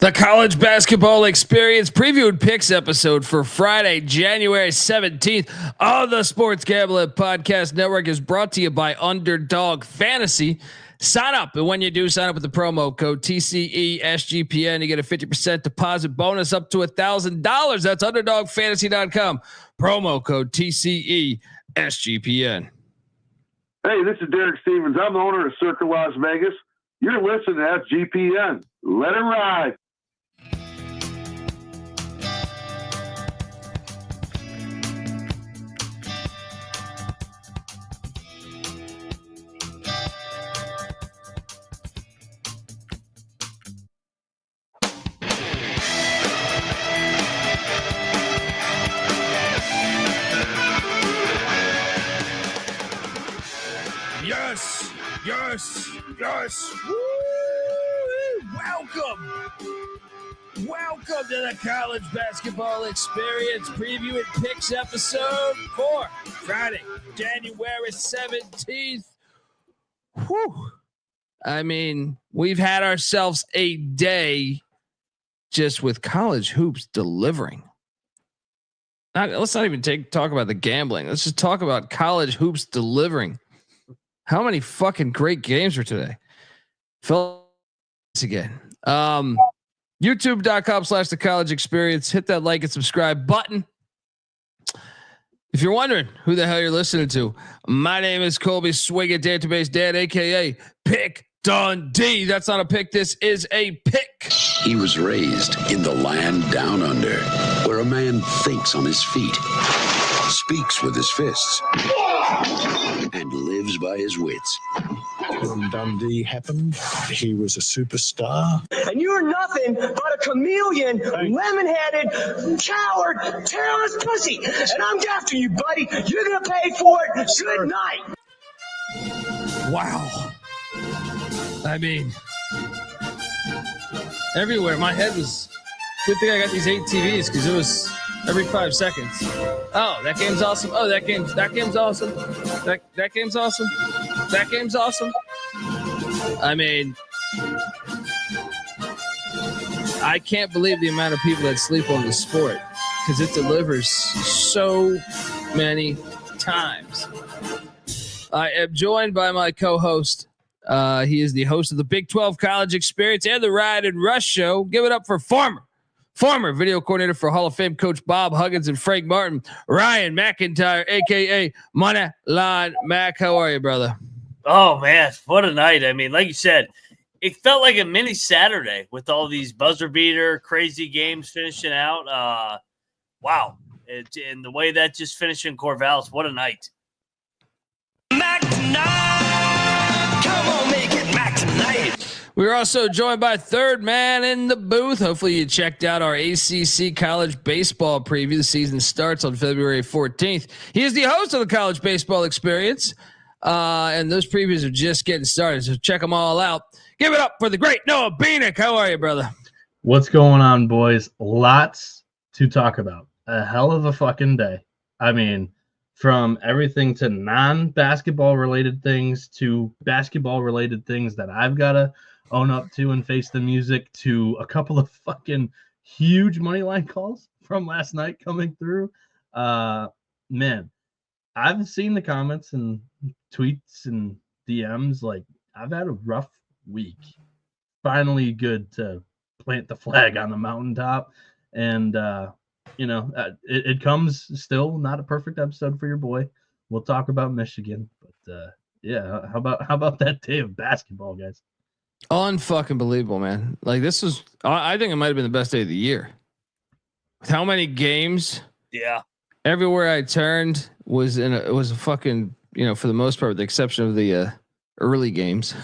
The college basketball experience preview and picks episode for Friday, January 17th of the Sports Gambling Podcast Network is brought to you by Underdog Fantasy. Sign up, and when you do, sign up with the promo code TCESGPN. You get a 50% deposit bonus up to $1,000. That's UnderdogFantasy.com. Promo code TCESGPN. Hey, this is Derek Stevens. I'm the owner of Circa Las Vegas. You're listening to SGPN. Let it ride. Yes. Woo! Welcome to the college basketball experience preview and picks episode for Friday, January 17th. Whew. I mean, we've had ourselves a day just with college hoops delivering. Let's not even talk about the gambling. Let's just talk about college hoops delivering. How many fucking great games were today? Phil again. YouTube.com/the college experience. Hit that like and subscribe button. If you're wondering who the hell you're listening to, my name is Colby Swing Database Dan, aka Pick Dundee. That's not a pick. This is a pick. He was raised in the land down under, where a man thinks on his feet, speaks with his fists, and lives by his wits. When Dundee happened, he was a superstar. And you're nothing but a chameleon, lemon-headed, coward, terrorist pussy. And I'm after you, buddy. You're going to pay for it. Good night. Wow. I mean, everywhere. My head was... Good thing I got these 8 TVs because it was every 5 seconds. Oh, that game's awesome. Oh, that game's awesome. That game's awesome. That game's awesome. I mean, I can't believe the amount of people that sleep on the sport because it delivers so many times. I am joined by my co-host. He is the host of the Big 12 College Experience and the Ride and Rush Show. Give it up for former video coordinator for Hall of Fame coach Bob Huggins and Frank Martin, Ryan McIntyre, a.k.a. Moneyline Mac. How are you, brother? Oh, man, what a night. I mean, like you said, it felt like a mini Saturday with all these buzzer beater, crazy games finishing out. Wow. And the way that just finished in Corvallis, what a night. Mac tonight. Come on, make it Mac tonight. We're also joined by third man in the booth. Hopefully you checked out our ACC college baseball preview. The season starts on February 14th. He is the host of the College Baseball Experience. And those previews are just getting started, so check them all out. Give it up for the great Noah Bieniek. How are you, brother? What's going on, boys? Lots to talk about. A hell of a fucking day. I mean, from everything to non-basketball related things to basketball related things that I've got to own up to and face the music to a couple of fucking huge money line calls from last night coming through. Man, I've seen the comments and tweets and DMs. Like, I've had a rough week. Finally good to plant the flag on the mountaintop. And, it comes still not a perfect episode for your boy. We'll talk about Michigan. But, yeah, how about that day of basketball, guys? Unfucking believable, man. Like, this was, I think it might have been the best day of the year. With how many games? Yeah. Everywhere I turned it was a fucking, for the most part, with the exception of the early games.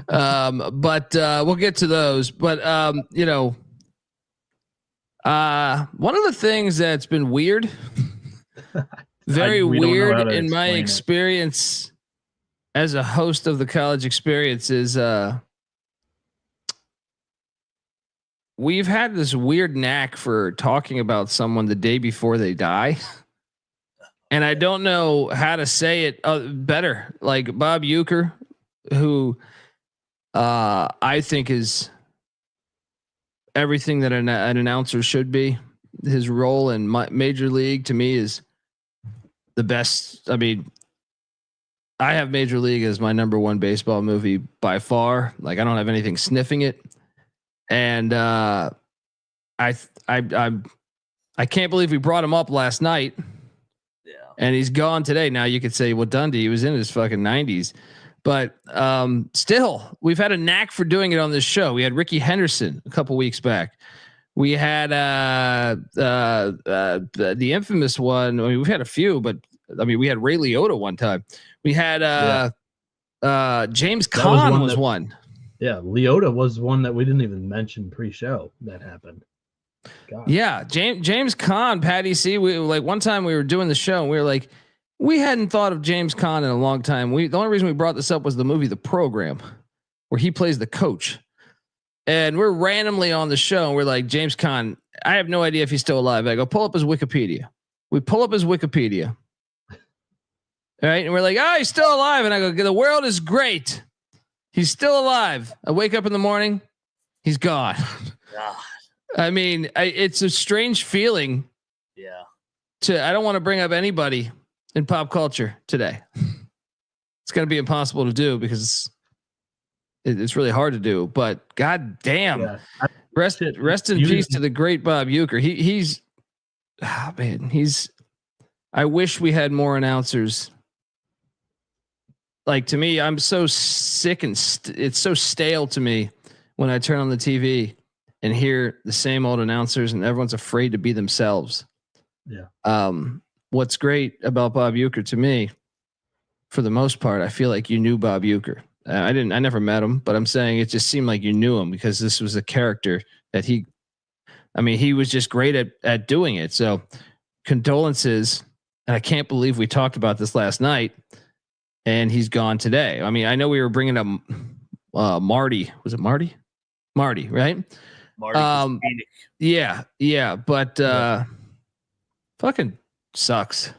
But we'll get to those. But one of the things that's been weird, very weird in my experience as a host of the college experience is we've had this weird knack for talking about someone the day before they die. And I don't know how to say it better. Like Bob Uecker, who I think is everything that an announcer should be. His role in Major League to me is the best. I mean, I have Major League as my number one baseball movie by far. Like I don't have anything sniffing it. And I can't believe we brought him up last night. Yeah. And he's gone today. Now you could say, well, Dundee, he was in his fucking 90s. But still, we've had a knack for doing it on this show. We had Ricky Henderson a couple weeks back. We had the infamous one. I mean, we've had a few, but I mean, we had Ray Liotta one time. We had James Caan was one. Yeah, Liotta was one that we didn't even mention pre-show that happened. God. Yeah, James Caan, Patty C. We like one time we were doing the show and we were like, we hadn't thought of James Caan in a long time. The only reason we brought this up was the movie The Program, where he plays the coach. And we're randomly on the show and we're like, James Caan, I have no idea if he's still alive. I go, pull up his Wikipedia. We pull up his Wikipedia. All right. And we're like, oh, he's still alive. And I go, the world is great. He's still alive. I wake up in the morning. He's gone. God. I mean, it's a strange feeling. Yeah. I don't want to bring up anybody in pop culture today. It's going to be impossible to do because it's really hard to do, but God damn, Yeah. rest in peace to the great Bob Uecker. I wish we had more announcers. Like to me, I'm so sick and it's so stale to me when I turn on the TV and hear the same old announcers and everyone's afraid to be themselves. Yeah. What's great about Bob Uecker to me, for the most part, I feel like you knew Bob Uecker. I never met him, but I'm saying it just seemed like you knew him because this was a character that he was just great at doing it. So condolences. And I can't believe we talked about this last night and he's gone today. I mean, I know we were bringing up Marty. Was it Marty? Marty, right? Marty. Yeah. But fucking sucks.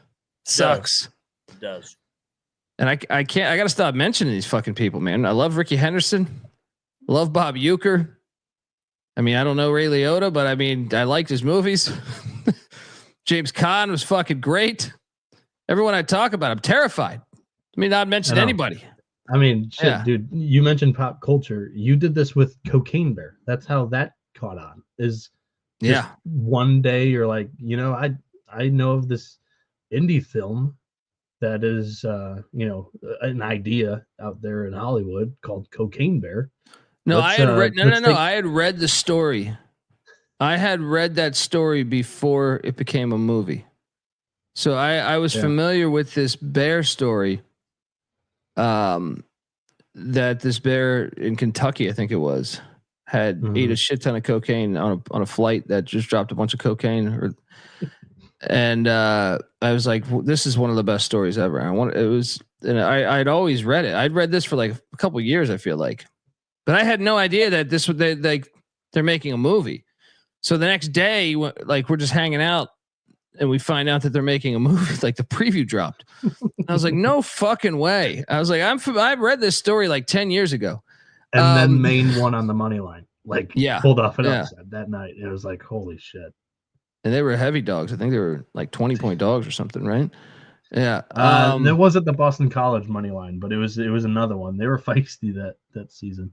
It does. And I got to stop mentioning these fucking people, man. I love Ricky Henderson. I love Bob Uecker. I mean, I don't know Ray Liotta, but I mean, I liked his movies. James Caan was fucking great. Everyone I talk about, I'm terrified. I mean, not mention anybody. I mean, shit, dude, you mentioned pop culture. You did this with Cocaine Bear. That's how that caught on. One day you're like, I know of this indie film that is, an idea out there in Hollywood called Cocaine Bear. No, I had read the story. I had read that story before it became a movie. So I was familiar with this bear story. That this bear in Kentucky, I think it was, had ate a shit ton of cocaine on a flight that just dropped a bunch of cocaine. And I was like, this is one of the best stories ever. I'd always read it. I'd read this for like a couple of years, I feel like, but I had no idea that this would they're making a movie. So the next day, like we're just hanging out and we find out that they're making a movie, like the preview dropped. I was like, no fucking way. I was like, I've read this story like 10 years ago. And then Maine won on the money line, pulled off an upset that night. It was like, holy shit. And they were heavy dogs. I think they were like 20-point dogs or something, right? Yeah. There wasn't the Boston College money line, but it was another one. They were feisty that season.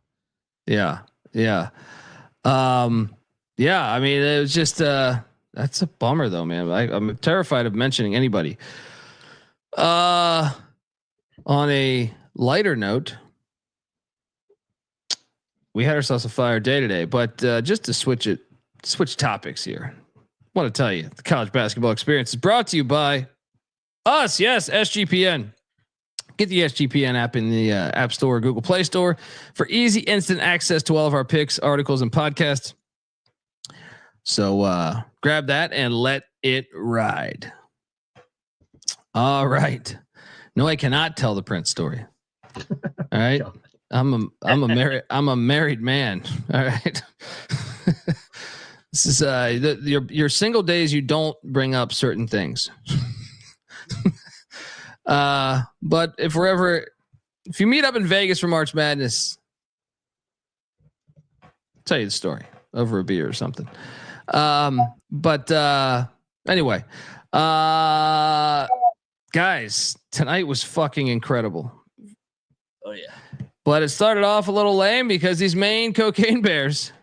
Yeah. Yeah. I mean, it was just that's a bummer though, man. I'm terrified of mentioning anybody. On a lighter note, we had ourselves a fire day today, but just to switch topics here. I want to tell you, the college basketball experience is brought to you by us. Yes, SGPN. Get the SGPN app in the App Store or Google Play Store for easy, instant access to all of our picks, articles, and podcasts. So grab that and let it ride. All right. No, I cannot tell the Prince story. All right. I'm a married man. All right. This is your single days. You don't bring up certain things. But if you meet up in Vegas for March Madness, I'll tell you the story. over a beer or something. But anyway, guys, tonight was fucking incredible. Oh yeah. But it started off a little lame because these Maine Cocaine Bears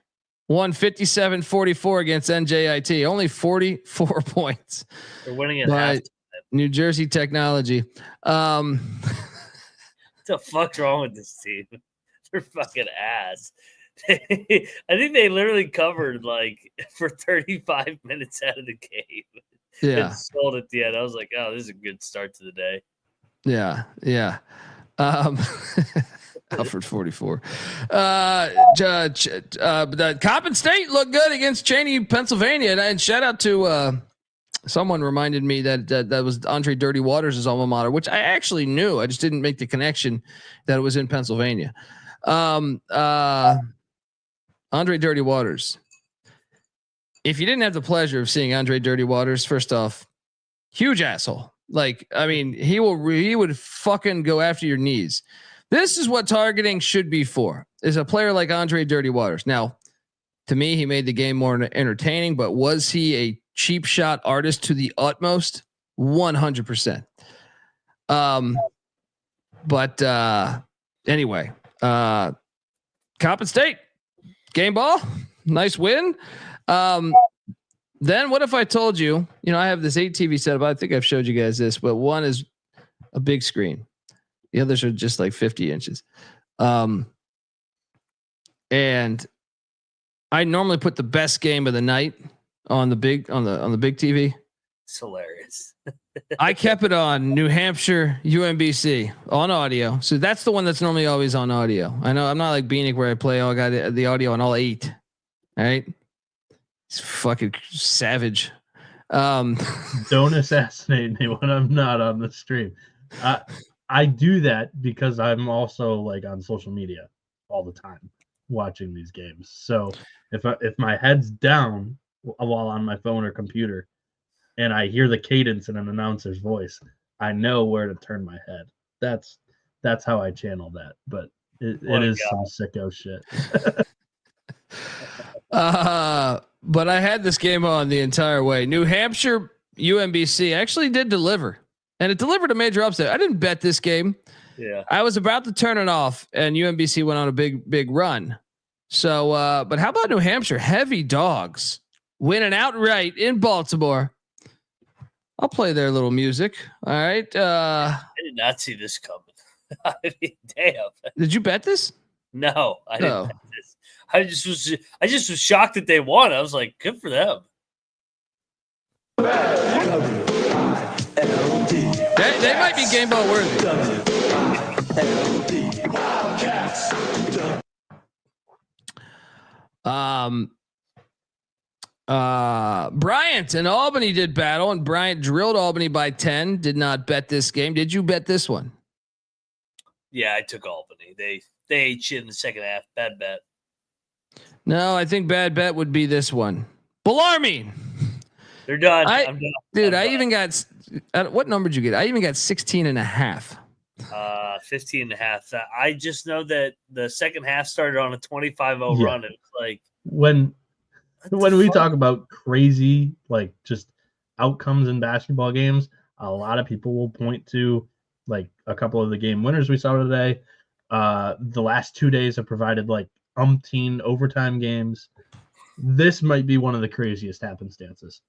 won 57-44 against NJIT, only 44 points. They're winning at half. New Jersey Technology. What the fuck's wrong with this team? They're fucking ass. I think they literally covered like for 35 minutes out of the game. Yeah. And sold at the end. I was like, oh, this is a good start to the day. Yeah. Yeah. Alfred 44. The Coppin State looked good against Cheney, Pennsylvania. And shout out to someone reminded me that was Andre Dirty Waters' alma mater, which I actually knew. I just didn't make the connection that it was in Pennsylvania. Andre Dirty Waters. If you didn't have the pleasure of seeing Andre Dirty Waters, first off, huge asshole. Like, I mean, he would fucking go after your knees. This is what targeting should be for, is a player like Andre Dirty Waters. Now, to me, he made the game more entertaining, but was he a cheap shot artist to the utmost? 100%. Anyway, Coppin State game ball, nice win. Then what if I told you, I have this 8 TV setup. I think I've showed you guys this, but one is a big screen. The others are just like 50 inches. And I normally put the best game of the night on the big TV. It's hilarious. I kept it on New Hampshire UMBC on audio. So that's the one that's normally always on audio. I know I'm not like Bieniek where I play. I got the audio on all 8. All right. It's fucking savage. Don't assassinate me when I'm not on the stream. I do that because I'm also like on social media all the time watching these games. So if my head's down while on my phone or computer and I hear the cadence in an announcer's voice, I know where to turn my head. That's how I channel that. But it is some sicko shit. But I had this game on the entire way. New Hampshire UMBC actually did deliver, and it delivered a major upset. I didn't bet this game. Yeah, I was about to turn it off, and UMBC went on a big run. So, but how about New Hampshire? Heavy dogs winning outright in Baltimore. I'll play their little music. All right. I did not see this coming. I mean, damn. Did you bet this? No, I didn't bet this. I just was shocked that they won. I was like, good for them. They might be game ball worthy. Bryant and Albany did battle, and Bryant drilled Albany by 10. Did not bet this game. Did you bet this one? Yeah, I took Albany. They ate shit in the second half. Bad bet. No, I think bad bet would be this one. Bellarmine. They're done. I'm done. Dude, I even got what number did you get? I even got 16.5. 15.5. I just know that the second half started on a 25-0 run. It was like when we talk about crazy like just outcomes in basketball games, a lot of people will point to like a couple of the game winners we saw today. The last 2 days have provided like umpteen overtime games. This might be one of the craziest happenstances.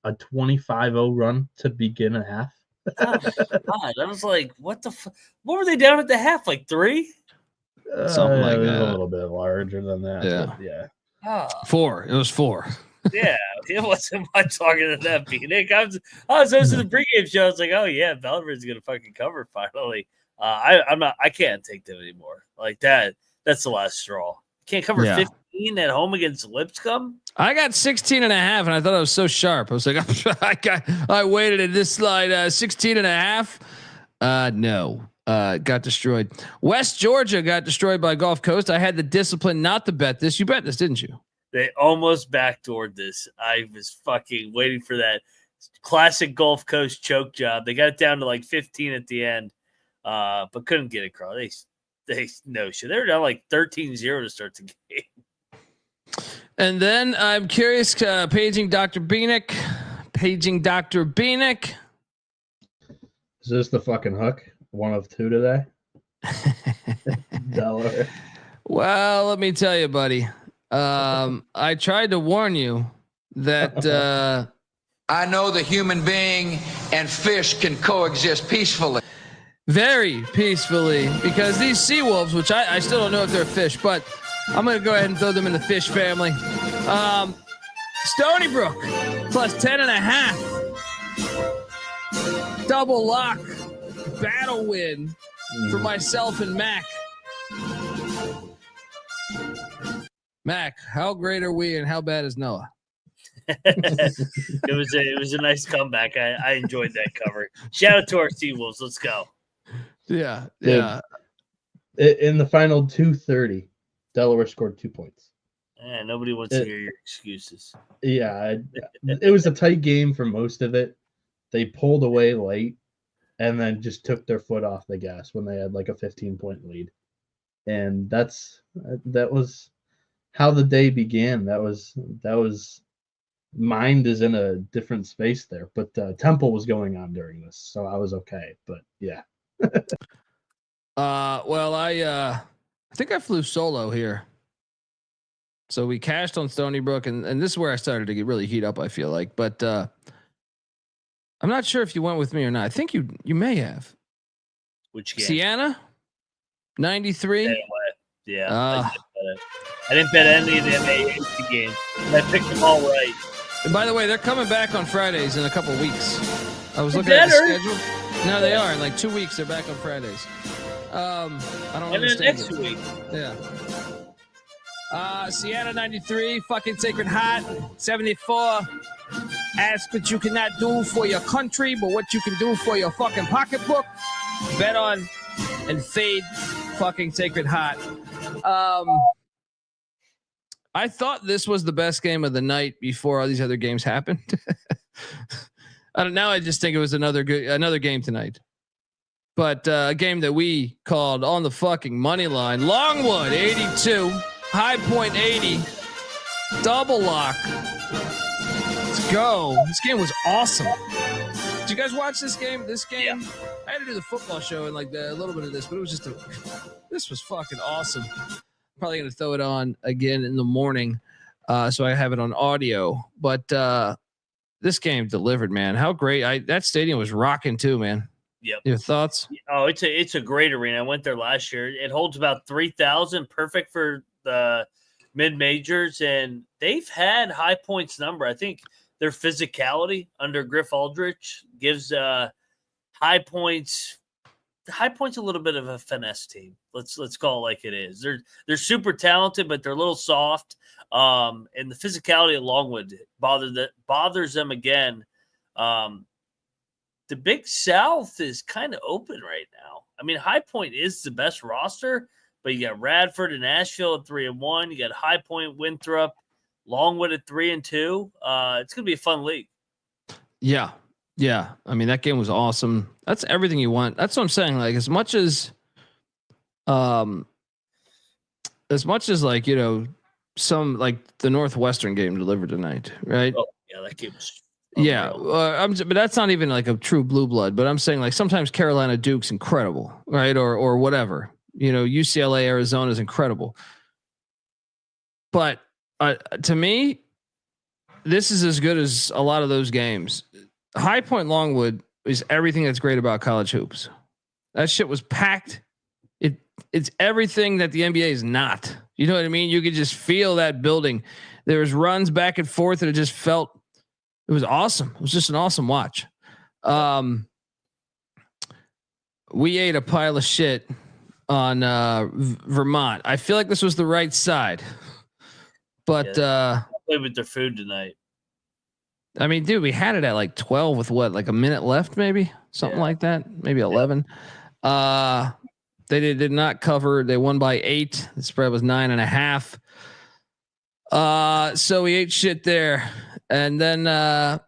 A 25-0 run to begin a half. Oh my God. I was like, what the fuck? What were they down at the half? Like 3? Something like that. A little bit larger than that. Yeah. Yeah. 4. It was 4. Yeah. It wasn't much talking to that Bieniek. I was hosting the pregame show. I was like, oh yeah, Bellarmine's gonna fucking cover finally. I can't take them anymore. Like that. That's the last straw. Can't cover 15 at home against Lipscomb. I got 16.5, and I thought I was so sharp. I was like, I waited at this slide 16.5. No, got destroyed. West Georgia got destroyed by Gulf Coast. I had the discipline not to bet this. You bet this, didn't you? They almost backdoored this. I was fucking waiting for that classic Gulf Coast choke job. They got it down to like 15 at the end, but couldn't get it across. They no shit. They were down like 13-0 to start the game. And then I'm curious, paging Dr. Bieniek. Is this the fucking hook? 1 of 2 today? Delaware. Well, let me tell you, buddy. I tried to warn you that I know the human being and fish can coexist peacefully. Very peacefully, because these sea wolves, which I still don't know if they're fish, but I'm going to go ahead and throw them in the fish family. Stony Brook plus 10.5. Double lock. Battle win for myself and Mac. Mac, how great are we and how bad is Noah? It was a nice comeback. I enjoyed that cover. Shout out to our Seawolves. Let's go. Yeah. In the final 2:30, Delaware scored 2 points. Yeah, nobody wants to hear your excuses. Yeah, it was a tight game for most of it. They pulled away late and then just took their foot off the gas when they had like a 15-point lead. And that was how the day began. That was mind is in a different space there, but Temple was going on during this, so I was okay. But yeah. Well, I think I flew solo here. So we cashed on Stony Brook, and this is where I started to get really heat up, I feel like. But I'm not sure if you went with me or not. I think you may have. Which game? Siena? 93? Yeah. I didn't bet any of the AAC games. I picked them all right. And by the way, they're coming back on Fridays in a couple weeks. I was looking at the schedule. No, they are. In like 2 weeks, they're back on Fridays. I don't understand. And then next week. Yeah. Siena 93, fucking Sacred Heart 74. Ask what you cannot do for your country, but what you can do for your fucking pocketbook. Bet on and fade fucking Sacred Heart. I thought this was the best game of the night before all these other games happened. I don't know. I just think it was another game tonight. But a game that we called on the fucking money line. Longwood 82, High Point 80, double lock. Let's go. This game was awesome. Did you guys watch this game? Yeah. I had to do the football show and like a little bit of this, but it was just this was fucking awesome. Probably going to throw it on again in the morning. So I have it on audio, but this game delivered, man. How great. That stadium was rocking too, man. Yep. Your thoughts? Oh, it's a great arena. I went there last year. It holds about 3,000, perfect for the mid-majors, and they've had High Point's number. I think their physicality under Griff Aldrich gives High Point's a little bit of a finesse team. Let's call it like it is. They're super talented, but they're a little soft. And the physicality of Longwood bothers them again. The Big South is kind of open right now. I mean, High Point is the best roster, but you got Radford and Asheville at 3-1. You got High Point, Winthrop, Longwood at 3-2. It's gonna be a fun league. Yeah. I mean, that game was awesome. That's everything you want. That's what I'm saying. Like as much as like, you know, some like the Northwestern game delivered tonight, right? Oh yeah, that game was. Yeah, but that's not even like a true blue blood. But I'm saying like sometimes Carolina Duke's incredible, right? Or whatever. You know, UCLA Arizona is incredible. But to me, this is as good as a lot of those games. High Point Longwood is everything that's great about college hoops. That shit was packed. It's everything that the NBA is not. You know what I mean? You could just feel that building. There was runs back and forth, and it just felt. It was awesome. It was just an awesome watch. We ate a pile of shit on Vermont. I feel like this was the right side, but I played with their food tonight. I mean, dude, we had it at like 12 with what, like a minute left, maybe something like that, maybe 11. They did not cover. They won by 8. The spread was 9.5. So we ate shit there. And then I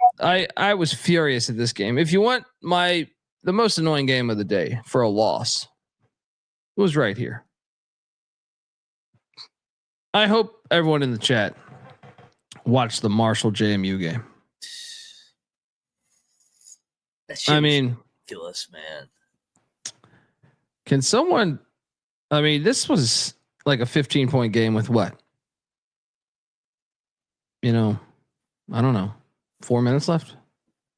was furious at this game. If you want the most annoying game of the day for a loss, it was right here. I hope everyone in the chat watched the Marshall JMU game. That shit ridiculous, man. Can someone? I mean, this was like a 15-point game with what? I don't know. 4 minutes left.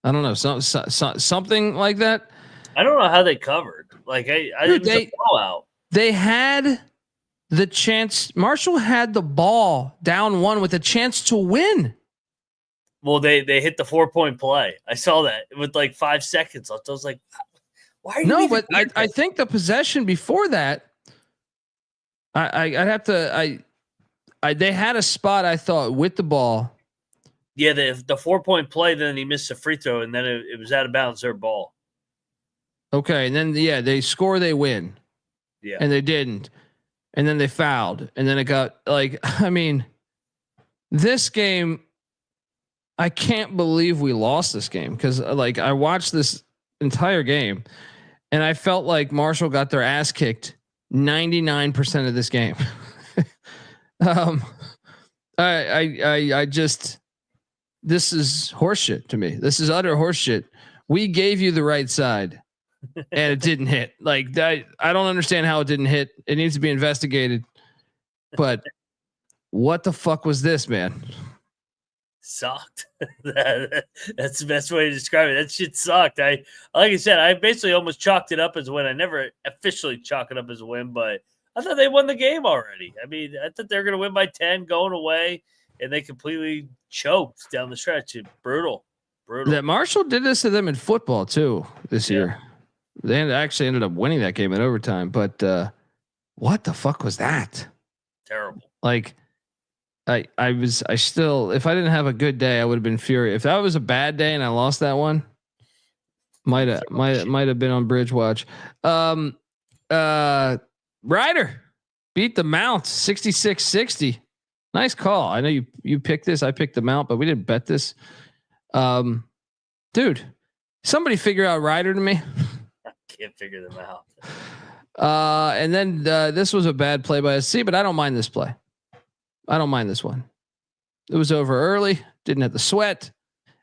I don't know. Something like that. I don't know how they covered. Like it was a blowout. They had the chance. Marshall had the ball down 1 with a chance to win. Well, they hit the 4-point play. I saw that with like 5 seconds left. I was like, why are you? No, but I think the possession before that, I'd have to. They had a spot, I thought, with the ball. Yeah, the 4-point play. Then he missed a free throw, and then it was out of bounds. Their ball. Okay, and then they score, they win. Yeah, and they didn't, and then they fouled, and then it got like. I mean, this game. I can't believe we lost this game because like I watched this entire game, and I felt like Marshall got their ass kicked 99% of this game. I just, this is horseshit to me. This is utter horseshit. We gave you the right side and it didn't hit. Like that. I don't understand how it didn't hit. It needs to be investigated, but what the fuck was this, man? Sucked. That's the best way to describe it. That shit sucked. Like I said, I basically almost chalked it up as a win. I never officially chalk it up as a win, but I thought they won the game already. I mean, I thought they were going to win by 10 going away, and they completely choked down the stretch. Brutal. That Marshall did this to them in football too this year. They actually ended up winning that game in overtime. But what the fuck was that? Terrible. Like, I still, if I didn't have a good day, I would have been furious. If that was a bad day and I lost that one, might have been on bridge watch. Ryder beat the Mount 66-60. Nice call. I know you picked this. I picked the Mount, but we didn't bet this. Dude, somebody figure out Ryder to me. I can't figure them out. And then this was a bad play by SC, but I don't mind this play. I don't mind this one. It was over early. Didn't have the sweat.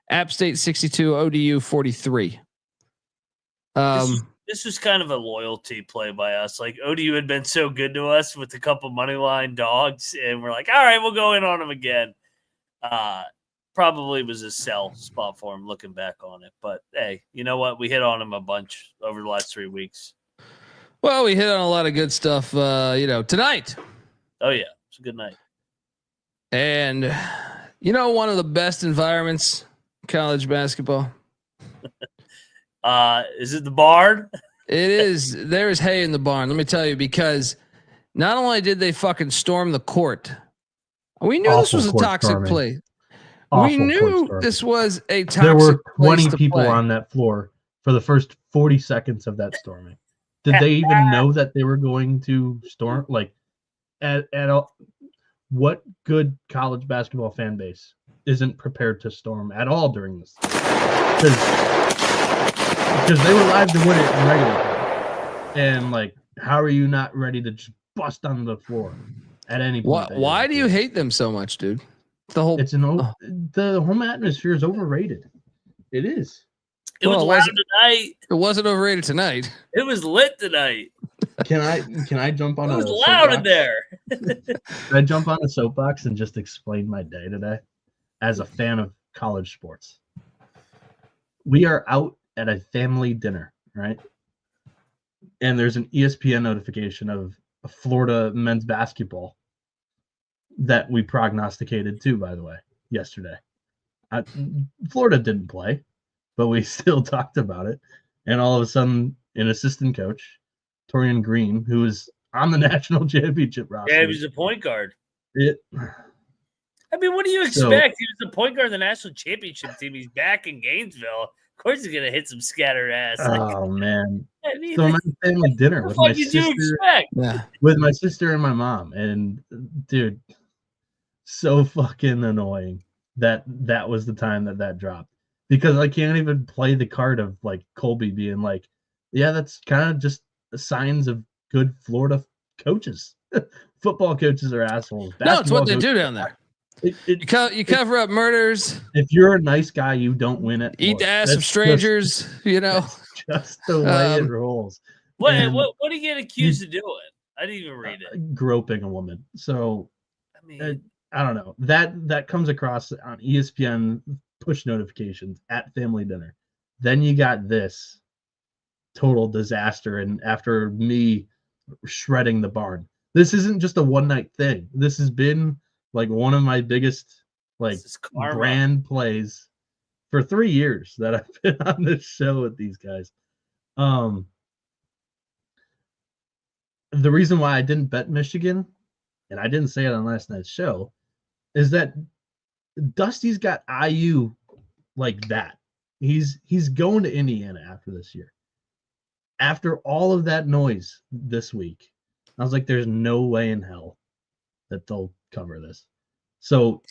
App State 62, ODU 43. This was kind of a loyalty play by us. Like ODU had been so good to us with a couple money line dogs, and we're like, all right, we'll go in on them again. Probably was a sell spot for him looking back on it. But hey, you know what? We hit on him a bunch over the last 3 weeks. Well, we hit on a lot of good stuff, tonight. Oh yeah, it's a good night. And one of the best environments, college basketball. Is it the barn? It is. There is hay in the barn. Let me tell you, because not only did they fucking storm the court, we knew this was a toxic play. We knew this was a toxic. There were 20 place people play on that floor for the first 40 seconds of that storming. Did they even know that they were going to storm? Like, at all? What good college basketball fan base isn't prepared to storm at all during this? Because they were live to win it in regular time. And like, how are you not ready to just bust on the floor at any point? Why do you hate them so much, dude? The home atmosphere is overrated. It is. It was loud tonight. It wasn't overrated tonight. It was lit tonight. Can I jump on? It was loud in there. Can I jump on a soapbox and just explain my day today as a fan of college sports? We are out at a family dinner, right? And there's an ESPN notification of Florida men's basketball that we prognosticated too, by the way, yesterday. Florida didn't play, but we still talked about it. And all of a sudden, an assistant coach, Torian Green, who was on the national championship roster. Yeah, he was a point guard. What do you expect? He was the point guard of the national championship team. He's back in Gainesville. Of course he's going to hit some scattered ass. Oh, man. So I'm at family dinner with my sister. With my sister and my mom. And, dude, so fucking annoying that was the time that dropped. Because I can't even play the card of, like, Colby being like, yeah, that's kind of just signs of good Florida coaches. Football coaches are assholes. No, it's what Basketball they do coaches down there. You cover up murders. If you're a nice guy, you don't win it. Eat the ass of strangers. That's just the way it rolls. What do you get accused of doing? I didn't even read it. Groping a woman. So I mean, I don't know. That comes across on ESPN push notifications at family dinner. Then you got this total disaster, and after me shredding the barn. This isn't just a one night thing. This has been like one of my biggest brand plays for 3 years that I've been on this show with these guys. The reason why I didn't bet Michigan, and I didn't say it on last night's show, is that Dusty's got IU like that. He's going to Indiana after this year. After all of that noise this week, I was like, there's no way in hell that they'll cover this. So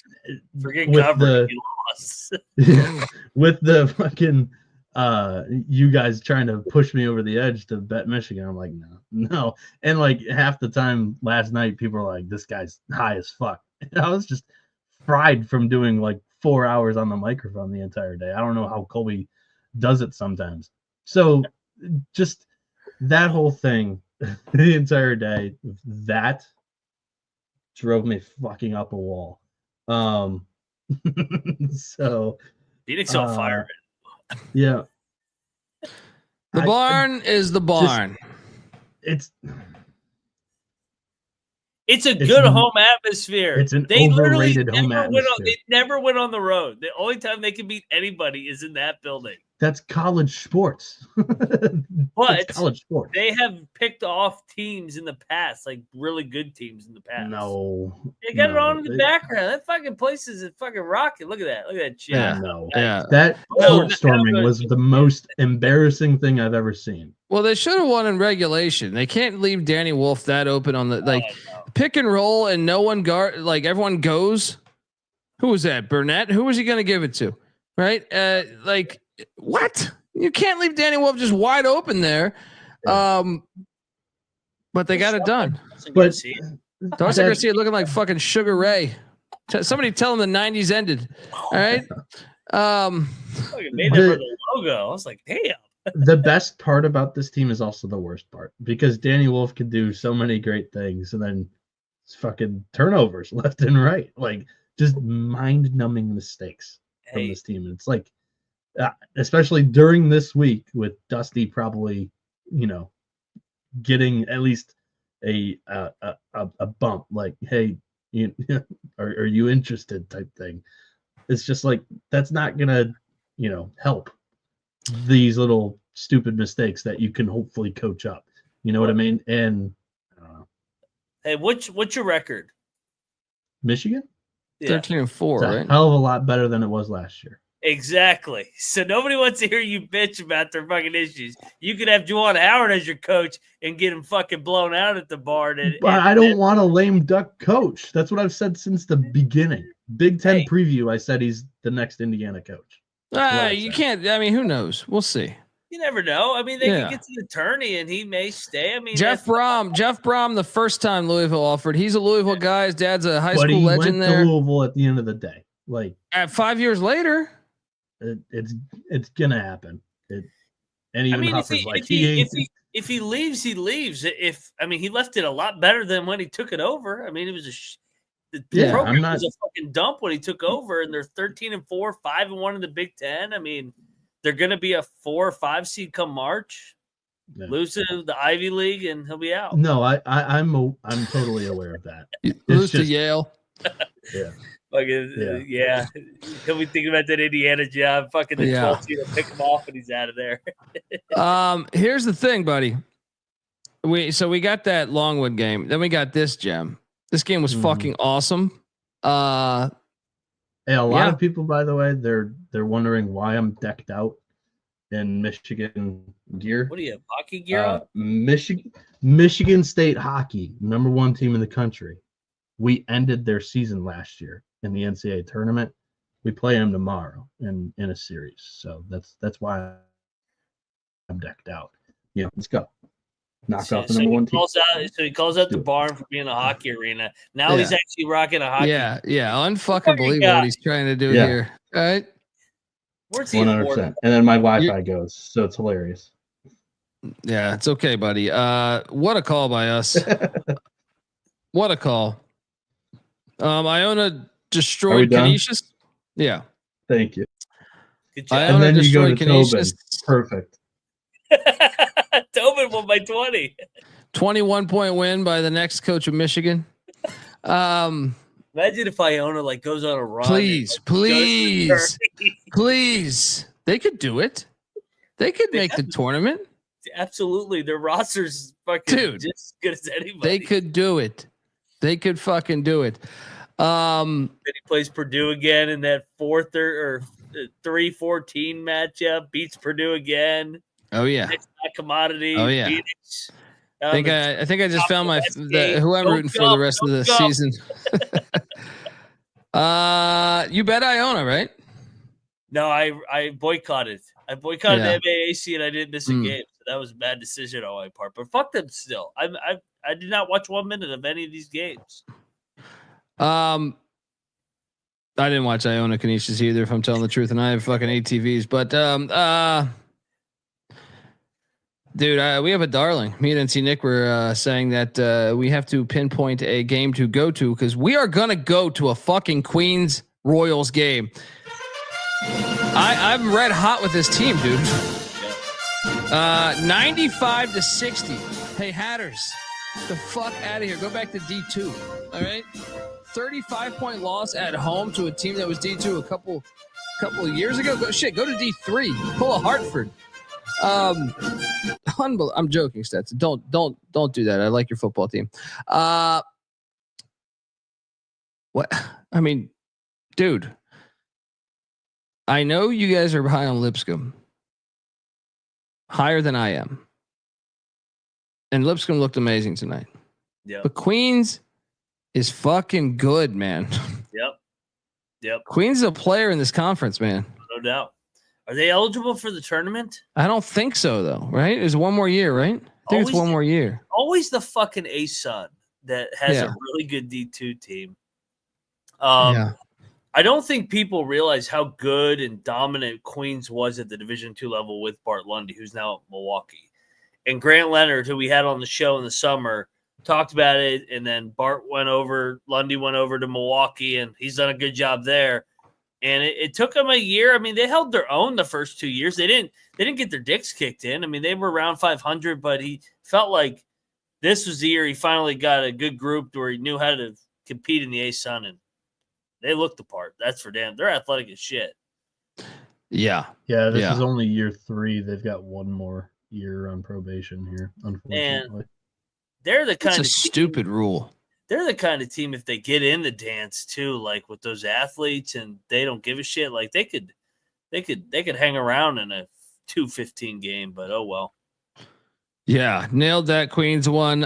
forget cover, with the fucking you guys trying to push me over the edge to bet Michigan, I'm like, no. And like half the time last night, people were like, this guy's high as fuck. And I was just fried from doing like 4 hours on the microphone the entire day. I don't know how Colby does it sometimes. So just that whole thing the entire day, that drove me fucking up a wall. So Phoenix on fire. Yeah. The barn is the barn. It's a good home atmosphere. It's an overrated home atmosphere. They never went on the road. The only time they can beat anybody is in that building. That's college sports. But college sports. They have picked off teams in the past, like really good teams in the past. No. They got it on in the background. That fucking place is a fucking rocket. Look at that. Look at that shit. Yeah, no. Yeah. That court storming was the most embarrassing thing I've ever seen. Well, they should have won in regulation. They can't leave Danny Wolf that open on the pick and roll and no one guard, like everyone goes. Who was that? Burnett? Who was he going to give it to? Right? What? You can't leave Danny Wolf just wide open there. But they got it done. But Darcy Garcia looking like fucking Sugar Ray. Somebody tell him the 90s ended. All right. Made it for the logo. I was like, damn. The best part about this team is also the worst part, because Danny Wolf can do so many great things and then it's fucking turnovers left and right. Like just mind-numbing mistakes from this team. And it's like, especially during this week with Dusty probably, getting at least a bump, like, hey, are you interested type thing. It's just like, that's not gonna, help these little stupid mistakes that you can hopefully coach up. You know what I mean? And I don't know. Hey, what's your record? Michigan? 13-4, right? A hell of a lot better than it was last year. Exactly. So nobody wants to hear you bitch about their fucking issues. You could have Juwan Howard as your coach and get him fucking blown out at the bar. But I don't want a lame duck coach. That's what I've said since the beginning. Big Ten preview, I said he's the next Indiana coach. You can't. I mean, who knows? We'll see. You never know. I mean, they could get to the attorney and he may stay. I mean, Jeff Brom, the first time Louisville offered, he's a Louisville guy. His dad's a high school legend there. To Louisville at the end of the day, like at 5 years later. It's gonna happen. And even if he leaves, he leaves. He left it a lot better than when he took it over. I mean, it was the program was a fucking dump when he took over, and they're 13-4, 5-1 in the Big Ten. I mean, they're gonna be a 4 or 5 seed come March. Yeah. Lose to the Ivy League, and he'll be out. No, I'm totally aware of that. Lose to Yale. Yeah. Yeah. He'll be thinking about that Indiana job. Fucking the 12th seed will pick him off and he's out of there. Here's the thing, buddy. We got that Longwood game. Then we got this gem. This game was fucking awesome. Hey, a lot of people, by the way, they're wondering why I'm decked out in Michigan gear. What do you have? Hockey gear? Michigan State hockey, #1 team in the country. We ended their season last year in the NCAA tournament. We play them tomorrow in a series. So that's why I'm decked out. Yeah, let's go. Knock off the number one team. He calls out the barn for being a hockey arena. Now he's actually rocking a hockey. Yeah, unfucking believable what he's trying to do here. All right. Where's he 100%. And then my Wi-Fi goes, so it's hilarious. Yeah, it's okay, buddy. What a call by us. What a call. Iona destroyed Canisius. Yeah. Thank you. Good job. And then you go to Tobin. Perfect. Tobin won by 20. 21-point win by the next coach of Michigan. Imagine if Iona goes on a run. Please. They could do it. They could make the tournament. Absolutely. Their roster's fucking just as good as anybody. They could do it. They could fucking do it. Then he plays Purdue again in that 3-14 matchup. Beats Purdue again. Oh yeah. It's not commodity. Oh yeah. Phoenix. I think I just found who I'm rooting for the rest of the season. You bet Iona, right? No, I boycotted. I boycotted the MAAC and I didn't miss a game. So that was a bad decision on my part. But fuck them still. I did not watch 1 minute of any of these games. I didn't watch Iona Canisius either, if I'm telling the truth, and I have fucking 8 TVs. But dude, we have a darling. Me and NC Nick were saying that we have to pinpoint a game to go to because we are gonna go to a fucking Queens Royals game. I'm red hot with this team, dude. 95-60. Hey, Hatters, the fuck out of here. Go back to D2. All right. 35-point loss at home to a team that was D2 a couple of years ago. Go to D3. Pull a Hartford. I'm joking, Stats. Don't do that. I like your football team. What? I mean, dude, I know you guys are high on Lipscomb, higher than I am, and Lipscomb looked amazing tonight. Yeah, but Queens is fucking good, man. Yep. Queens is a player in this conference, man. No doubt. Are they eligible for the tournament? I don't think so, though. Right? It's one more year, right? I think it's one more year. Always the fucking A-Sun that has a really good D2 team. I don't think people realize how good and dominant Queens was at the Division II level with Bart Lundy, who's now at Milwaukee. And Grant Leonard, who we had on the show in the summer, talked about it, and then Lundy went over to Milwaukee, and he's done a good job there. And it took them a year. I mean, they held their own the first 2 years. They didn't get their dicks kicked in. I mean, they were around 500, but he felt like this was the year he finally got a good group where he knew how to compete in the A-Sun, and they looked the part. That's for damn. They're athletic as shit. Yeah. This is only year 3. They've got one more year on probation here, unfortunately. And they're the kind of stupid rule. They're the kind of team, if they get in the dance too, like with those athletes, and they don't give a shit, like they could hang around in a 2-15 game, but oh well. Yeah, nailed that. Queens won.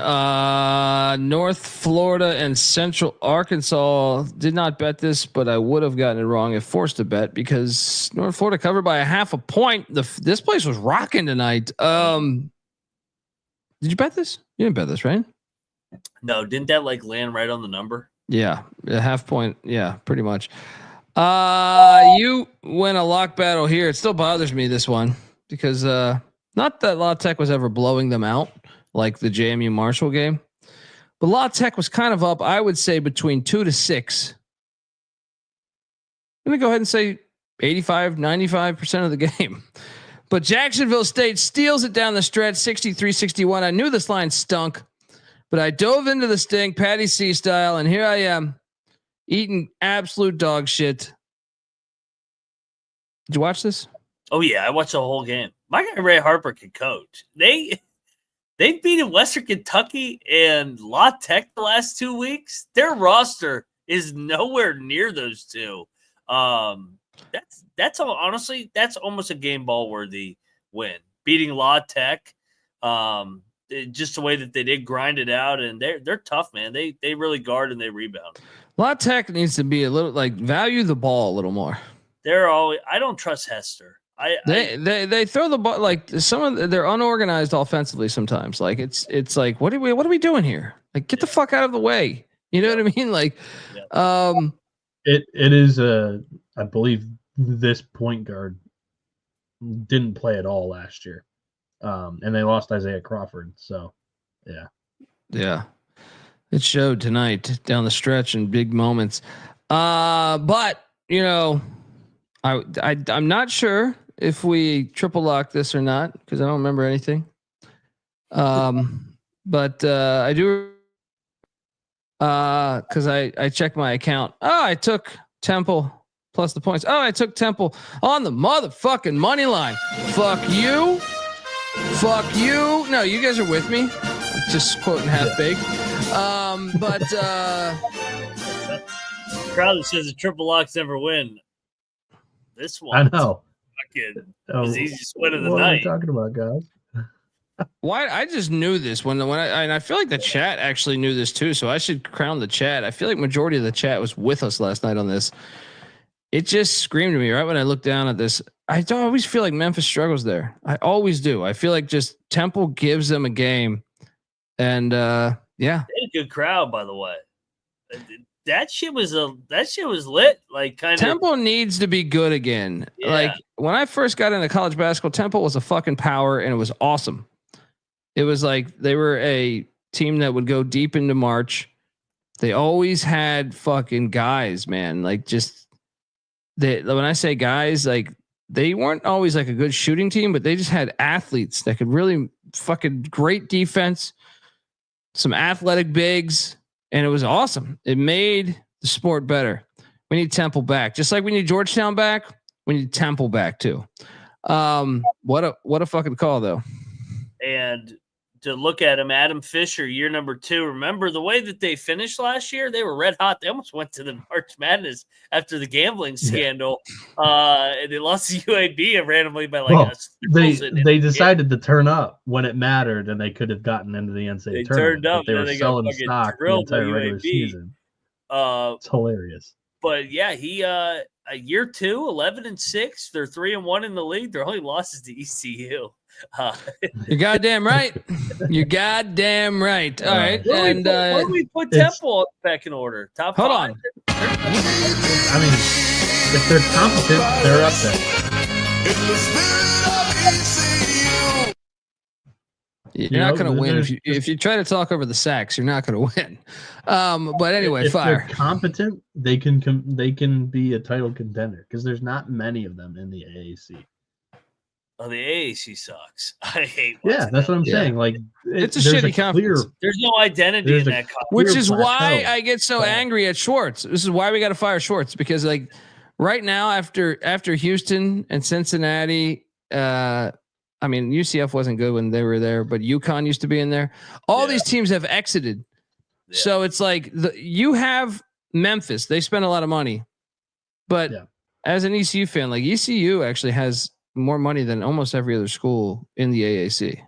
North Florida and Central Arkansas did not bet this, but I would have gotten it wrong if forced to bet because North Florida covered by 0.5 point. This place was rocking tonight. Did you bet this? You didn't bet this, right? No, didn't that land right on the number? Yeah, 0.5 point. Yeah, pretty much. You win a lock battle here. It still bothers me, this one, because not that La Tech was ever blowing them out like the JMU Marshall game, but La Tech was kind of up, I would say, between 2-6. I'm going to go ahead and say 85-95% of the game. But Jacksonville State steals it down the stretch, 63-61. I knew this line stunk, but I dove into the sting, Patty C style, and here I am eating absolute dog shit. Did you watch this? Oh, yeah, I watched the whole game. My guy Ray Harper can coach. They've beaten Western Kentucky and La Tech the last 2 weeks. Their roster is nowhere near those two. That's honestly, that's almost a game ball worthy win. Beating La Tech, just the way that they did grind it out, and they're tough, man. They really guard and they rebound. La Tech needs to be a little value the ball a little more. I don't trust Hester. They throw the ball like they're unorganized offensively sometimes. Like it's like what are we doing here? Like get the fuck out of the way. You know what I mean? Like, it is I believe this point guard didn't play at all last year, and they lost Isaiah Crawford. So, yeah, it showed tonight down the stretch in big moments. But you know, I'm not sure if we triple lock this or not because I don't remember anything. But I do. Because I checked my account. Oh, I took Temple plus the points. Oh, I took Temple on the motherfucking money line. Fuck you. Fuck you. No, you guys are with me. I'm just quoting half baked. But Crowder says the triple locks never win. This one, I know. Fucking was the easiest win of the what night. are we talking about, guys? why? I just knew this when I feel like the chat actually knew this too. So I should crown the chat. I feel like majority of the chat was with us last night on this. It just screamed to me right when I looked down at this. I don't always feel like Memphis struggles there. I always do. I feel like just Temple gives them a game, and yeah, They had a good crowd, by the way. That shit was lit. Like kind of Temple needs to be good again. Yeah. Like when I first got into college basketball, Temple was a fucking power and it was awesome. It was like they were a team that would go deep into March. They always had fucking guys, man. Like just when I say guys, like they weren't always like a good shooting team, but they just had athletes that could really fucking great defense, some athletic bigs. And it was awesome. It made the sport better. We need Temple back. Just like we need Georgetown back, we need Temple back too. What a fucking call though. And to look at him, Adam Fisher, year number 2. Remember the way that they finished last year? They were red hot. They almost went to the March Madness after the gambling scandal. And they lost to UAB randomly by like they decided to turn up when it mattered, and they could have gotten into the NCAA they tournament. turned up. They were and they selling got fucking stock the drilled by entire regular UAB. season. It's hilarious. But yeah, he a year 2, 11-6. They're 3-1 in the league. Their only losses to ECU. You're goddamn right. You're goddamn right. All right. And where do we put Temple back in order? Top hold 5? on. I mean, if they're competent, they're up there. You're not going to win if you try to talk over the sacks. You're not going to win. But anyway, if fire. they're competent, they can be a title contender because there's not many of them in the AAC. Oh, the AAC sucks. I hate. Yeah, that's what I'm saying. Like it's a shitty conference. There's no identity in that conference. Which is why I get so angry at Schwartz. This is why we got to fire Schwartz because like right now after Houston and Cincinnati, I mean UCF wasn't good when they were there, but UConn used to be in there. All these teams have exited, so it's like you have Memphis. They spend a lot of money, but as an ECU fan, like ECU actually has more money than almost every other school in the AAC.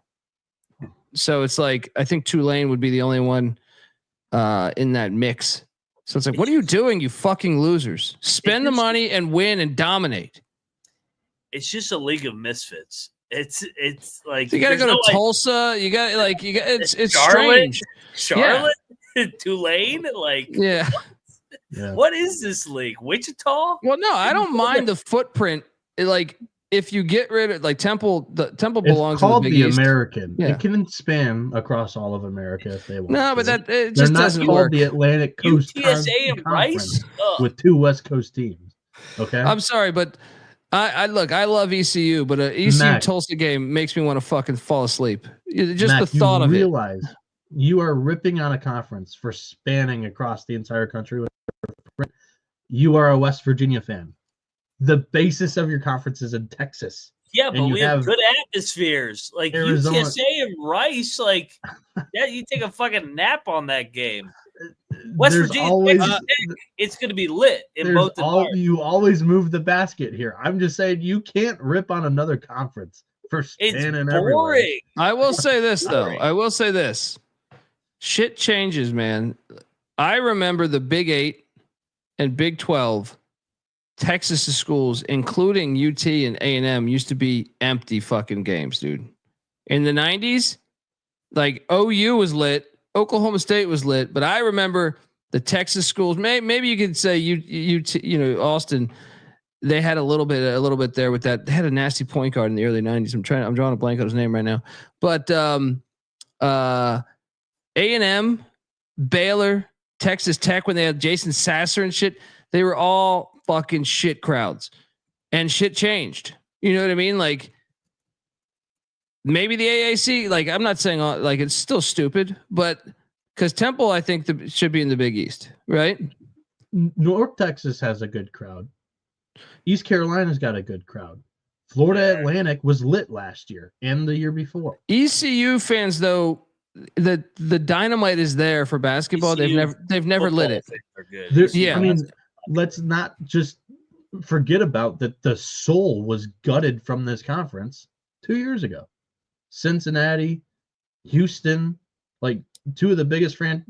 So it's like, I think Tulane would be the only one in that mix. So it's like, what are you doing? You fucking losers. Spend the money and win and dominate. It's just a league of misfits. It's like, so you got to go to Tulsa. You got it's Charlotte, strange. Tulane. Like, yeah. What is this league? Wichita? Well, no, I don't mind the footprint. Like, if you get rid of like Temple, Temple belongs it's called in the Big the East. American. Yeah. It can span across all of America if they want. No, but that it They're just not doesn't called work. the Atlantic Coast UTSA and Rice with 2 West Coast teams. Okay, I'm sorry, but I look. I love ECU, but an ECU Tulsa game makes me want to fucking fall asleep. Just Mac, the thought of it. Realize you are ripping on a conference for spanning across the entire country. You are a West Virginia fan. The basis of your conference is in Texas. Yeah, but we have good atmospheres. Like Arizona. UTSA and Rice, like you take a fucking nap on that game. West Virginia, it's going to be lit in both the you always move the basket here. I'm just saying you can't rip on another conference for spanning everywhere. I will say this though. I will say this. Shit changes, man. I remember the Big 8 and Big 12 Texas schools, including UT and A&M, used to be empty fucking games, dude. In the 90s, like OU was lit, Oklahoma State was lit, but I remember the Texas schools. Maybe you could say Austin. They had a little bit there with that. They had a nasty point guard in the early 90s. I'm drawing a blank on his name right now. But A&M, Baylor, Texas Tech, when they had Jason Sasser and shit, they were all fucking shit crowds, and shit changed. You know what I mean? Like maybe the AAC, like I'm not saying like it's still stupid, but because Temple, I think should be in the Big East, right? North Texas has a good crowd. East Carolina's got a good crowd. Florida Atlantic was lit last year and the year before. ECU fans, though, the dynamite is there for basketball. ECU, they've never lit it. I mean, let's not just forget about that. The soul was gutted from this conference 2 years ago. Cincinnati, Houston, like two of the biggest fan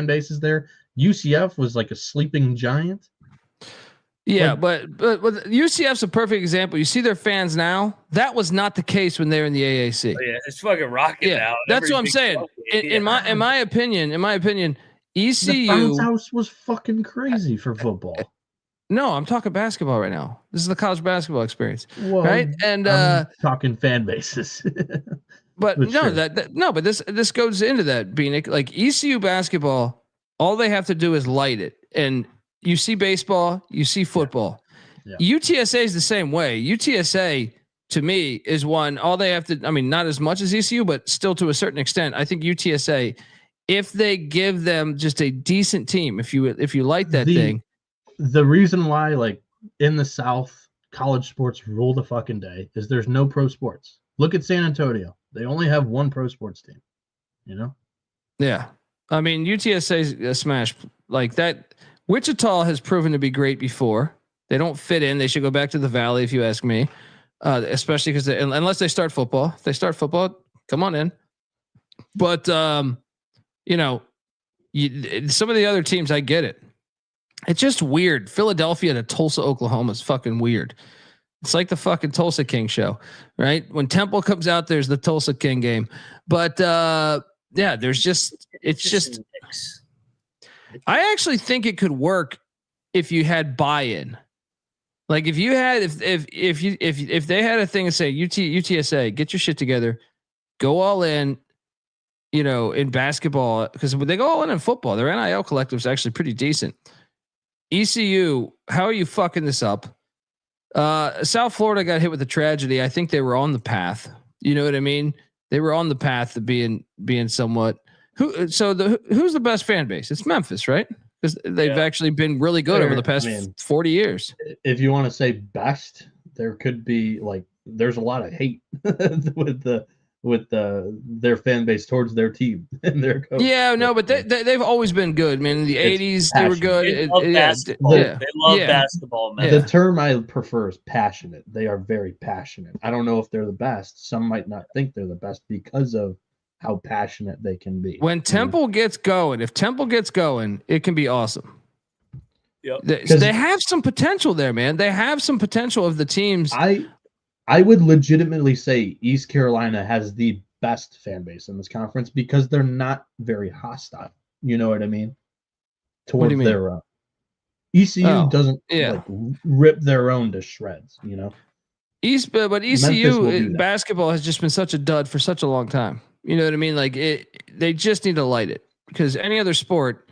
bases there. UCF was like a sleeping giant. Yeah, but UCF's a perfect example. You see their fans now. That was not the case when they were in the AAC. Oh, yeah, it's fucking rocking now. That's what I'm saying. In my opinion, ECU the bounce house was fucking crazy for football. No, I'm talking basketball right now. This is the college basketball experience, right? And I'm talking fan bases. But no, sure. But this goes into that, Bieniek. Like ECU basketball, all they have to do is light it, and you see baseball, you see football. Yeah. UTSA is the same way. UTSA, to me, is one. All they have to, I mean, not as much as ECU, but still to a certain extent. I think UTSA, if they give them just a decent team, if you like that thing. The reason why, like in the South, college sports rule the fucking day is there's no pro sports. Look at San Antonio. They only have one pro sports team, you know? Yeah. I mean, UTSA's a smash like that. Wichita has proven to be great before. They don't fit in. They should go back to the Valley, if you ask me, especially because unless they start football. If they start football, come on in. But, some of the other teams, I get it. It's just weird. Philadelphia to Tulsa, Oklahoma is fucking weird. It's like the fucking Tulsa King show, right? When Temple comes out, there's the Tulsa King game. But there's just I actually think it could work if you had buy-in. Like if you had if they had a thing and say UTSA, get your shit together, go all in, in basketball, because they go all in football. Their NIL collective is actually pretty decent. ECU, how are you fucking this up? South Florida got hit with a tragedy. I think they were on the path. You know what I mean? They were on the path to being somewhat. Who's the best fan base? It's Memphis, right? Because they've actually been really good over the past 40 years. If you want to say best, there could be there's a lot of hate with their fan base towards their team and their coach. Yeah, no, but they've always been good, man. In the 80s, they were good. They love basketball. They love basketball, man. The term I prefer is passionate. They are very passionate. I don't know if they're the best. Some might not think they're the best because of how passionate they can be. When Temple gets going, if Temple gets going, it can be awesome. Yep. They have some potential there, man. They have some potential of the teams. I would legitimately say East Carolina has the best fan base in this conference because they're not very hostile. You know what I mean? Towards their ECU doesn't rip their own to shreds. But ECU basketball has just been such a dud for such a long time. You know what I mean? They just need to light it, because any other sport.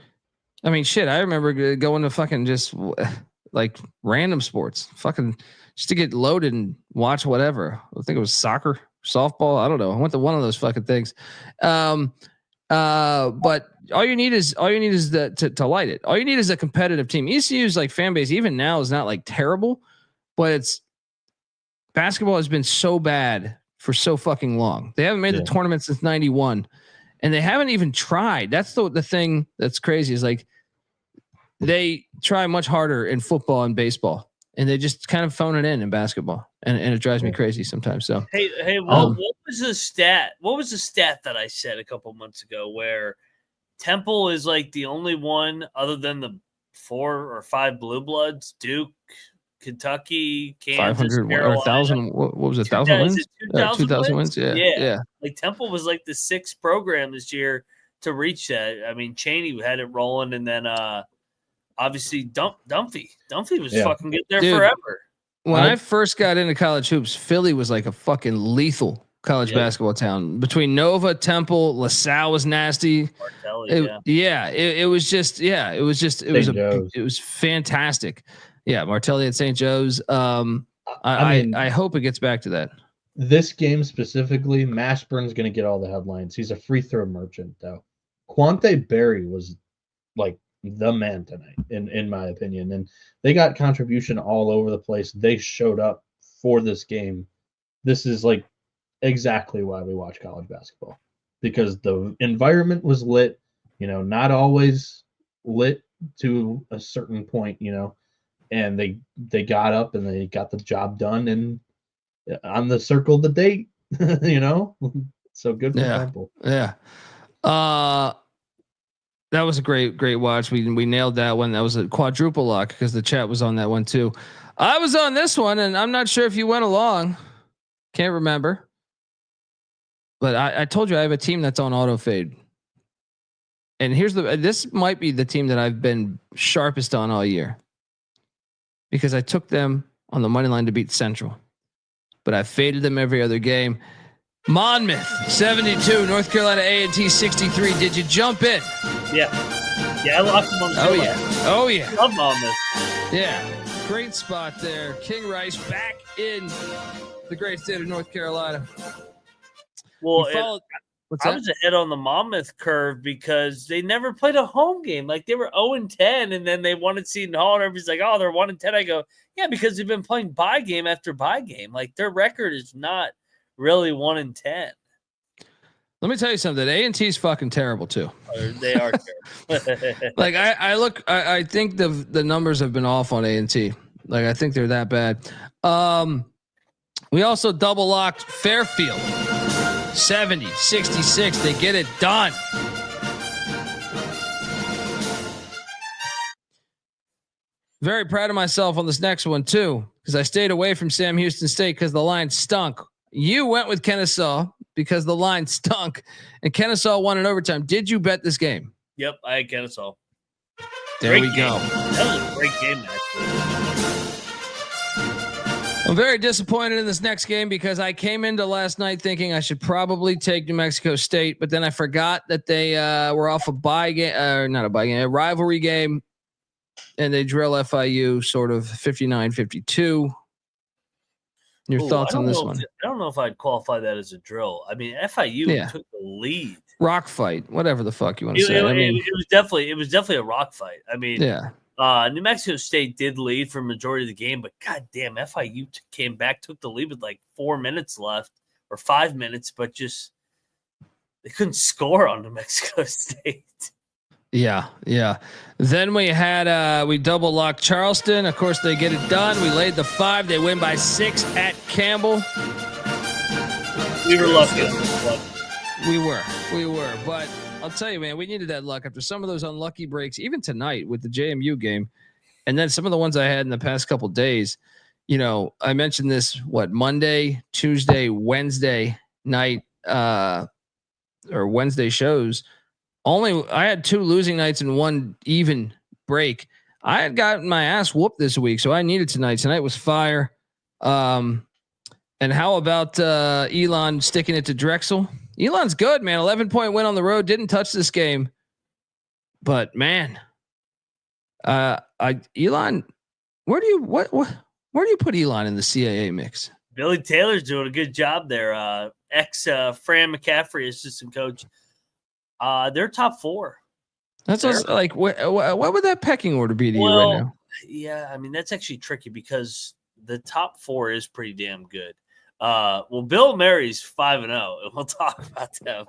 I mean, shit. I remember going to fucking just random sports, fucking. Just to get loaded and watch whatever. I think it was soccer, softball. I don't know. I went to one of those fucking things. But all you need is to light it. All you need is a competitive team. ECU's fan base even now is not terrible, but basketball has been so bad for so fucking long. They haven't made the tournament since 91, and they haven't even tried. That's the thing that's crazy is they try much harder in football and baseball. And they just kind of phone it in basketball, and it drives me crazy sometimes. So what was the stat? What was the stat that I said a couple months ago where Temple is the only one other than the 4 or 5 blue bloods, Duke, Kentucky, Kansas, 500 or Carolina. 1,000. What was it? 1,000 wins? 2,000 wins. Yeah. Yeah. Like Temple was like the 6th program this year to reach that. I mean, Chaney had it rolling, and then obviously Dunphy. Dunphy was fucking good there forever. When I first got into college hoops, Philly was like a fucking lethal college basketball town. Between Nova, Temple, LaSalle was nasty. It was fantastic. Yeah, Martelli at St. Joe's. I hope it gets back to that. This game specifically, Mashburn's going to get all the headlines. He's a free throw merchant, though. Quante Berry was like the man tonight, in my opinion, and they got contribution all over the place. They showed up for this game. This is like exactly why we watch college basketball, because the environment was lit, not always lit to a certain point, and they got up and they got the job done and on the circle of the date, so good for Temple. Yeah. That was a great watch. We nailed that one. That was a quadruple lock because the chat was on that one too. I was on this one and I'm not sure if you went along. Can't remember. But I told you I have a team that's on auto fade. And this might be the team that I've been sharpest on all year. Because I took them on the money line to beat Central. But I faded them every other game. Monmouth 72, North Carolina A&T 63. Did you jump in? Yeah, I locked them on the Oh yeah. Love Monmouth. Yeah, great spot there. King Rice back in the great state of North Carolina. Well, I was ahead on the Monmouth curve because they never played a home game. Like they were 0-10, and then they wanted Seton Hall, and everybody's like, "Oh, they're 1-10." I go, "Yeah, because they've been playing bye game after bye game. Like their record is not really 1-10." Let me tell you something. A&T's fucking terrible too. They are terrible. Like I think the numbers have been off on A&T. Like I think they're that bad. We also double locked Fairfield 70-66. They get it done. Very proud of myself on this next one too, because I stayed away from Sam Houston State because the line stunk. You went with Kennesaw because the line stunk, and Kennesaw won in overtime. Did you bet this game? Yep, I had Kennesaw. There we go. That was a great game, actually. I'm very disappointed in this next game because I came into last night thinking I should probably take New Mexico State, but then I forgot that they were off a bye game, a rivalry game, and they drill FIU sort of 59-52. Your thoughts on this one? I don't know if I'd qualify that as a drill. I mean, FIU took the lead. Rock fight, whatever the fuck you want to say. It was definitely a rock fight. I mean, New Mexico State did lead for majority of the game, but goddamn, FIU came back, took the lead with like 4 minutes left or 5 minutes, but just they couldn't score on New Mexico State. Yeah. Then we had we double locked Charleston. Of course, they get it done. We laid the 5. They win by 6 at Campbell. We were lucky. We were, but I'll tell you, man, we needed that luck after some of those unlucky breaks, even tonight with the JMU game, and then some of the ones I had in the past couple of days. I mentioned this Monday, Tuesday, Wednesday night, or Wednesday shows. I had 2 losing nights and 1 even break. I had gotten my ass whooped this week, so I needed tonight. Tonight was fire. And how about Elon sticking it to Drexel? Elon's good, man. 11-point win on the road. Didn't touch this game, but man, Elon, where do you put Elon in the CAA mix? Billy Taylor's doing a good job there. Ex Fran McCaffrey assistant coach. They're top 4. That's like what would that pecking order be to you right now? Yeah, I mean that's actually tricky because the top 4 is pretty damn good. Bill Mary's 5-0, and we'll talk about them.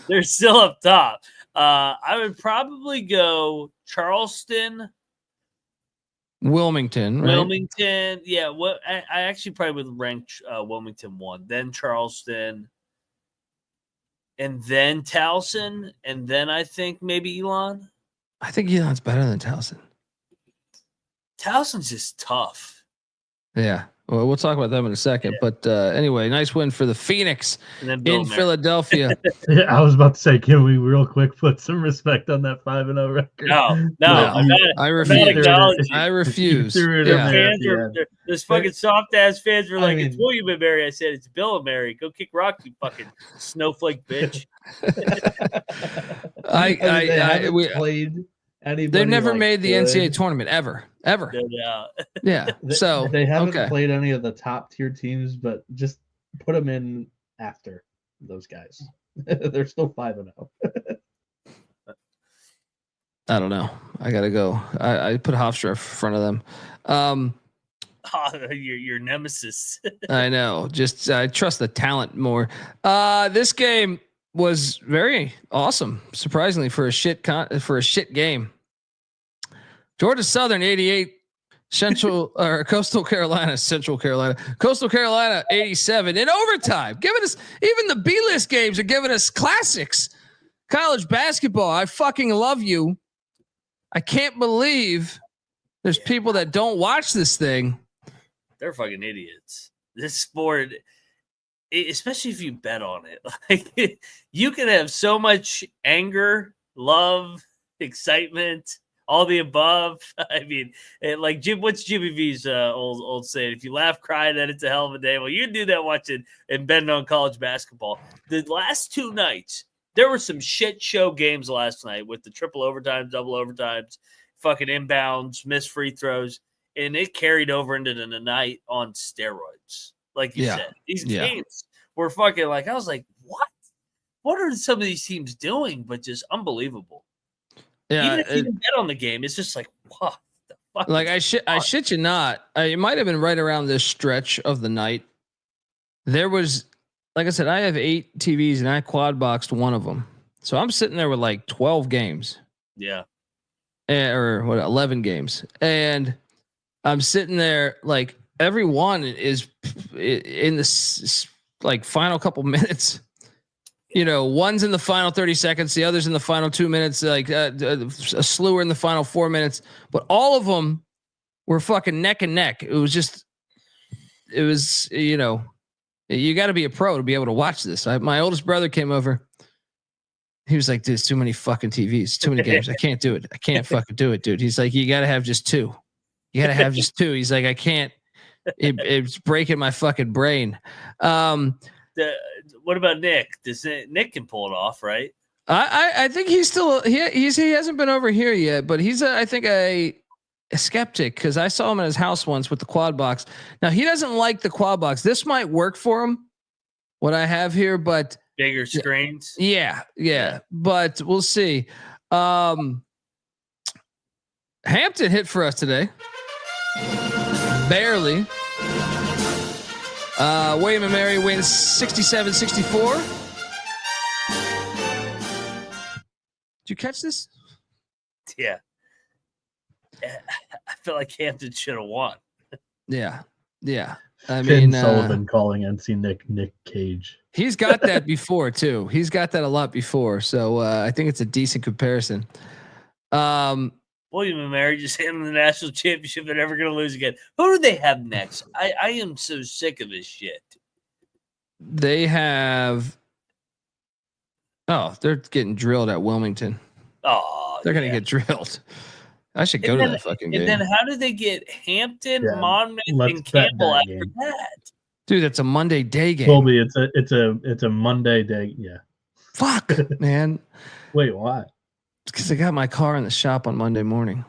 They're still up top. I would probably go Charleston, Wilmington, right? Wilmington. Yeah, I actually probably would rank Wilmington 1, then Charleston, and then Towson, and then I think maybe Elon. I think Elon's better than Towson. Towson's just tough. Yeah. Well, we'll talk about them in a second. Yeah. But anyway, nice win for the Phoenix in Philadelphia. Yeah, I was about to say, can we real quick put some respect on that 5-0 record? No, I refuse. I refuse. Those fucking soft ass fans were like, it's William and Mary. I said, it's Bill and Mary. Go kick rock, you fucking snowflake bitch. We played. They've never made the NCAA tournament ever. Yeah. So they haven't played any of the top tier teams, but just put them in after those guys. They're still 5-0. I don't know. I gotta go. I put Hofstra in front of them. Your nemesis. I know. Just I trust the talent more. This game was very awesome, surprisingly for a shit game. Georgia Southern 88, Coastal Carolina 87 in overtime. Giving us even the B-list games are giving us classics. College basketball. I fucking love you. I can't believe there's people that don't watch this thing. They're fucking idiots. This sport, especially if you bet on it, like you can have so much anger, love, excitement, all the above. I mean, like what's Jimmy V's old saying? If you laugh, cry, then it's a hell of a day. Well, you can do that watching and betting on college basketball. The last two nights, there were some shit show games last night with the triple overtimes, double overtimes, fucking inbounds, missed free throws, and it carried over into the night on steroids. Like you said, these games were fucking like, I was like, what? What are some of these teams doing? But just unbelievable. Yeah, even if you didn't bet on the game, it's just like, what the fuck? Like I shit you not. It might have been right around this stretch of the night. There was, like I said, I have 8 TVs and I quad boxed one of them. So I'm sitting there with like 12 games. Yeah. Or what, 11 games. And I'm sitting there like every one is in this like final couple minutes. You know, one's in the final 30 seconds, the other's in the final 2 minutes, like a slew in the final 4 minutes, but all of them were fucking neck and neck. It was, you know, you got to be a pro to be able to watch this. My oldest brother came over. He was like, there's too many fucking TVs, too many games. I can't do it. I can't fucking do it, dude. He's like, you got to have just 2. You got to have just 2. He's like, I can't, it's breaking my fucking brain. What about Nick? Nick can pull it off, right? I think he's still he hasn't been over here yet, but he's I think a skeptic because I saw him at his house once with the quad box. Now he doesn't like the quad box. This might work for him, what I have here, but bigger screens. Yeah. But we'll see. Hampton hit for us today, barely. William and Mary wins 67-64. Did you catch this? Yeah. I feel like Hampton should have won. Yeah. I Finn mean, Sullivan calling NC Nick Cage. He's got that before too. He's got that a lot before. So I think it's a decent comparison. William and Mary just handling the national championship. They're never going to lose again. Who do they have next? I am so sick of this shit. They have. Oh, they're getting drilled at Wilmington. Oh, they're going to get drilled. I should go to that fucking game. And then how do they get Hampton, Monmouth, and Campbell after that? Dude, that's a Monday day game. Colby, it's a Monday day. Yeah. Fuck, man. Wait, why? Because I got my car in the shop on Monday morning.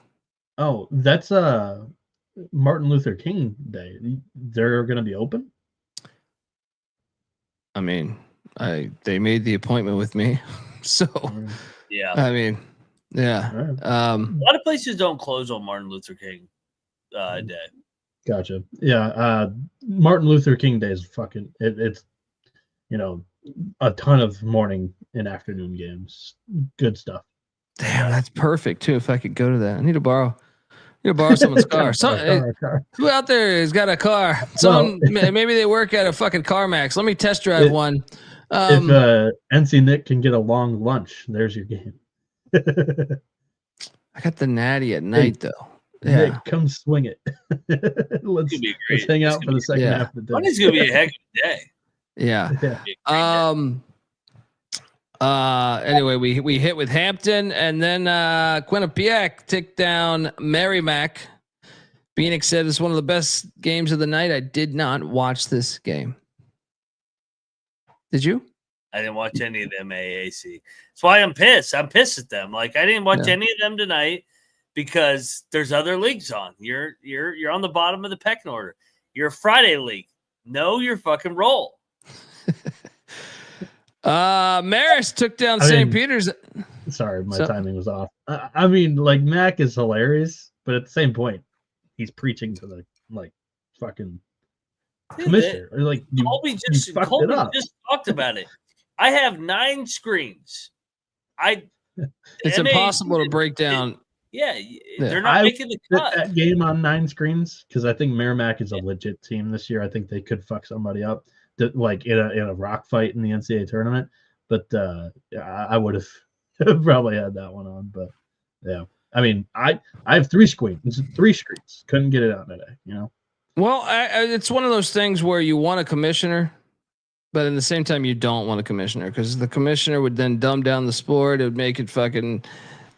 Oh, that's Martin Luther King Day. They're going to be open? I mean, they made the appointment with me. So, yeah. I mean, yeah. Right. A lot of places don't close on Martin Luther King Day. Gotcha. Yeah. Martin Luther King Day is fucking, it's, you know, a ton of morning and afternoon games. Good stuff. Damn, that's perfect too. If I could go to that, I need to borrow someone's car. Who out there has got a car? Someone, maybe they work at a fucking CarMax. Let me test drive one. If NC Nick can get a long lunch, there's your game. I got the Natty at night though. Yeah. Nick, come swing it. let's hang out for the second half of the day. Monday's gonna be a heck of a day. Yeah. Anyway, we hit with Hampton, and then Quinnipiac ticked down Merrimack. Bieniek said it's one of the best games of the night. I did not watch this game. Did you? I didn't watch any of them AAC. That's why I'm pissed. I'm pissed at them. Like I didn't watch any of them tonight because there's other leagues on. You're on the bottom of the pecking order. You're a Friday league. Know your fucking role. Marist took down St. Peter's. Sorry, my timing was off. I mean, like Mac is hilarious, but at the same point, he's preaching to the fucking commissioner. Like Colby just talked about it. I have 9 screens. It's impossible to break down. They're not making the cut. That game on 9 screens because I think Merrimack is a legit team this year. I think they could fuck somebody up, like in a rock fight in the NCAA tournament. But I would have probably had that one on. But yeah, I mean, I have 3 screens. 3 screens. Couldn't get it out today. You know. Well, it's one of those things where you want a commissioner, but at the same time you don't want a commissioner because the commissioner would then dumb down the sport. It would make it fucking.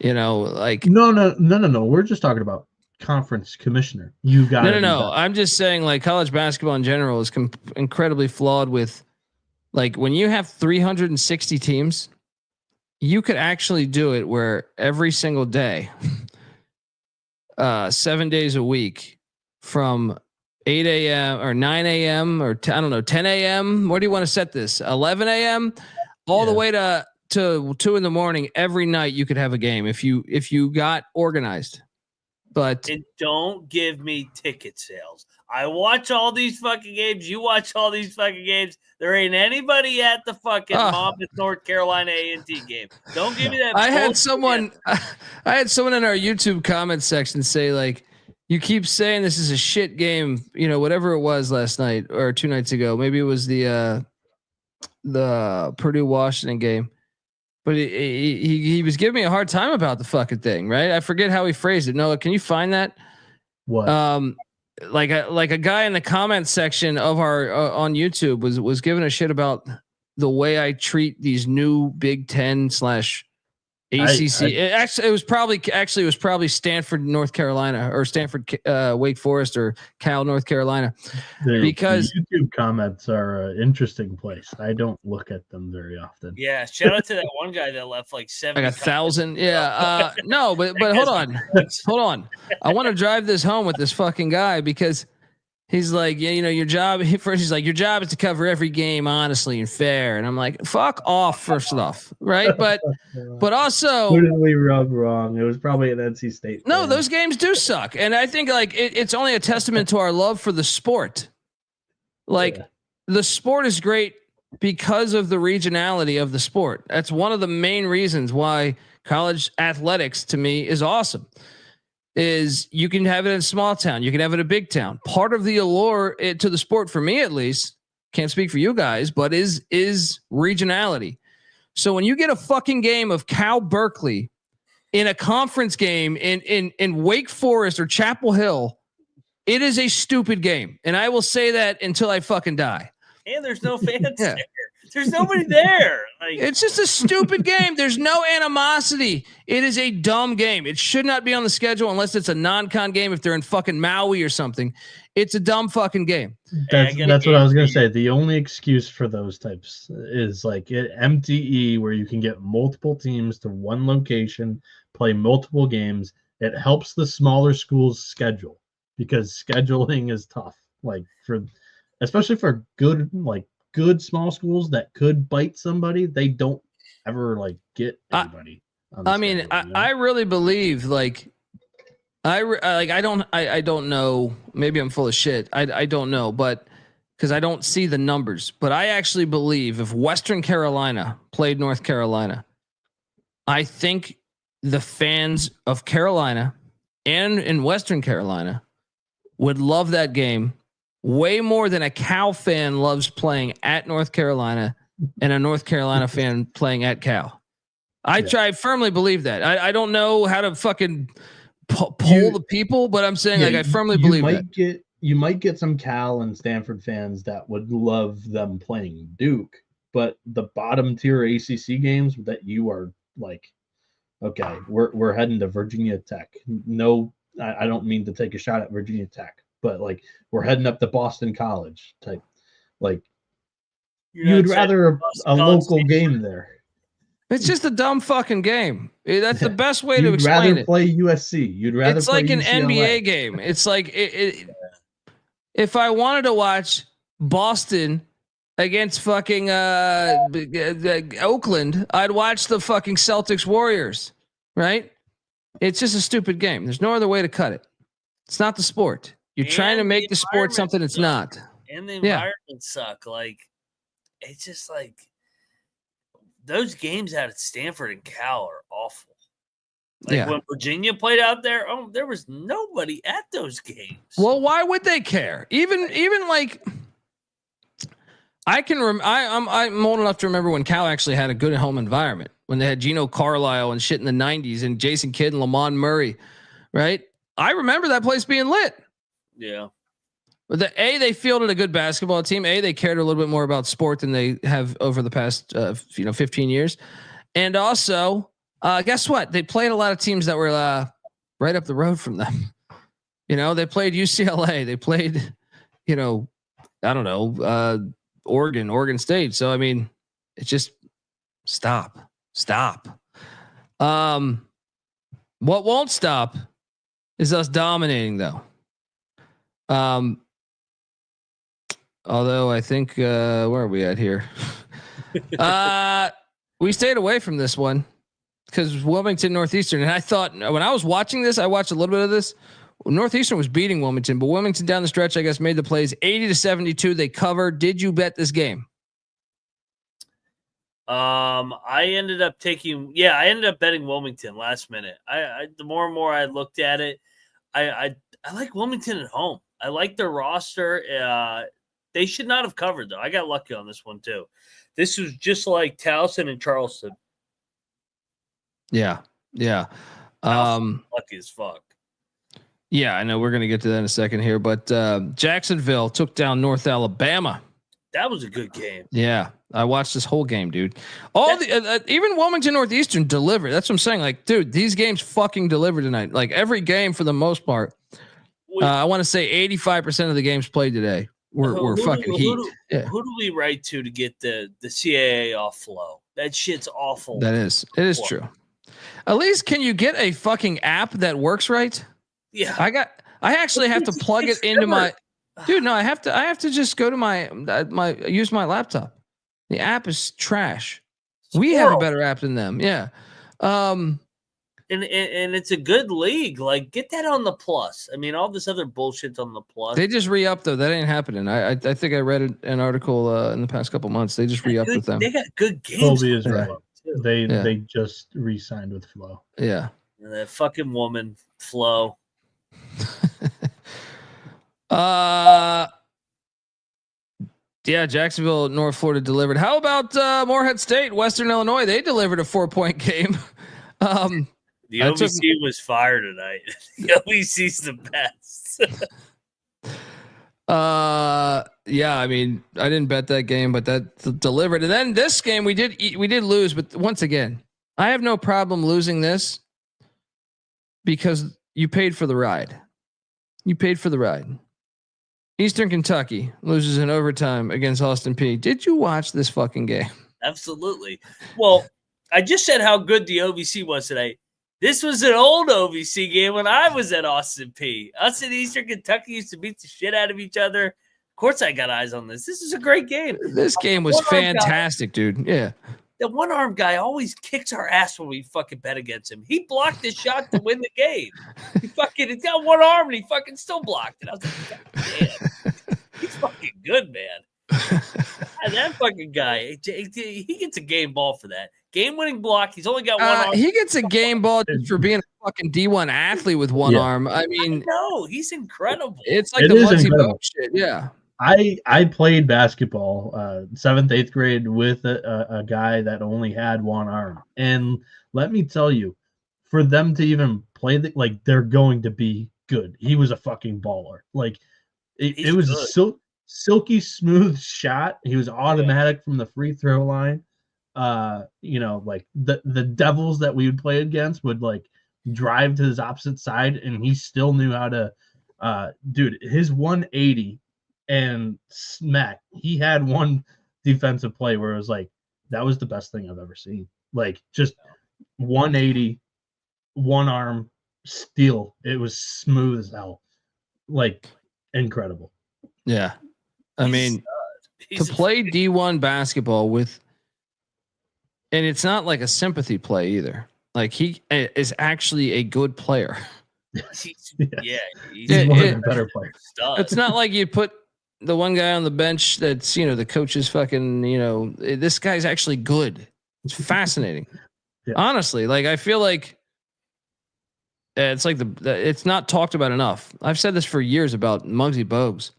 Like no. We're just talking about conference commissioner. You got no. I'm just saying, like college basketball in general is incredibly flawed. With like when you have 360 teams, you could actually do it where every single day, 7 days a week, from 8 a.m. or 9 a.m. or 10 a.m. Where do you want to set this? 11 a.m. all the way to 2 a.m. every night you could have a game if you got organized. But and don't give me ticket sales. I watch all these fucking games. You watch all these fucking games. There ain't anybody at the fucking Monmouth, North Carolina A&T game. Don't give me that. I had someone in our YouTube comments section say like, you keep saying this is a shit game, whatever it was last night or 2 nights ago. Maybe it was the Purdue Washington game. But he was giving me a hard time about the fucking thing, right? I forget how he phrased it. Noah, can you find that? What? Like a guy in the comment section of our on YouTube was giving a shit about the way I treat these new Big Ten / ACC. It was probably Stanford, North Carolina, or Stanford, Wake Forest, or Cal, North Carolina. Because YouTube comments are an interesting place. I don't look at them very often. Yeah, shout out to that one guy that left like 7. Like 1,000. Yeah. No, but hold on. I want to drive this home with this fucking guy because he's like, your job. He's like, your job is to cover every game honestly and fair. And I'm like, fuck off. First off, right? But also, who did we rub wrong? It was probably an NC State. No, those games do suck, and I think like it's only a testament to our love for the sport. Like the sport is great because of the regionality of the sport. That's one of the main reasons why college athletics to me is awesome. Is you can have it in a small town, you can have it in a big town. Part of the allure to the sport, for me at least, can't speak for you guys, but is regionality. So when you get a fucking game of Cal Berkeley in a conference game in Wake Forest or Chapel Hill, it is a stupid game, and I will say that until I fucking die. And there's no fans there. There's nobody there. Like, it's just a stupid game. There's no animosity. It is a dumb game. It should not be on the schedule unless it's a non-con game. If they're in fucking Maui or something, it's a dumb fucking game. That's what I was going to say. The only excuse for those types is like MTE, where you can get multiple teams to one location, play multiple games. It helps the smaller schools schedule because scheduling is tough. Like especially for good small schools that could bite somebody, they don't ever get anybody. I really believe I don't know. Maybe I'm full of shit. I don't know, but because I don't see the numbers, but I actually believe if Western Carolina played North Carolina, I think the fans of Carolina and in Western Carolina would love that game way more than a Cal fan loves playing at North Carolina and a North Carolina fan playing at Cal. I firmly believe that. I don't know how to fucking poll the people, but I'm saying I firmly believe that. You might get some Cal and Stanford fans that would love them playing Duke, but the bottom tier ACC games that you are like, okay, we're heading to Virginia Tech. No, I don't mean to take a shot at Virginia Tech, but like we're heading up to Boston College type. Like you'd rather a local game there. It's just a dumb fucking game. That's the best way to explain it. You'd rather play USC. You'd rather. It's play like an UCLA. NBA game. It's like if I wanted to watch Boston against fucking Oakland, I'd watch the fucking Celtics Warriors, right? It's just a stupid game. There's no other way to cut it. It's not the sport. You're trying to make the sport something it's not. And the environment suck. Like, it's just like those games out at Stanford and Cal are awful. Like when Virginia played out there, there was nobody at those games. Well, why would they care? Even like I'm old enough to remember when Cal actually had a good home environment, when they had Gino Carlisle and shit in the 90s and Jason Kidd and Lamont Murray, right? I remember that place being lit. Yeah. But they fielded a good basketball team. They cared a little bit more about sport than they have over the past 15 years. And also, guess what? They played a lot of teams that were right up the road from them. They played UCLA. They played, Oregon State. So, I mean, it's just stop. What won't stop is us dominating, though. Although I think, where are we at here? We stayed away from this one because Wilmington Northeastern. And I thought when I was watching this, I watched a little bit of this. Northeastern was beating Wilmington, but Wilmington down the stretch, I guess, made the plays 80-72. They covered. Did you bet this game? I ended up betting Wilmington last minute. The more and more I looked at it, I like Wilmington at home. I like their roster. They should not have covered, though. I got lucky on this one, too. This was just like Towson and Charleston. Yeah. Lucky as fuck. Yeah, I know. We're going to get to that in a second here. But Jacksonville took down North Alabama. That was a good game. Yeah, I watched this whole game, dude. Even Wilmington Northeastern delivered. That's what I'm saying. Like, dude, these games fucking delivered tonight. Like, every game for the most part. I want to say 85% of the games played today were fucking heat. Who do we write to get the CAA off flow? That shit's awful. It is true. At least can you get a fucking app that works right? Yeah. I actually have to plug it into my dude. No, I have to just go to my use my laptop. The app is trash. We have a better app than them. Yeah. And it's a good league. Like, get that on the plus. I mean, all this other bullshit's on the plus. They just re-upped, though. That ain't happening. I think I read an article in the past couple months. They just re-upped with them. They got good games. Colby is right. They just re-signed with Flo. Yeah. That fucking woman, Flo. Yeah, Jacksonville, North Florida delivered. How about Morehead State, Western Illinois? They delivered a 4-point game. The OVC was fire tonight. The OVC's the best. Yeah, I mean, I didn't bet that game, but that delivered. And then this game we did lose, but once again, I have no problem losing this because you paid for the ride. Eastern Kentucky loses in overtime against Austin Peay. Did you watch this fucking game? Absolutely. Well, I just said how good the OVC was today. This was an old OVC game when I was at Austin Peay. Us and Eastern Kentucky used to beat the shit out of each other. Of course, I got eyes on this. This is a great game. This game was fantastic, dude. Yeah. The one-armed guy always kicks our ass when we fucking bet against him. He blocked his shot to win the game. He's got one arm and he fucking still blocked it. I was like, God damn. He's fucking good, man. And that fucking guy, he gets a game ball for that. Game-winning block. He's only got one arm. He gets a game ball for being a fucking D1 athlete with one arm. I mean, no, he's incredible. It's like the Muzzy Boat shit. Yeah. I played basketball 7th, 8th grade with a guy that only had one arm. And let me tell you, for them to even play that, like they're going to be good. He was a fucking baller. Like it was a silky smooth shot. He was automatic from the free throw line. Like the Devils that we would play against would like drive to his opposite side, and he still knew how to. Dude, his 180 and smack. He had one defensive play where it was like that was the best thing I've ever seen. Like just 180, one arm steal. It was smooth as hell. Like incredible. Yeah. I mean, to play D1 basketball with, and it's not like a sympathy play either. Like he is actually a good player. He's one of the better players. It's not like you put the one guy on the bench that's, the coach's fucking, this guy's actually good. It's fascinating. Yeah. Honestly, like I feel like it's like it's not talked about enough. I've said this for years about Muggsy Bogues.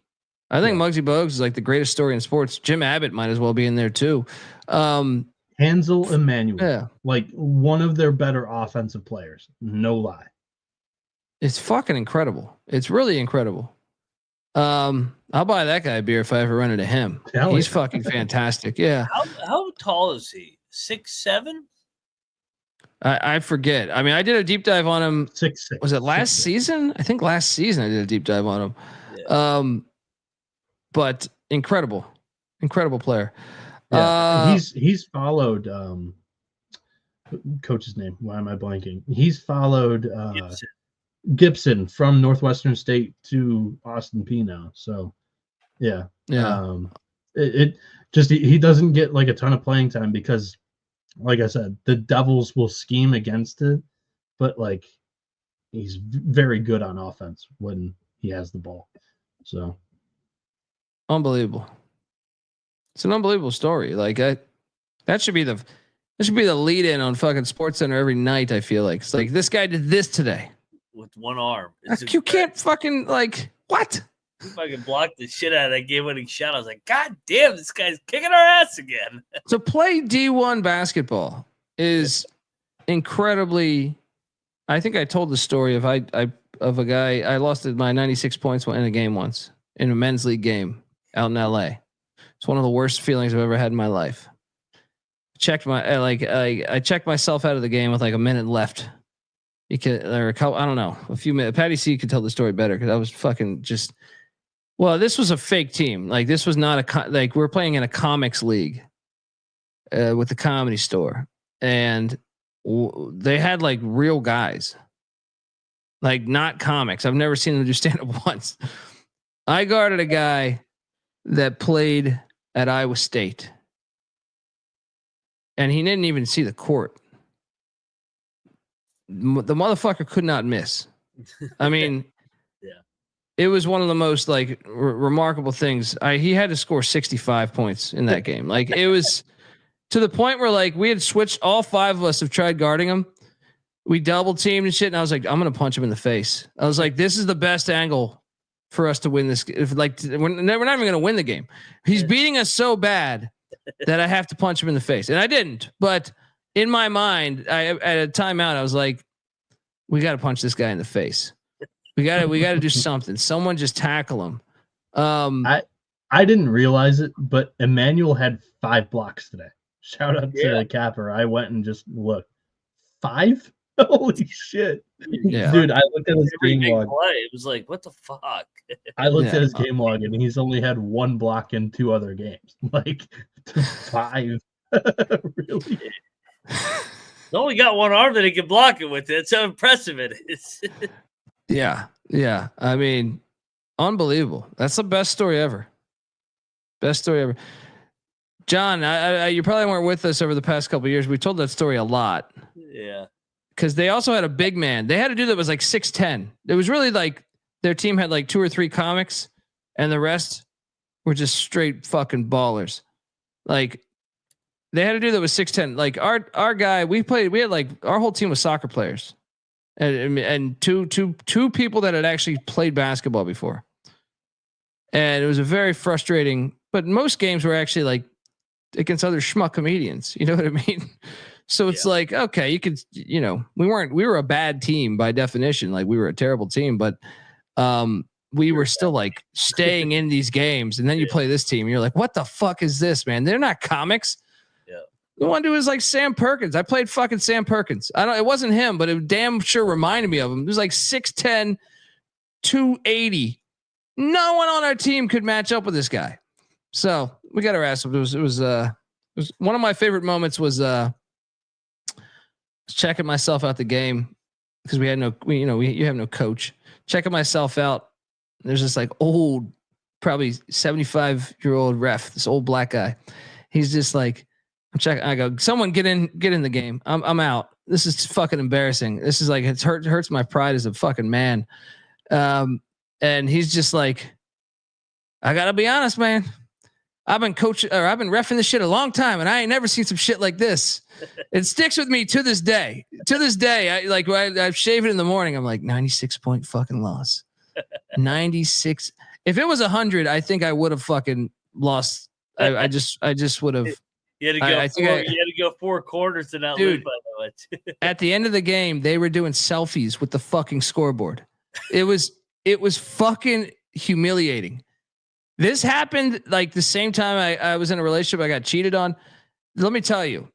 I think Muggsy Bogues is like the greatest story in sports. Jim Abbott might as well be in there too. Hansel Emmanuel, like one of their better offensive players. No lie. It's fucking incredible. It's really incredible. I'll buy that guy a beer if I ever run into him. He's fucking fantastic. Yeah. How tall is he? 6'7"? I forget. I mean, I did a deep dive on him. 6'6". Was it last season? I think last season I did a deep dive on him. Yeah. But incredible player. Yeah. He's followed coach's name. Why am I blanking? He's followed Gibson from Northwestern State to Austin Peay now. So yeah. It just he doesn't get like a ton of playing time because, like I said, the Devils will scheme against it, but like he's very good on offense when he has the ball. So unbelievable. It's an unbelievable story. Like that should be the lead in on fucking SportsCenter every night. I feel like it's like this guy did this today with one arm. You can't fucking like what? Fucking blocked the shit out of that game-winning shot. I was like, God damn, this guy's kicking our ass again. To play D1 basketball is incredibly. I think I told the story of a guy. I lost my 96 points in a game once in a men's league game out in LA. It's one of the worst feelings I've ever had in my life. I checked myself out of the game with like a minute left. I don't know, a few minutes. Patty C could tell the story better because I was fucking just. Well, this was a fake team. Like this was not we're playing in a comics league with the Comedy Store, and they had like real guys, like not comics. I've never seen them do stand up once. I guarded a guy that played at Iowa State, and he didn't even see the court. The motherfucker could not miss. I mean, it was one of the most like remarkable things. He had to score 65 points in that game. Like it was to the point where like we had switched. All five of us have tried guarding him. We double teamed and shit. And I was like, I'm going to punch him in the face. I was like, this is the best angle for us to win this. If like, we're not even going to win the game. He's beating us so bad that I have to punch him in the face. And I didn't, but in my mind, at a timeout, I was like, we got to punch this guy in the face. We got to do something. Someone just tackle him. I didn't realize it, but Emmanuel had 5 blocks today. Shout out to the capper. I went and just looked. 5? Holy shit. Yeah. Dude, I looked at his game log. It was like, what the fuck? I looked at his game log and he's only had 1 block in 2 other games. Like 5. Really? He's only got 1 arm that he can block it with. That's how impressive it is. Yeah. I mean, unbelievable. That's the best story ever. Best story ever. John, you probably weren't with us over the past couple of years. We told that story a lot. Yeah. Because they also had a big man. They had a dude that was like 6'10". It was really like their team had like 2 or 3 comics, and the rest were just straight fucking ballers. Like they had a dude that was 6'10". Like our guy, we had like our whole team was soccer players. And two people that had actually played basketball before. And it was a very frustrating, but most games were actually like against other schmuck comedians. You know what I mean? So it's like, okay, you could, we were a bad team by definition. Like we were a terrible team, but we were still like staying in these games. And then you play this team and you're like, what the fuck is this, man? They're not comics. Yeah. The one dude was like Sam Perkins. I played fucking Sam Perkins. It wasn't him, but it damn sure reminded me of him. It was like 6'10", 280. No one on our team could match up with this guy. So we got our ass up. It was one of my favorite moments was checking myself out the game because we had you have no coach. Checking myself out. There's this like old, probably 75-year-old ref, this old black guy. He's just like, I'm checking. I go, someone get in the game. I'm out. This is fucking embarrassing. This is like, it hurts my pride as a fucking man. And he's just like, I gotta be honest, man. I've been reffing this shit a long time, and I ain't never seen some shit like this. It sticks with me to this day. To this day, I shave it in the morning. I'm like 96 point fucking loss. 96. If it was 100, I think I would have fucking lost. I just would have. You had to go 4 quarters to not lose. By the way. At the end of the game, they were doing selfies with the fucking scoreboard. It was fucking humiliating. This happened like the same time I was in a relationship I got cheated on. Let me tell you,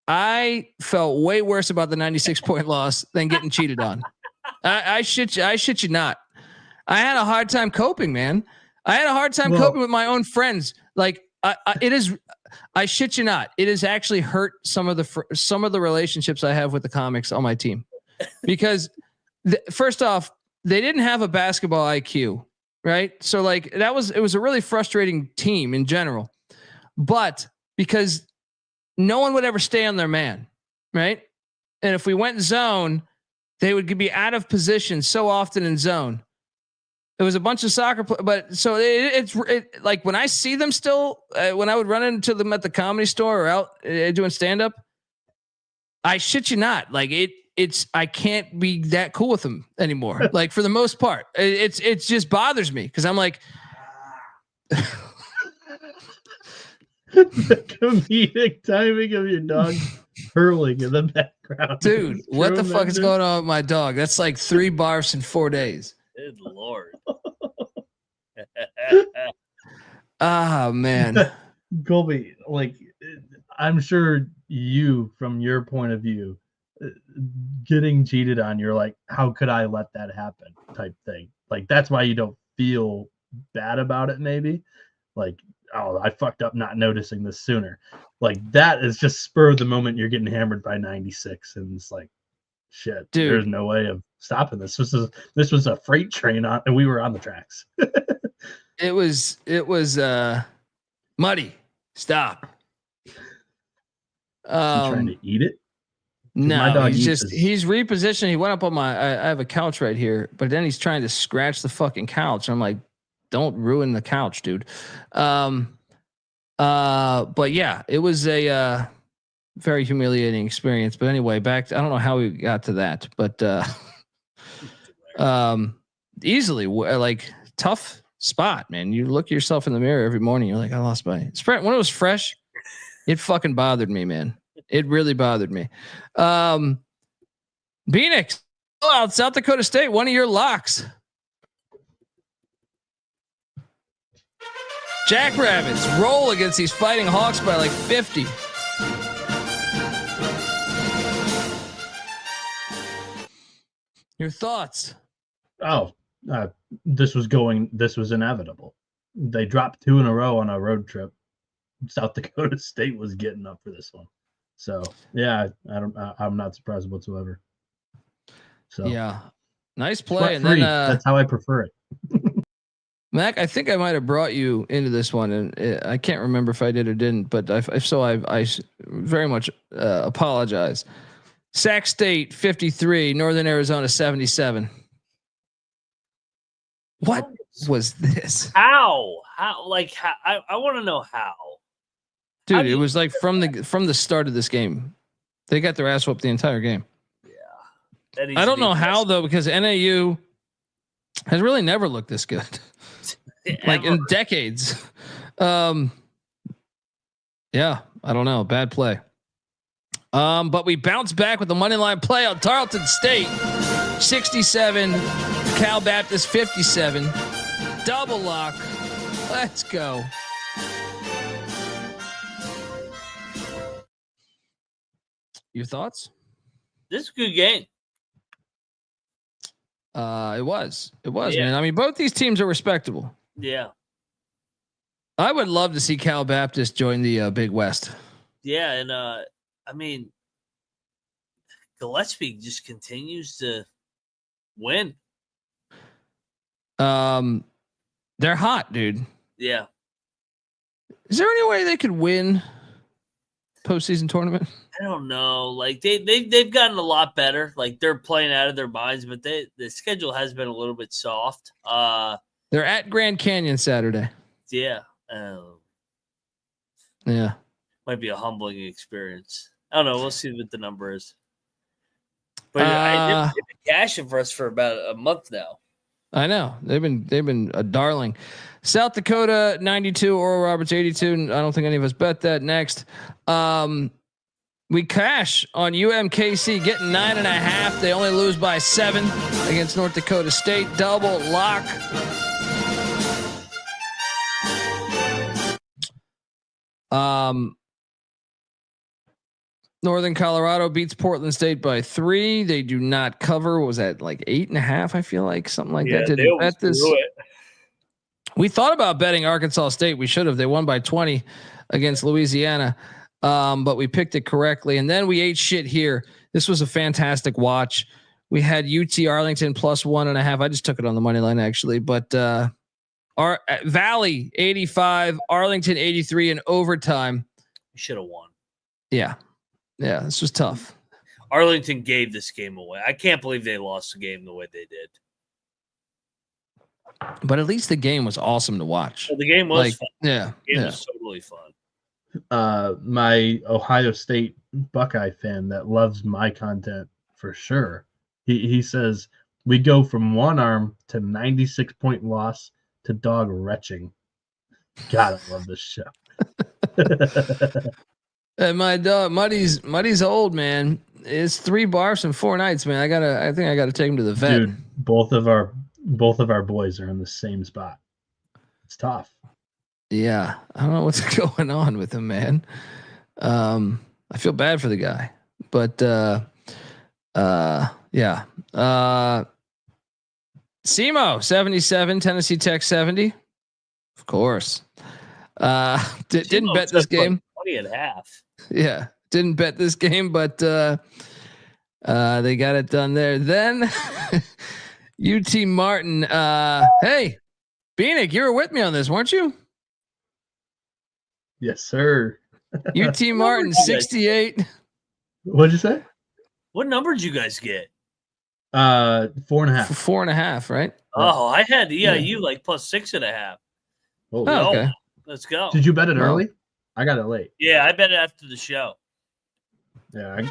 I felt way worse about the 96 point loss than getting cheated on. I shit you not. I had a hard time coping, man. I had a hard time coping with my own friends. Like I shit you not. It has actually hurt some of the relationships I have with the comics on my team, because first off, they didn't have a basketball IQ. Right. So like it was a really frustrating team in general, but because no one would ever stay on their man. Right. And if we went zone, they would be out of position so often in zone. It was a bunch of soccer, but so it's like when I see them still, when I would run into them at the Comedy Store or out doing stand up, I shit you not. Like I can't be that cool with them anymore. Like for the most part, it just bothers me because I'm like, the comedic timing of your dog hurling in the background. Dude, what the fuck is going on with my dog? That's like 3 barfs in 4 days. Good Lord. Ah, man. Colby, like, I'm sure you, from your point of view, getting cheated on, you're like, how could I let that happen type thing. Like, that's why you don't feel bad about it, maybe. Like, oh, I fucked up not noticing this sooner. Like, that is just spur of the moment you're getting hammered by 96, and it's like, shit, dude, there's no way of stopping this. This was a freight train and we were on the tracks. It was muddy. Stop. Trying to eat it? No, he's repositioned. He went up on I have a couch right here, but then he's trying to scratch the fucking couch. I'm like, don't ruin the couch, dude. But yeah, it was a very humiliating experience. But anyway, I don't know how we got to that, but easily, like, tough spot, man. You look yourself in the mirror every morning, you're like, I lost my spread. When it was fresh, it fucking bothered me, man. It really bothered me. Bieniek, out South Dakota State, one of your locks. Jackrabbits roll against these Fighting Hawks by like 50. Your thoughts? Oh, this was inevitable. They dropped 2 in a row on a road trip. South Dakota State was getting up for this one. So yeah, I'm not surprised whatsoever. So yeah, nice play. And then that's how I prefer it. Mac, I think I might have brought you into this one, and I can't remember if I did or didn't, but if so, I very much apologize. Sac State 53, Northern Arizona 77. What was this? How? Like, how? I want to know how. Dude, it was like from the start of this game. They got their ass whooped the entire game. Yeah. I don't know how, though, because NAU has really never looked this good. Like in decades. Yeah, I don't know. Bad play. But we bounced back with the money line play on Tarleton State, 67, Cal Baptist 57, double lock. Let's go. Your thoughts? This is a good game. It was, Yeah. man. I mean, both these teams are respectable. Yeah. I would love to see Cal Baptist join the Big West. Yeah, and I mean, Gillespie just continues to win. They're hot, dude. Yeah. Is there any way they could win postseason tournament? I don't know. Like they've gotten a lot better. Like they're playing out of their minds, but the schedule has been a little bit soft. They're at Grand Canyon Saturday. Yeah. Yeah. Might be a humbling experience. I don't know. We'll see what the number is. But they've been cashing for us for about a month now. I know they've been a darling. South Dakota 92, Oral Roberts 82. I don't think any of us bet that. Next, we cash on UMKC getting 9.5. They only lose by 7 against North Dakota State. Double lock. Northern Colorado beats Portland State by 3. They do not cover. What was that, like 8.5? I feel like something like that. Didn't bet this. We thought about betting Arkansas State. We should have. They won by 20 against Louisiana, but we picked it correctly. And then we ate shit here. This was a fantastic watch. We had UT Arlington plus 1.5. I just took it on the money line actually, but our Valley 85, Arlington 83 in overtime. We should have won. Yeah. Yeah, this was tough. Arlington gave this game away. I can't believe they lost the game the way they did. But at least the game was awesome to watch. Well, the game was fun. Yeah. The game was totally fun. My Ohio State Buckeye fan that loves my content for sure. He says we go from one arm to 96-point loss to dog retching. God, I love this show. And my dog Muddy's old, man. It's 3 bars and 4 nights, man. I think I gotta take him to the vet. Dude, both of our boys are in the same spot. It's tough. Yeah. I don't know what's going on with him, man. I feel bad for the guy. But yeah. SEMO 77, Tennessee Tech 70. Of course. Didn't bet this game. 20.5. Yeah, didn't bet this game, but they got it done there. Then UT Martin. Hey, Bieniek, you were with me on this, weren't you? Yes, sir. UT Martin 68. What'd you say? What number did you guys get? 4.5. 4.5, right? Oh, I had EIU like plus 6.5. Oh, okay. Let's go. Did you bet it early? I got it late. Yeah, I bet it after the show. Yeah, I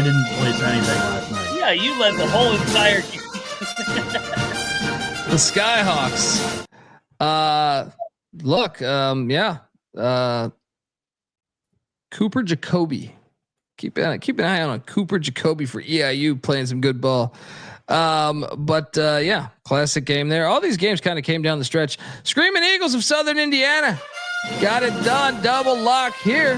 didn't place anything last night. Yeah, you led the whole entire The Skyhawks. Look, yeah. Cooper Jacoby. Keep an eye on Cooper Jacoby for EIU playing some good ball. But yeah, classic game there. All these games kind of came down the stretch. Screaming Eagles of Southern Indiana got it done. Double lock here.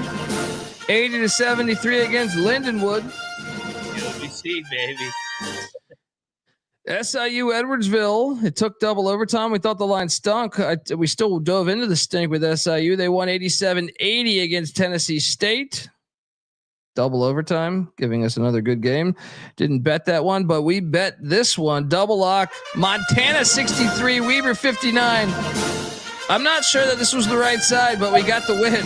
80-73 against Lindenwood. UBC, baby. SIU Edwardsville. It took double overtime. We thought the line stunk. We still dove into the stink with SIU. They won 87-80 against Tennessee State. Double overtime, giving us another good game. Didn't bet that one, but we bet this one. Double lock. Montana 63, Weber 59. I'm not sure that this was the right side, but we got the win.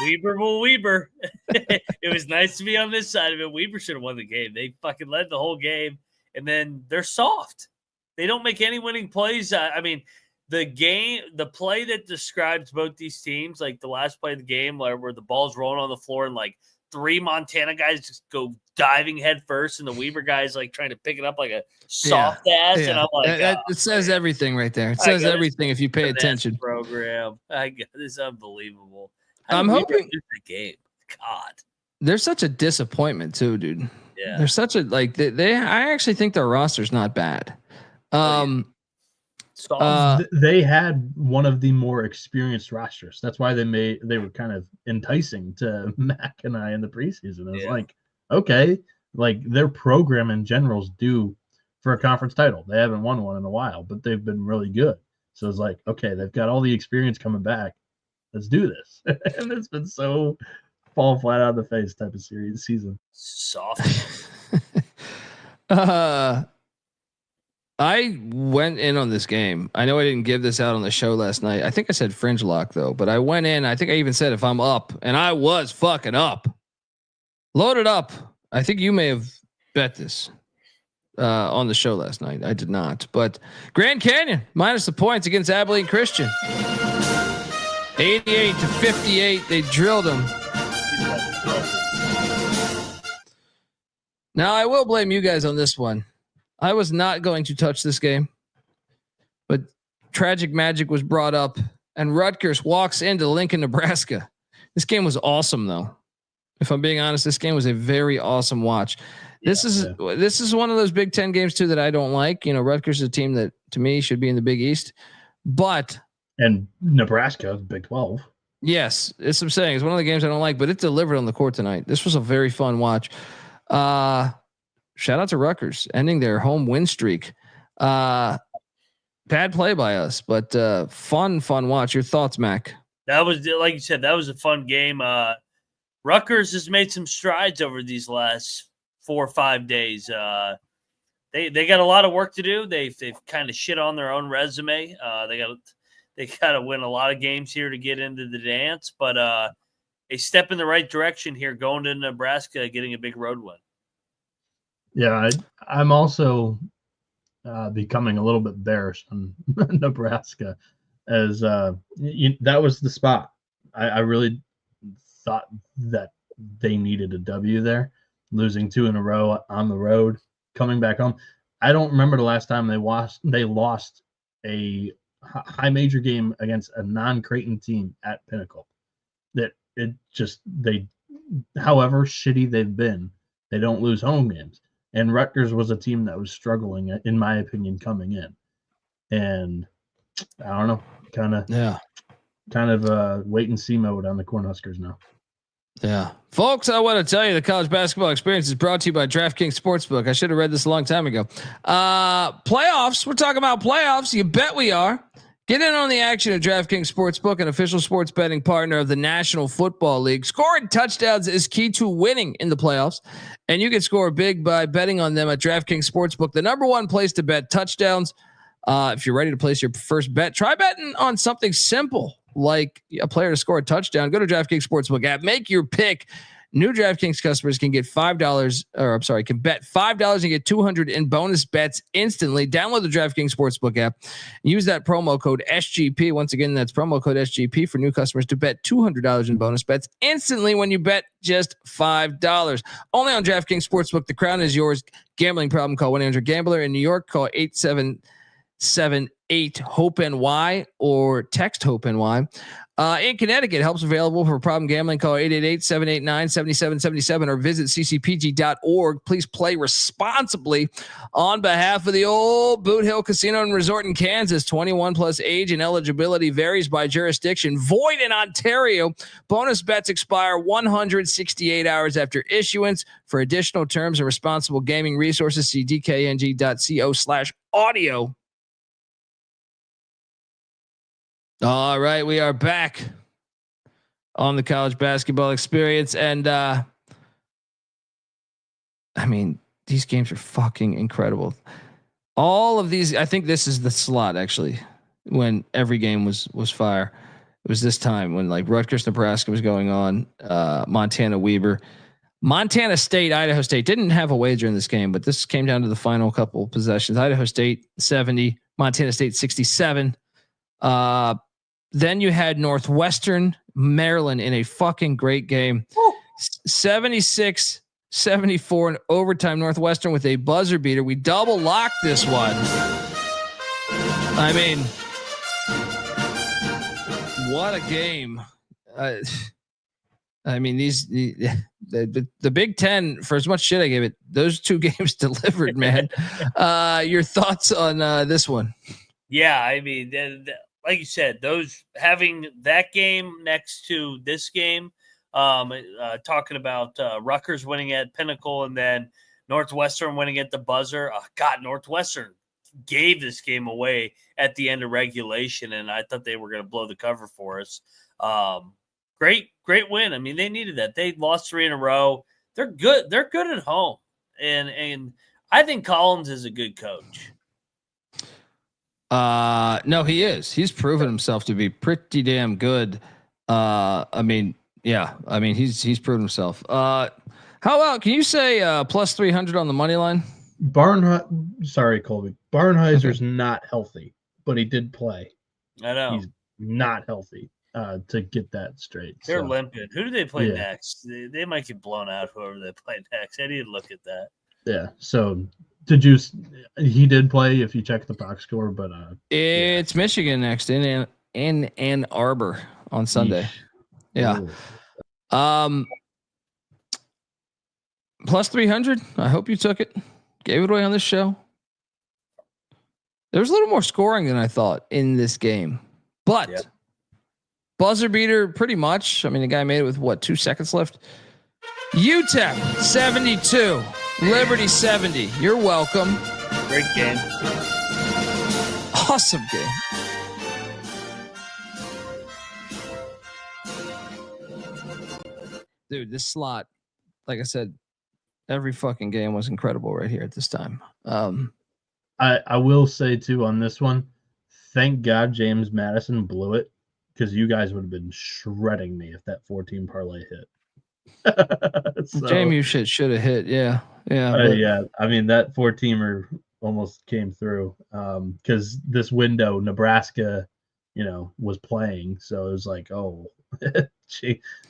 Weber will Weber. It was nice to be on this side of it. Weber should have won the game. They fucking led the whole game, and then they're soft. They don't make any winning plays. I mean, the play that describes both these teams, like the last play of the game where the ball's rolling on the floor and like 3 Montana guys just go diving head first, and the Weaver guys like trying to pick it up like a soft ass. Yeah. And I'm like, it says everything right there. It says everything if you pay attention. Program, I got this unbelievable. I'm hoping the game. God, they're such a disappointment too, dude. Yeah. They're such a I actually think their roster's not bad. They had one of the more experienced rosters. That's why they were kind of enticing to Mac and I in the preseason. It was like, okay, like their program in general is due for a conference title. They haven't won one in a while, but they've been really good. So it's like, okay, they've got all the experience coming back. Let's do this. And it's been so fall flat out of the face type of season. Soft. I went in on this game. I know I didn't give this out on the show last night. I think I said fringe lock though, but I went in. I think I even said if I'm up, and I was fucking up, loaded up. I think you may have bet this on the show last night. I did not, but Grand Canyon minus the points against Abilene Christian, 88-58. They drilled them. Now I will blame you guys on this one. I was not going to touch this game, but tragic magic was brought up, and Rutgers walks into Lincoln, Nebraska. This game was awesome, though. If I'm being honest, this game was a very awesome watch. This is one of those Big Ten games too that I don't like. You know, Rutgers is a team that to me should be in the Big East, and Nebraska, Big 12. Yes, it's what I'm saying. It's one of the games I don't like, but it delivered on the court tonight. This was a very fun watch. Shout out to Rutgers ending their home win streak. Bad play by us, but fun watch. Your thoughts, Mac? That was, like you said, that was a fun game. Rutgers has made some strides over these last 4 or 5 days. They got a lot of work to do. They've kind of shit on their own resume. They got to win a lot of games here to get into the dance, but a step in the right direction here, going to Nebraska, getting a big road win. Yeah, I'm also becoming a little bit bearish on Nebraska, as that was the spot. I really thought that they needed a W there, losing 2 in a row on the road, coming back home. I don't remember the last time they lost a high major game against a non-Creighton team at Pinnacle. However shitty they've been, they don't lose home games. And Rutgers was a team that was struggling, in my opinion, coming in. And I don't know, kind of wait and see mode on the Cornhuskers now. Yeah. Folks, I want to tell you the college basketball experience is brought to you by DraftKings Sportsbook. I should have read this a long time ago. Playoffs. We're talking about playoffs. You bet we are. Get in on the action at DraftKings Sportsbook, an official sports betting partner of the National Football League. Scoring touchdowns is key to winning in the playoffs, and you can score big by betting on them at DraftKings Sportsbook, the number one place to bet touchdowns. If you're ready to place your first bet, try betting on something simple like a player to score a touchdown. Go to DraftKings Sportsbook app, make your pick. New DraftKings customers can get can bet $5 and get $200 in bonus bets instantly. Download the DraftKings Sportsbook app. Use that promo code SGP. Once again, that's promo code SGP for new customers to bet $200 in bonus bets instantly when you bet just $5. Only on DraftKings Sportsbook. The crown is yours. Gambling problem? Call 1-800-GAMBLER. In New York, call 877-8-HOPE-NY or text HOPE-NY. In Connecticut, help's available for problem gambling. Call 888-789-7777 or visit ccpg.org. Please play responsibly on behalf of the old Boot Hill Casino and Resort in Kansas. 21 plus age and eligibility varies by jurisdiction. Void in Ontario. Bonus bets expire 168 hours after issuance. For additional terms and responsible gaming resources, see dkng.co/audio. All right, we are back on the college basketball experience. And I mean, these games are fucking incredible. All of these, I think this is the slot actually, when every game was fire. It was this time when like Rutgers, Nebraska was going on, Montana, Weber, Montana State, Idaho State didn't have a wager in this game, but this came down to the final couple possessions. Idaho State 70, Montana State 67. Then you had Northwestern Maryland in a fucking great game. 76-74 in overtime. Northwestern with a buzzer beater. We double locked this one. I mean, what a game. I mean, the Big Ten, for as much shit I gave it, those 2 games delivered, man. Your thoughts on this one? Yeah, I mean, like you said, those having that game next to this game, talking about Rutgers winning at Pinnacle and then Northwestern winning at the buzzer. God, Northwestern gave this game away at the end of regulation, and I thought they were going to blow the cover for us. Great win. I mean, they needed that. They lost 3 in a row. They're good. They're good at home, and I think Collins is a good coach. No, he is. He's proven himself to be pretty damn good. I mean, he's proven himself. How about, can you say plus 300 on the money line? Sorry, Colby. Barnheiser's not healthy, but he did play. I know. He's not healthy to get that straight. They're limping. Who do they play next? They might get blown out, whoever they play next. I need to look at that. Yeah, so he did play if you check the box score, but it's Michigan next in Ann Arbor on Sunday. Yeah. Plus 300. I hope you took it. Gave it away on this show. There was a little more scoring than I thought in this game, but buzzer beater pretty much. I mean, the guy made it with 2 seconds left. UTEP 72. Liberty 70. You're welcome. Great game. Awesome game. Dude, this slot, like I said, every fucking game was incredible right here at this time. I will say too on this one, thank God James Madison blew it, because you guys would have been shredding me if that 14 parlay hit. JMU shit should have hit. Yeah. I mean, that 4-teamer almost came through because this window Nebraska, was playing, so it was like, oh,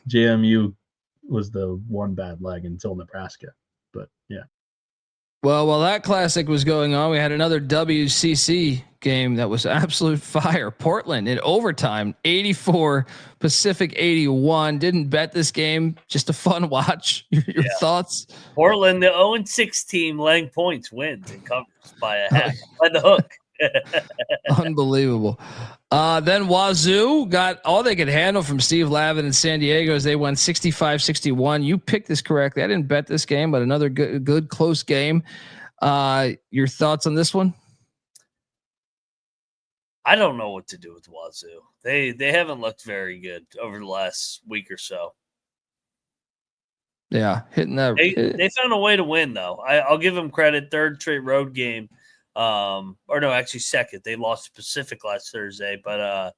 JMU was the one bad leg until Nebraska, but yeah. Well, while that classic was going on, we had another WCC game that was absolute fire. Portland in overtime, 84, Pacific 81. Didn't bet this game, just a fun watch. Your thoughts? Portland, the 0-6 team, laying points, wins and covers by a half, by the hook. Unbelievable. Then Wazoo got all they could handle from Steve Lavin in San Diego as they won 65-61. You picked this correctly. I didn't bet this game, but another good close game. Your thoughts on this one? I don't know what to do with Wazoo. They haven't looked very good over the last week or so. Yeah, hitting that. They found a way to win, though. I'll give them credit. 3rd straight road game. Or no, actually 2nd. They lost to Pacific last Thursday, but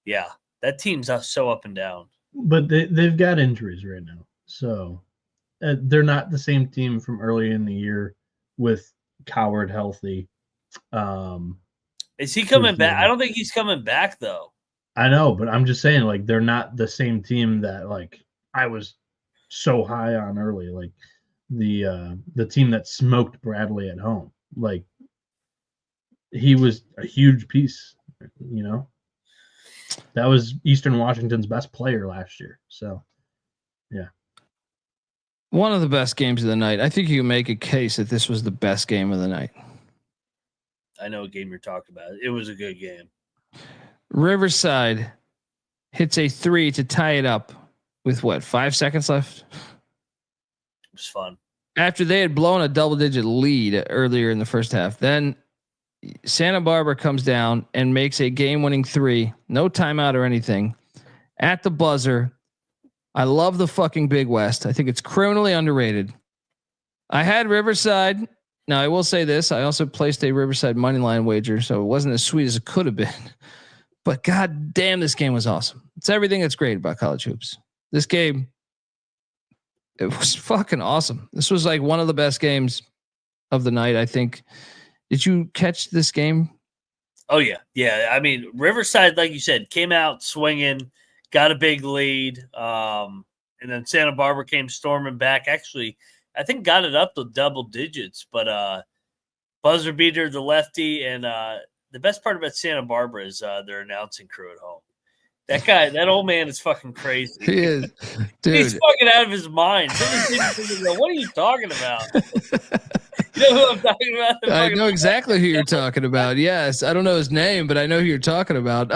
that team's so up and down. But they've got injuries right now, so they're not the same team from early in the year with Coward healthy. Is he coming back? I don't think he's coming back though. I know, but I'm just saying, like, they're not the same team that like I was so high on early, like the team that smoked Bradley at home, like. He was a huge piece, that was Eastern Washington's best player last year. So, yeah. One of the best games of the night. I think you can make a case that this was the best game of the night. I know what game you're talking about. It was a good game. Riverside hits a 3 to tie it up with 5 seconds left? It was fun. After they had blown a double-digit lead earlier in the first half, then Santa Barbara comes down and makes a game-winning 3, no timeout or anything, at the buzzer. I love the fucking Big West. I think it's criminally underrated. I had Riverside. Now I will say this: I also placed a Riverside money line wager, so it wasn't as sweet as it could have been. But god damn, this game was awesome. It's everything that's great about college hoops. This game, it was fucking awesome. This was like one of the best games of the night, I think. Did you catch this game? Oh, yeah. Yeah. I mean, Riverside, like you said, came out swinging, got a big lead. And then Santa Barbara came storming back. Actually, I think got it up to double digits. But buzzer beater, the lefty. And the best part about Santa Barbara is their announcing crew at home. That old man is fucking crazy. He is, dude. He's fucking out of his mind. What are you talking about? You know who I'm talking about? I know exactly who you're talking about. Yes, I don't know his name, but I know who you're talking about.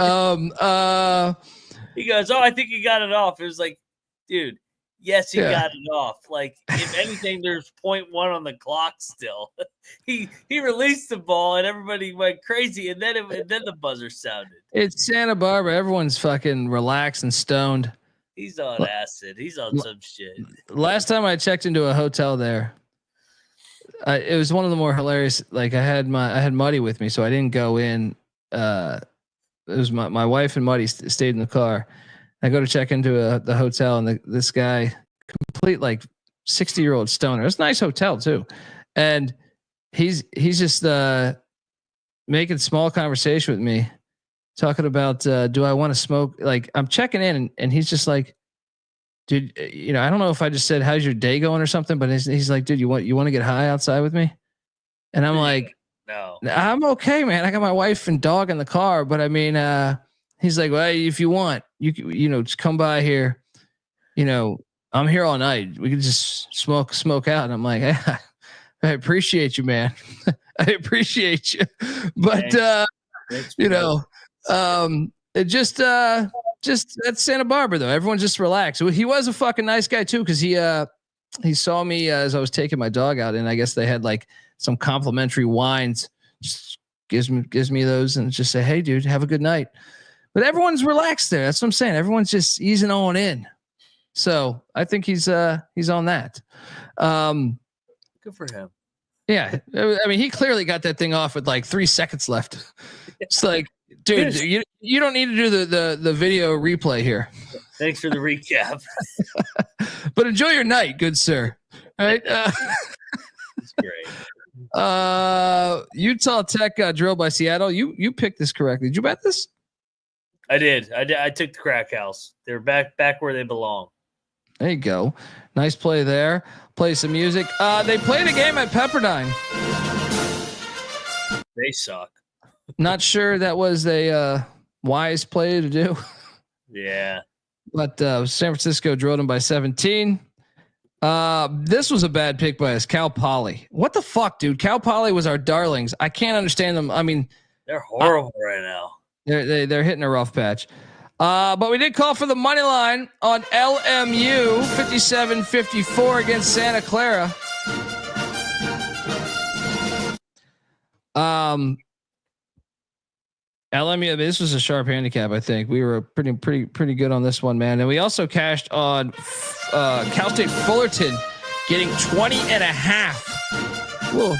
He goes, "Oh, I think he got it off." It was like, dude, yes, he got it off. Like, if anything, there's 0.1 on the clock still. He released the ball and everybody went crazy, and then the buzzer sounded. It's Santa Barbara. Everyone's fucking relaxed and stoned. He's on acid. He's on some shit. Last time I checked into a hotel there, it was one of the more hilarious. Like I had Muddy with me, so I didn't go in. It was my wife and Muddy stayed in the car. I go to check into the hotel, and this guy, complete like 60-year-old stoner. It's a nice hotel too, and he's just making small conversation with me, talking about do I want to smoke? Like I'm checking in, and he's just like, dude, I don't know if I just said how's your day going or something, but he's like, dude, you want to get high outside with me? And I'm like, no, I'm okay, man. I got my wife and dog in the car, but I mean, he's like, well, if you want, you just come by here. I'm here all night. We can just smoke out. And I'm like, hey, I appreciate you, man. I appreciate you. But, it just that's Santa Barbara though. Everyone just relaxed. He was a fucking nice guy too. Cause he saw me as I was taking my dog out, and I guess they had like some complimentary wines. Just gives me those and just say, hey dude, have a good night. But everyone's relaxed there. That's what I'm saying. Everyone's just easing on in. So I think he's on that. Good for him. Yeah. I mean, he clearly got that thing off with like 3 seconds left. It's like, dude, you don't need to do the video replay here. Thanks for the recap. But enjoy your night, good sir. All right. That's great. Utah Tech got drilled by Seattle. You picked this correctly. Did you bet this? I did. I took the crack house. They're back where they belong. There you go. Nice play there. Play some music. They played a game at Pepperdine. They suck. Not sure that was a wise play to do. Yeah. But San Francisco drilled them by 17. This was a bad pick by us. Cal Poly. What the fuck, dude? Cal Poly was our darlings. I can't understand them. I mean, they're horrible right now. They're hitting a rough patch. But we did call for the money line on LMU 57-54 against Santa Clara. LMU, this was a sharp handicap. I think we were pretty good on this one, man. And we also cashed on Cal State Fullerton getting 20.5. A little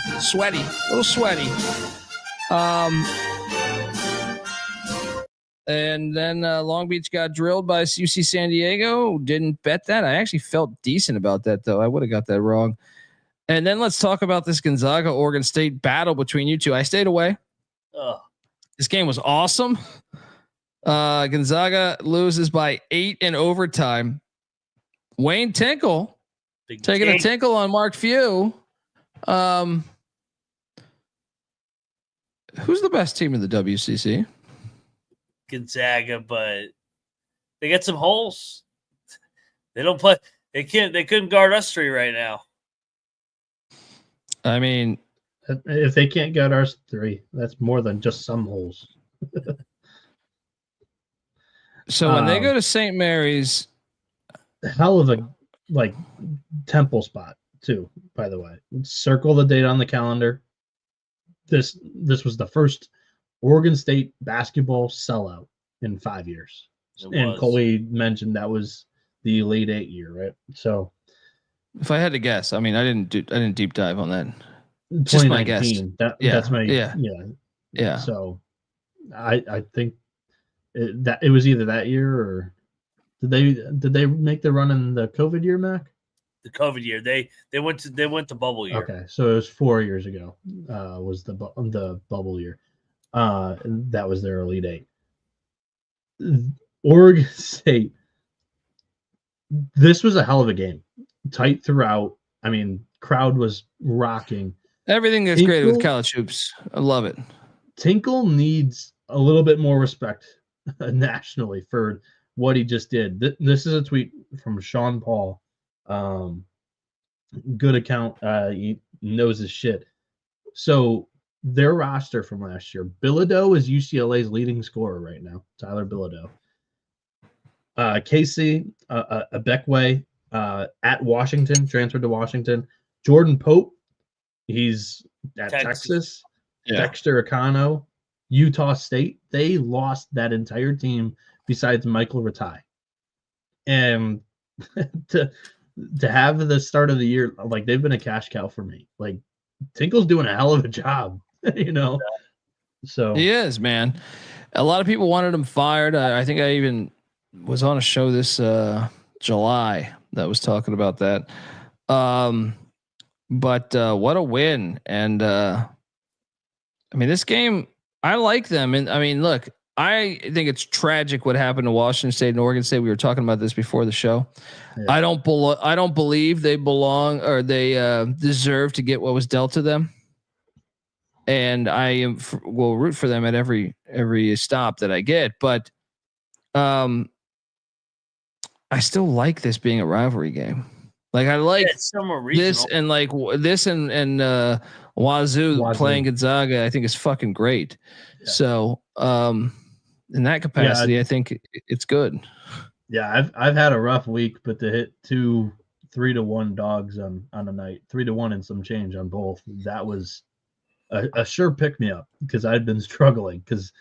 sweaty. And then Long Beach got drilled by UC San Diego. Didn't bet that. I actually felt decent about that, though. I would have got that wrong. And then let's talk about this Gonzaga Oregon State battle between you two. I stayed away. This game was awesome. Gonzaga loses by 8 in overtime. Wayne Tinkle taking a tinkle on Mark Few. Who's the best team in the WCC? Gonzaga, but they got some holes. They don't play. They couldn't guard us three right now. I mean, if they can't guard us three, that's more than just some holes. So when they go to St. Mary's, hell of a temple spot too. By the way, circle the date on the calendar. This was the first Oregon State basketball sellout in 5 years. And Colby mentioned that was the Elite 8 year, right? So if I had to guess, I mean, I didn't deep dive on that. Just my guess. That's my yeah. So I think that it was either that year or did they make the run in the COVID year, Mac? The COVID year, they went to bubble year. Okay, so it was 4 years ago. Was the bubble year? That was their Elite 8. Oregon State. This was a hell of a game. Tight throughout. I mean, crowd was rocking. Everything that's great with college hoops. I love it. Tinkle needs a little bit more respect nationally for what he just did. This is a tweet from Sean Paul. Good account. He knows his shit. So their roster from last year, Bilodeau is UCLA's leading scorer right now. Tyler Bilodeau. Casey Abekwe at Washington, transferred to Washington. Jordan Pope, he's at Texas. Yeah. Dexter Akano, Utah State. They lost that entire team besides Michael Ratai. And to have the start of the year, like, they've been a cash cow for me. Like, Tinkle's doing a hell of a job, you know. So he is, man. A lot of people wanted him fired. I think I even was on a show this July that was talking about that. But what a win. And I mean, this game, I like them. And I mean, look, I think it's tragic what happened to Washington State and Oregon State. We were talking about this before the show. Yeah. I don't believe they belong or they deserve to get what was dealt to them. And I will root for them at every stop that I get. But I still like this being a rivalry game. Like, I like this, and like this and Wazoo playing Gonzaga, I think is fucking great. Yeah. So in that capacity, I think it's good. Yeah, I've had a rough week, but to hit 2 3-1 dogs on a night, 3-1 and some change on both, that was a sure pick me up, because I'd been struggling. Because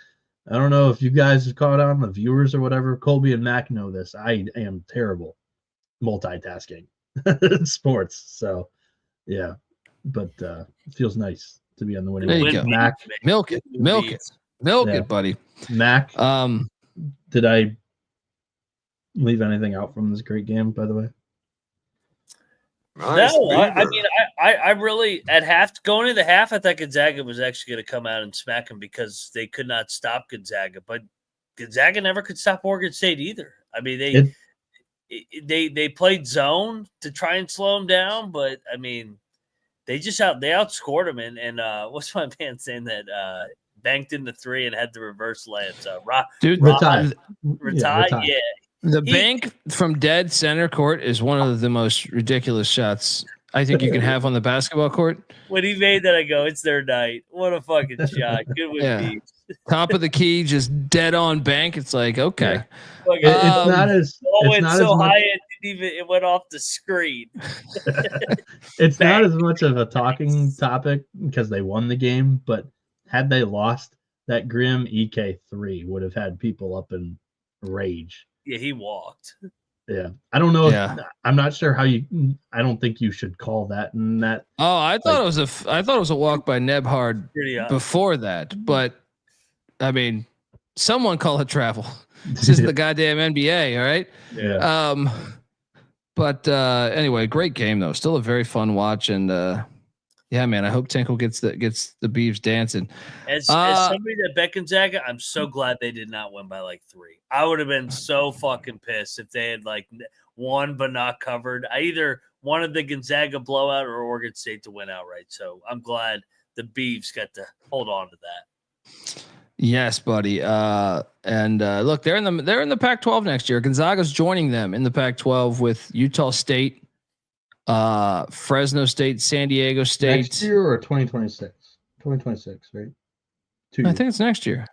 I don't know if you guys have caught on, the viewers or whatever, Colby and Mac know this. I am terrible multitasking sports. So yeah, but it feels nice to be on the winning. There you go. Mac, milk it, buddy. Mac, did I leave anything out from this great game, by the way? No, I mean, I really going into the half, I thought Gonzaga was actually going to come out and smack them because they could not stop Gonzaga, but Gonzaga never could stop Oregon State either. I mean, they played zone to try and slow them down, but I mean, they outscored them. And what's my man saying that banked in the 3 and had the reverse layups? Ratai, yeah. The bank from dead center court is one of the most ridiculous shots I think you can have on the basketball court. When he made that, I go, it's their night. What a fucking shot. Good with me. Top of the key, just dead on bank. It's like, okay. It's not as high it went off the screen. It's not as much of a talking topic because they won the game, but had they lost, that Grimm EK3 would have had people up in rage. Yeah, he walked. Yeah, I don't know. Yeah. I'm not sure how I don't think you should call that. And that. Oh, I thought it was a walk by Nebhard before that, but I mean, someone call it travel. This isn't the goddamn NBA, all right? Yeah. But anyway, great game though. Still a very fun watch, and yeah, man. I hope Tinkle gets the Beavs dancing. As somebody that bet Gonzaga, I'm so glad they did not win by like 3. I would have been so fucking pissed if they had like won but not covered. I either wanted the Gonzaga blowout or Oregon State to win outright. So I'm glad the Beavs got to hold on to that. Yes, buddy. And look, they're in the Pac-12 next year. Gonzaga's joining them in the Pac-12 with Utah State, Fresno State, San Diego State. Next year or 2026? 2026, right? I think it's next year.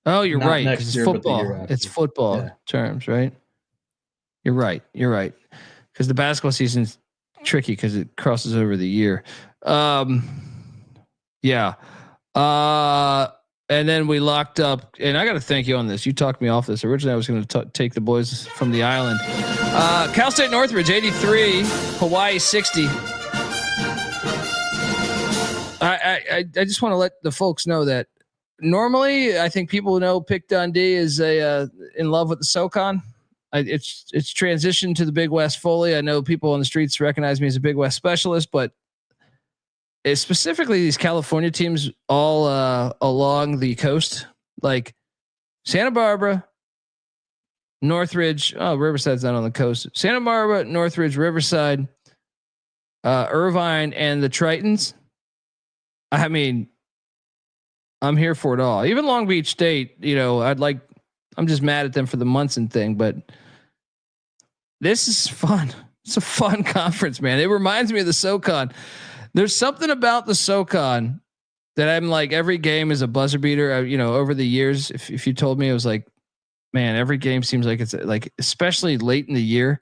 Oh, you're right. Because it's football. It's football terms, right? You're right. Because the basketball season's tricky because it crosses over the year. Yeah. And then we locked up, and I got to thank you on this. You talked me off this. Originally, I was going to take the boys from the island. Cal State Northridge, 83. Hawaii, 60. I just want to let the folks know that normally, I think people know Pick Dundee is in love with the SoCon. It's transitioned to the Big West fully. I know people on the streets recognize me as a Big West specialist, but specifically these California teams all along the coast, like Santa Barbara, Northridge. Oh, Riverside's not on the coast. Santa Barbara, Northridge, Riverside, Irvine, and the Tritons. I mean, I'm here for it all. Even Long Beach State, I'd like I'm just mad at them for the Munson thing, but this is fun. It's a fun conference, man. It reminds me of the SoCon. There's something about the SoCon that I'm like, every game is a buzzer beater. Over the years, if you told me, it was like, man, every game seems like it's like, especially late in the year,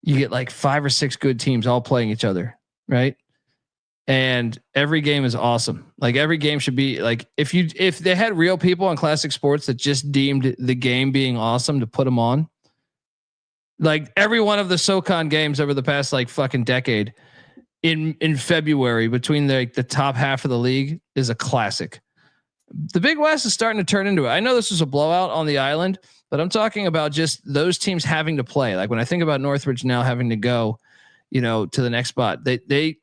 you get like 5 or 6 good teams all playing each other. Right. And every game is awesome. Like every game should be like, if they had real people on Classic Sports that just deemed the game being awesome to put them on, like every one of the SoCon games over the past like fucking decade in February between the top half of the league is a classic. The Big West is starting to turn into it. I know this was a blowout on the island, but I'm talking about just those teams having to play. Like when I think about Northridge now having to go, to the next spot, the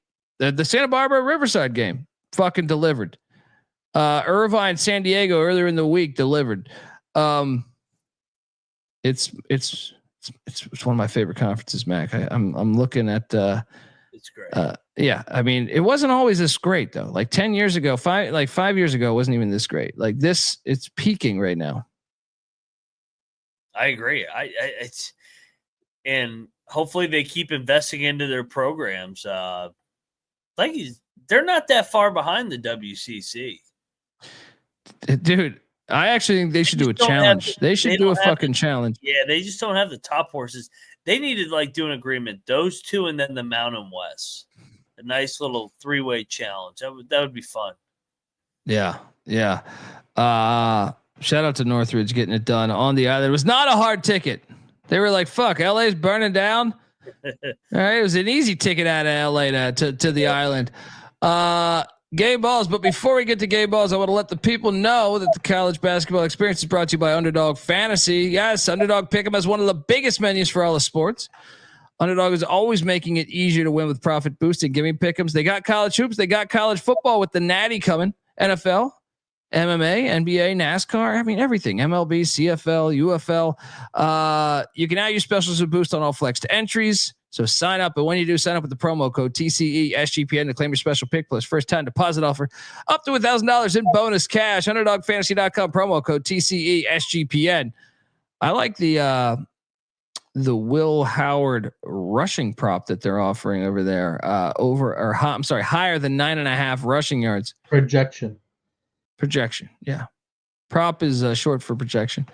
Santa Barbara Riverside game fucking delivered. Irvine, San Diego earlier in the week delivered. It's one of my favorite conferences, Mac. I'm looking at. It's great. Yeah, I mean, it wasn't always this great though. Like 10 years ago, 5 years ago, it wasn't even this great. Like this, it's peaking right now. I agree. It's and hopefully they keep investing into their programs. They're not that far behind the WCC, dude. I actually think they should do a challenge. They should do a fucking challenge. Yeah, they just don't have the top horses. They needed like do an agreement. Those two and then the Mountain West. A nice little 3-way challenge. That would be fun. Yeah. Yeah. Shout out to Northridge getting it done on the island. It was not a hard ticket. They were like, fuck, LA's burning down. All right. It was an easy ticket out of LA to the island. Game balls. But before we get to game balls, I want to let the people know that the college basketball experience is brought to you by Underdog Fantasy. Yes, Underdog Pick'em has one of the biggest menus for all the sports. Underdog is always making it easier to win with profit boosting. Give me pick'ems. They got college hoops. They got college football with the Natty coming. NFL, MMA, NBA, NASCAR. I mean, everything. MLB, CFL, UFL. You can now use specials to boost on all flexed entries. So sign up. But when you do, sign up with the promo code TCESGPN to claim your special pick plus first time deposit offer up to $1,000 in bonus cash. UnderdogFantasy.com promo code TCESGPN. I like the Will Howard rushing prop that they're offering over there. Higher than 9.5 rushing yards. Projection. Yeah. Prop is short for projection.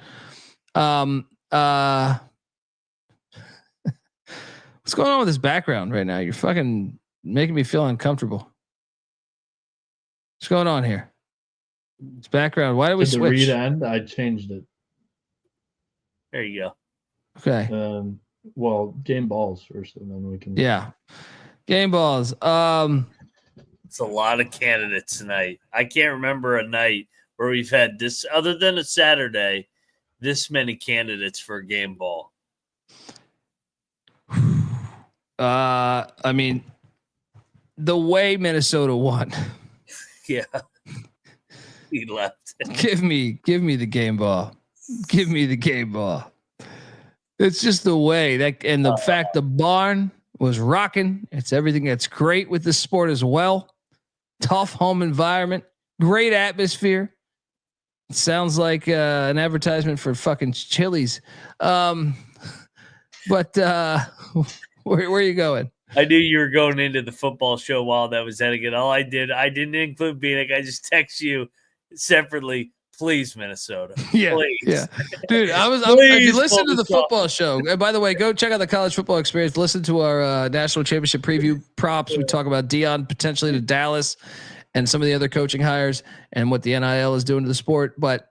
What's going on with this background right now? You're fucking making me feel uncomfortable. What's going on here? It's background. Why did we switch? The read end, I changed it. There you go. Okay. Well, game balls first, and then we can. Yeah. Game balls. It's a lot of candidates tonight. I can't remember a night where we've had this, other than a Saturday, this many candidates for a game ball. I mean, the way Minnesota won. Yeah. He left. Give me the game ball. Give me the game ball. It's just the way that, and the fact the barn was rocking. It's everything that's great with this sport as well. Tough home environment, great atmosphere. It sounds like an advertisement for fucking Chili's. But where are you going? I knew you were going into the football show while that was ending it. All I didn't include Bieniek. I just text you separately. Please, Minnesota. Yeah, please. Yeah, dude. If you listen to the football show, and by the way, go check out the college football experience. Listen to our national championship preview props. We talk about Dion potentially to Dallas, and some of the other coaching hires, and what the NIL is doing to the sport. But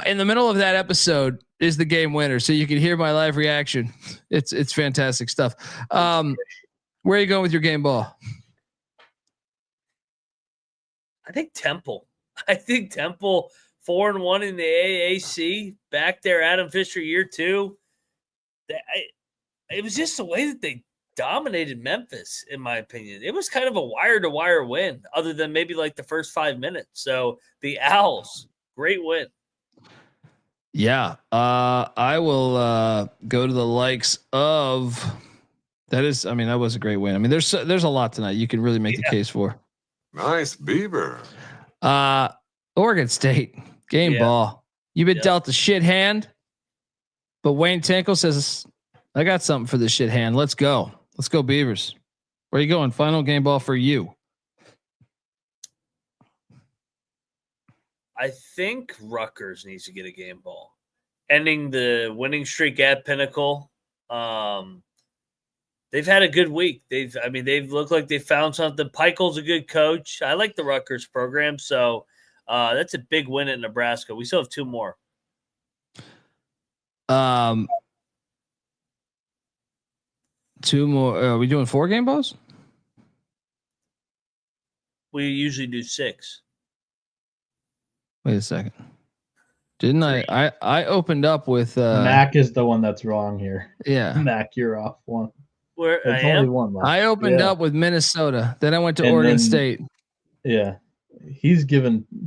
in the middle of that episode is the game winner, so you can hear my live reaction. It's fantastic stuff. Where are you going with your game ball? I think Temple. 4-1 in the AAC, back there, Adam Fisher year 2. It was just the way that they dominated Memphis, in my opinion. It was kind of a wire-to-wire win, other than maybe like the first 5 minutes. So the Owls, great win. Yeah, I will go to the likes of that. That was a great win. I mean, there's a lot tonight you can really make the case for. Nice Beaver. Oregon State game ball. You've been dealt a shit hand, but Wayne Tinkle says, I got something for this shit hand. Let's go. Let's go Beavers. Where are you going? Final game ball for you. I think Rutgers needs to get a game ball. Ending the winning streak at Pinnacle. They've had a good week. They've looked like they found something. Peichel's a good coach. I like the Rutgers program, so that's a big win at Nebraska. We still have 2 more. 2 more. Are we doing 4 game balls? We usually do 6. Wait a second. Didn't I opened up with Mac is the one that's wrong here. Yeah. Mac, you're off one. Where It's only one left. I opened up with Minnesota. Then I went to Oregon State. Yeah.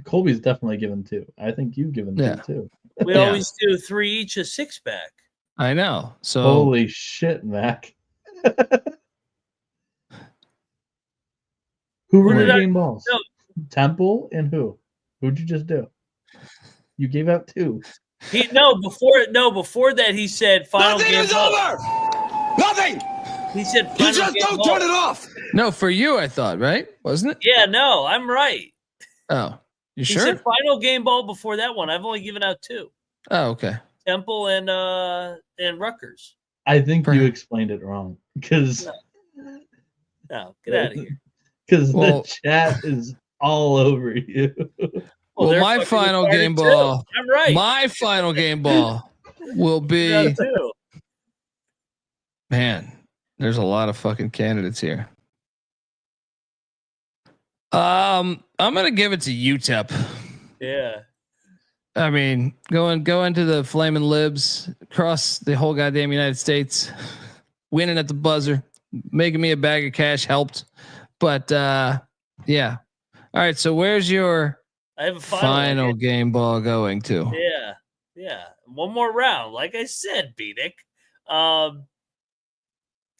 Colby's definitely given 2. I think you've given 2 too. We always do 3 each, a 6-pack. I know. So holy shit, Mac. Who were the game balls? No. Temple and who? Who'd you just do? You gave out 2. Before that he said final Nothing game is ball. over. Nothing. He said final You just game don't ball. turn it off. No, for you, I thought, right? Wasn't it? Yeah, no, I'm right. Oh, you He sure? said final game ball before that one. I've only given out 2. Oh, okay. Temple and Rutgers. I think you explained it wrong because No, get out of here. Because the chat is all over you. Well, my final game ball. I'm right. My final game ball will be. Man, there's a lot of fucking candidates here. I'm gonna give it to UTEP. Yeah. I mean, going to the Flamin' Libs across the whole goddamn United States, winning at the buzzer, making me a bag of cash helped. But yeah. All right. So where's your I have a final game ball going to? Yeah. One more round. Like I said, Bieniek.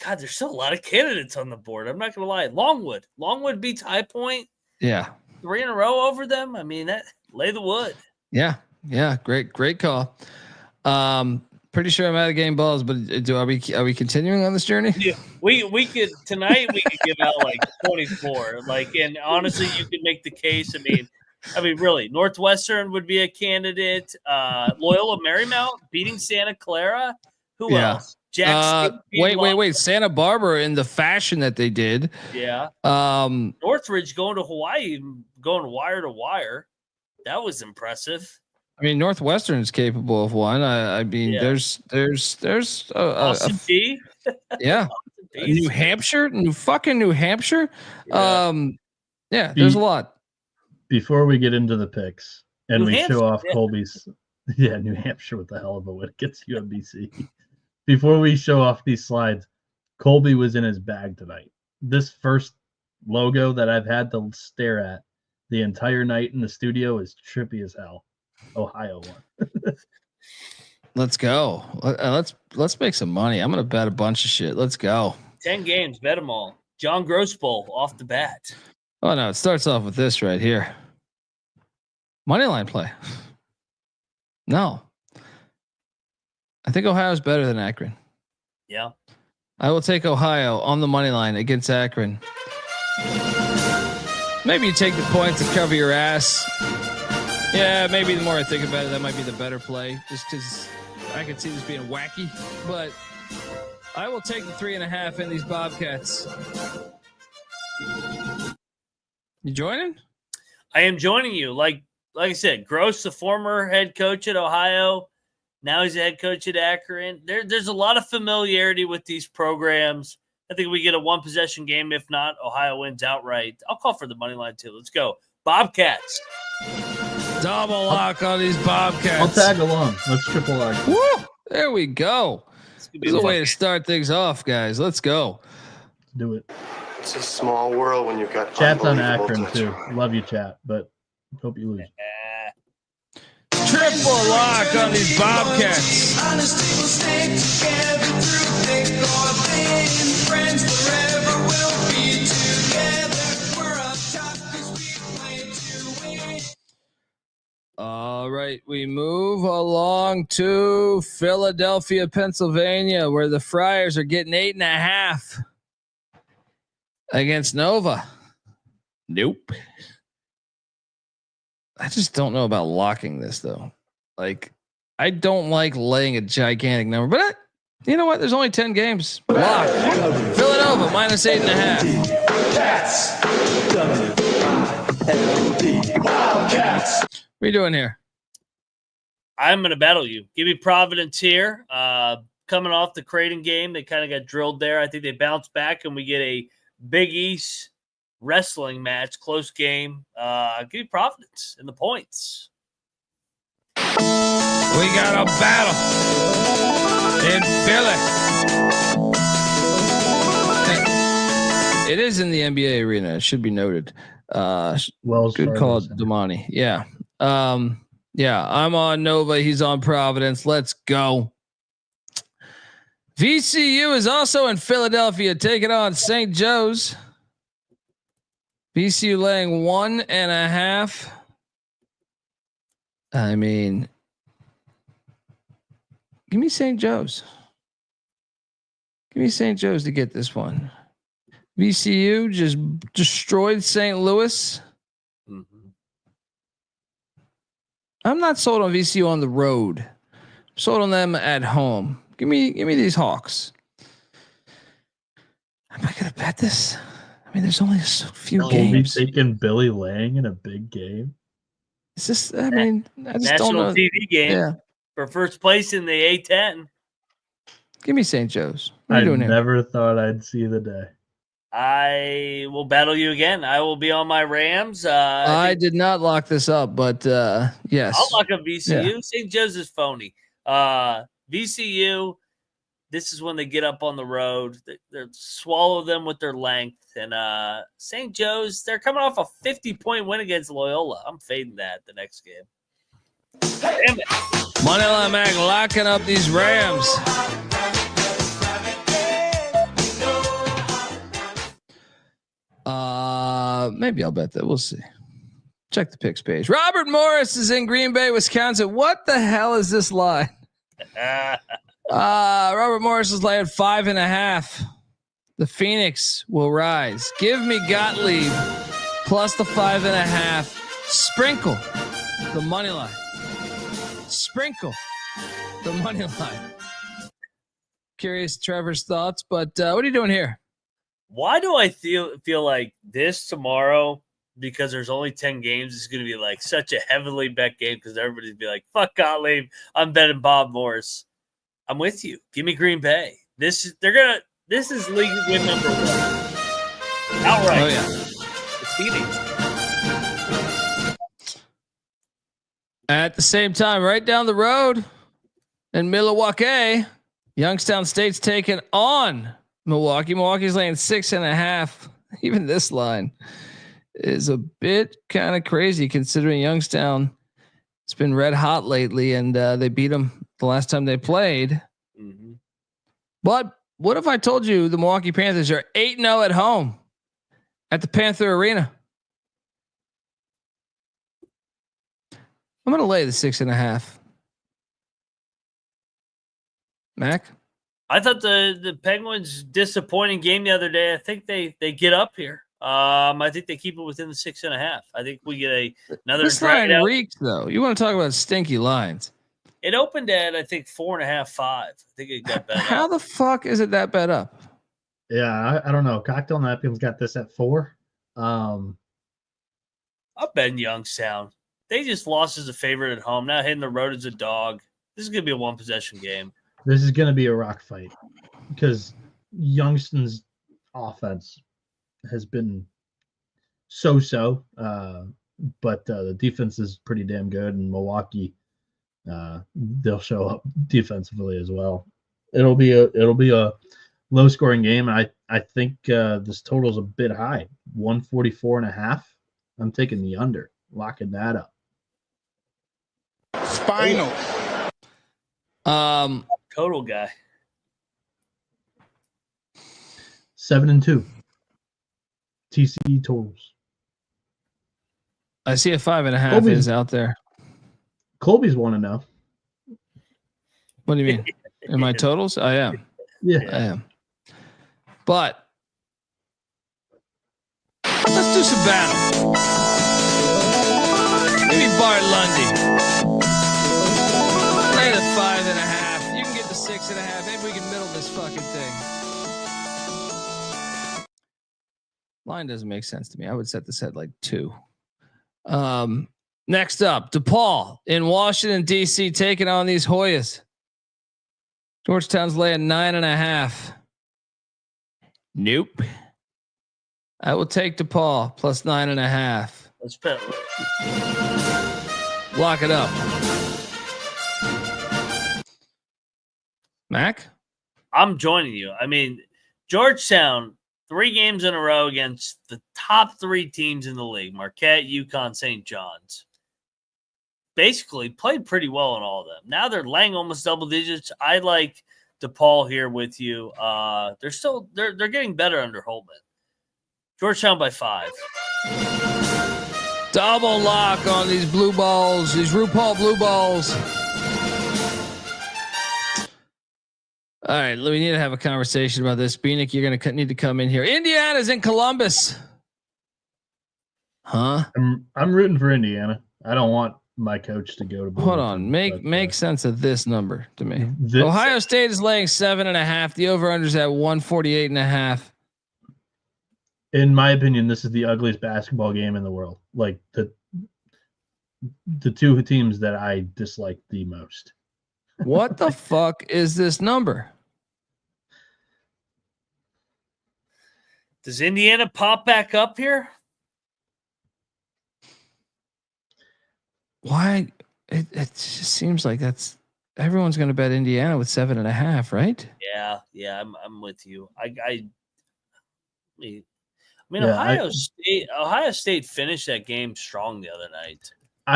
God, there's still a lot of candidates on the board. I'm not gonna lie. Longwood beats High Point. Yeah. 3 in a row over them. I mean, that lay the wood. Yeah. Great call. Pretty sure I'm out of game balls, but are we continuing on this journey? Yeah, we could tonight. We could give out like 24. And honestly, you could make the case. I mean, really, Northwestern would be a candidate. Loyola Marymount beating Santa Clara. Who else? Jackson. Wait. Santa Barbara in the fashion that they did. Yeah. Northridge going to Hawaii, going wire to wire. That was impressive. I mean, Northwestern is capable of one. I mean, there's Austin P. Yeah. New Hampshire. Yeah, there's a lot. Before we get into the picks and New Hampshire, show off Colby's, New Hampshire with the hell of a win against UMBC. Before we show off these slides, Colby was in his bag tonight. This first logo that I've had to stare at the entire night in the studio is trippy as hell. Ohio won. Let's go. Let's make some money. I'm gonna bet a bunch of shit. Let's go. 10 games, bet them all. John Grossbowl off the bat. Oh no, it starts off with this right here. Moneyline play. No. I think Ohio's better than Akron. Yeah. I will take Ohio on the money line against Akron. Maybe you take the points to cover your ass. Yeah, maybe the more I think about it, that might be the better play. Just because I could see this being wacky. But I will take the 3.5 in these Bobcats. You joining? I am joining you. Like I said, Gross, the former head coach at Ohio. Now he's a head coach at Akron. There's a lot of familiarity with these programs. I think we get a 1-possession game. If not, Ohio wins outright. I'll call for the money line too. Let's go. Bobcats. Double lock on these Bobcats. I'll tag along. Let's triple lock. Woo! There we go. This is a way to start things off, guys. Let's go. Let's do it. It's a small world when you've got Chat's on Akron too. Love you, chat, but hope you lose. Triple lock on these Bobcats. All All right, we move along to Philadelphia, Pennsylvania, where the Friars are getting 8.5 against Nova. Nope. I just don't know about locking this though. Like, I don't like laying a gigantic number, but you know what? There's only 10 games. Lock. Villanova minus 8.5. What are you doing here? I'm going to battle you. Give me Providence here. Coming off the Creighton game, they kind of got drilled there. I think they bounce back and we get a Big East wrestling match, close game. Give me Providence in the points. We got a battle in Philly. It is in the NBA arena. It should be noted. Good call, Damani. Yeah. Yeah, I'm on Nova. He's on Providence. Let's go. VCU is also in Philadelphia, taking on St. Joe's. VCU laying 1.5. I mean, give me St. Joe's. Give me St. Joe's to get this one. VCU just destroyed St. Louis. Mm-hmm. I'm not sold on VCU on the road. I'm sold on them at home. Give me these Hawks. Am I gonna bet this? I mean, there's only so few games. Be taking Billy Lang in a big game. It's just, I mean, I just National don't know. TV game for first place in the A10. Give me St. Joe's. What are I you doing here? never thought I'd see the day. I will battle you again. I will be on my Rams. I did not lock this up, but yes. I'll lock up VCU. Yeah. St. Joe's is phony. VCU, this is when they get up on the road. They swallow them with their length. And St. Joe's, they're coming off a 50-point win against Loyola. I'm fading that the next game. Damn it. Moneyline Mac locking up these Rams. Maybe I'll bet that. We'll see. Check the picks page. Robert Morris is in Green Bay, Wisconsin. What the hell is this line? Robert Morris is laying 5.5. The Phoenix will rise. Give me Gottlieb plus the 5.5. Sprinkle the money line. Sprinkle the money line. Curious Trevor's thoughts, but what are you doing here? Why do I feel like this tomorrow, because there's only 10 games, is going to be like such a heavily bet game because everybody's be like, fuck Gottlieb, I'm betting Bob Morris. I'm with you. Give me Green Bay. This is league win number 1. Outright. Oh yeah. Phoenix. At the same time, right down the road in Milwaukee, Youngstown State's taking on Milwaukee. Milwaukee's laying 6.5. Even this line is a bit kind of crazy considering Youngstown. It's been red hot lately, and they beat them the last time they played. Mm-hmm. But what if I told you the Milwaukee Panthers are 8-0 at home at the Panther Arena? I'm going to lay the 6.5. Mac? I thought the Penguins' disappointing game the other day. I think they get up here. I think they keep it within the 6.5. I think we get another. This line reeks, though. You want to talk about stinky lines? It opened at, I think, 4.5, 5. I think it got better. How the fuck is it that bet up? Yeah, I don't know. Cocktail Napkins got this at 4. I'll bet Youngstown. They just lost as a favorite at home. Now hitting the road as a dog. This is going to be a one-possession game. This is going to be a rock fight because Youngstown's offense has been so-so, but the defense is pretty damn good. And Milwaukee, they'll show up defensively as well. It'll be a low-scoring game. I think this total is a bit high, 144.5. I'm taking the under, locking that up. Spinal. Total guy. 7-2. TCE totals. I see a 5.5 is out there. Colby's 1-0. What do you mean? In my totals? I am. Yeah. I am. But let's do some battle. Give me Bart Lundy. Lay the 5.5. You can get the 6.5. Maybe we can middle this fucking thing. Line doesn't make sense to me. I would set this at like 2. Next up, DePaul in Washington, D.C. taking on these Hoyas. Georgetown's laying 9.5. Nope. I will take DePaul plus 9.5. Let's bet. Lock it up. Mac? I'm joining you. I mean, Georgetown, 3 games in a row against the top 3 teams in the league, Marquette, UConn, St. John's. Basically played pretty well in all of them. Now they're laying almost double digits. I like DePaul here with you. They're getting better under Holtman. Georgetown by 5. Double lock on these blue balls, these RuPaul blue balls. All right, we need to have a conversation about this. Bieniek, you're going to need to come in here. Indiana's in Columbus. Huh? I'm rooting for Indiana. I don't want my coach to go to. Hold on, make sense of this number to me. Ohio State is laying 7.5. The over/under's at 148.5. In my opinion, this is the ugliest basketball game in the world. Like the 2 teams that I dislike the most. What the fuck is this number? Does Indiana pop back up here? Why? It just seems like everyone's going to bet Indiana with 7.5, right? Yeah, I'm with you. I mean, Yeah, Ohio State finished that game strong the other night.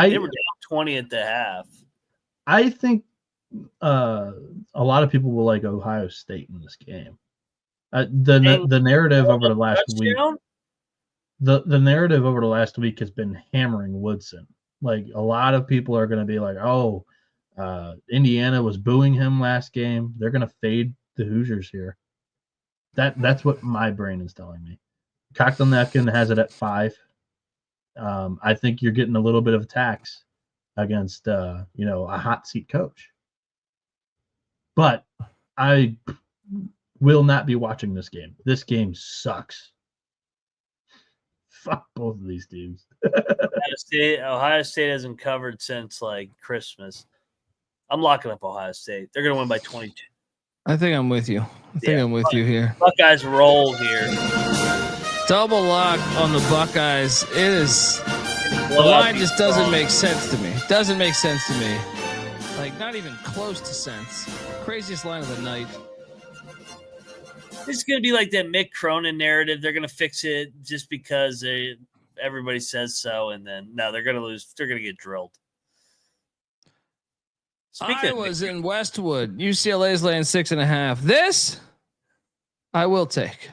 They were down 20 at the half. I think a lot of people will like Ohio State in this game. The narrative over the last week, the narrative over the last week has been hammering Woodson. Like a lot of people are going to be like, "Oh, Indiana was booing him last game. They're going to fade the Hoosiers here." That's what my brain is telling me. Cocktail Napkin has it at 5. I think you're getting a little bit of a tax against a hot seat coach. But I will not be watching this game. This game sucks. Fuck both of these teams. Ohio State hasn't covered since like Christmas. I'm locking up Ohio State. They're going to win by 22. I think I'm with you. I'm with you here. Buckeyes roll here. Double lock on the Buckeyes. It is. The line just doesn't make sense to me. Doesn't make sense to me. Like not even close to sense. Craziest line of the night. This is going to be like that Mick Cronin narrative. They're going to fix it just because everybody says so, and then no, they're going to lose. They're going to get drilled. I was in Westwood. UCLA's laying 6.5. This I will take.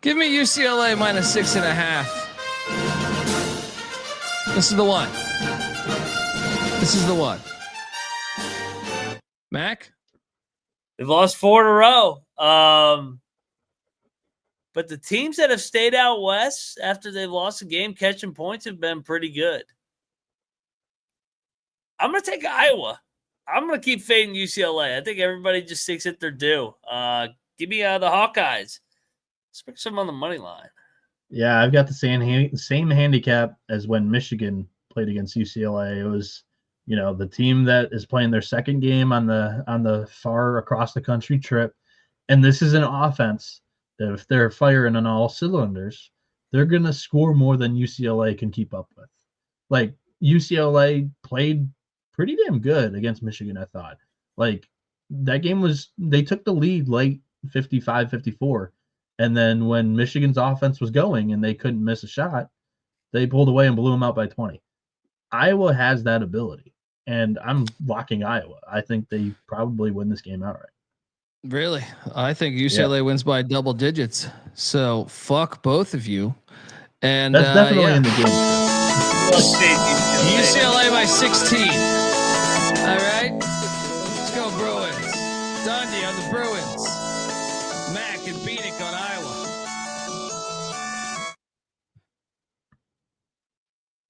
Give me UCLA minus 6.5. This is the one. This is the one. Mac? They've lost 4 in a row. But the teams that have stayed out west after they've lost a game catching points have been pretty good. I'm going to take Iowa. I'm going to keep fading UCLA. I think everybody just thinks that they're due. Give me the Hawkeyes. Let's pick some on the money line. Yeah, I've got the same handicap as when Michigan played against UCLA. It was, the team that is playing their second game on the far across the country trip. And this is an offense that if they're firing on all cylinders, they're going to score more than UCLA can keep up with. Like UCLA played pretty damn good against Michigan, I thought. Like that game they took the lead late 55-54. And then when Michigan's offense was going and they couldn't miss a shot, they pulled away and blew them out by 20. Iowa has that ability, and I'm locking Iowa. I think they probably win this game outright. Really? I think UCLA wins by double digits. So fuck both of you. And that's definitely in the game. UCLA by 16.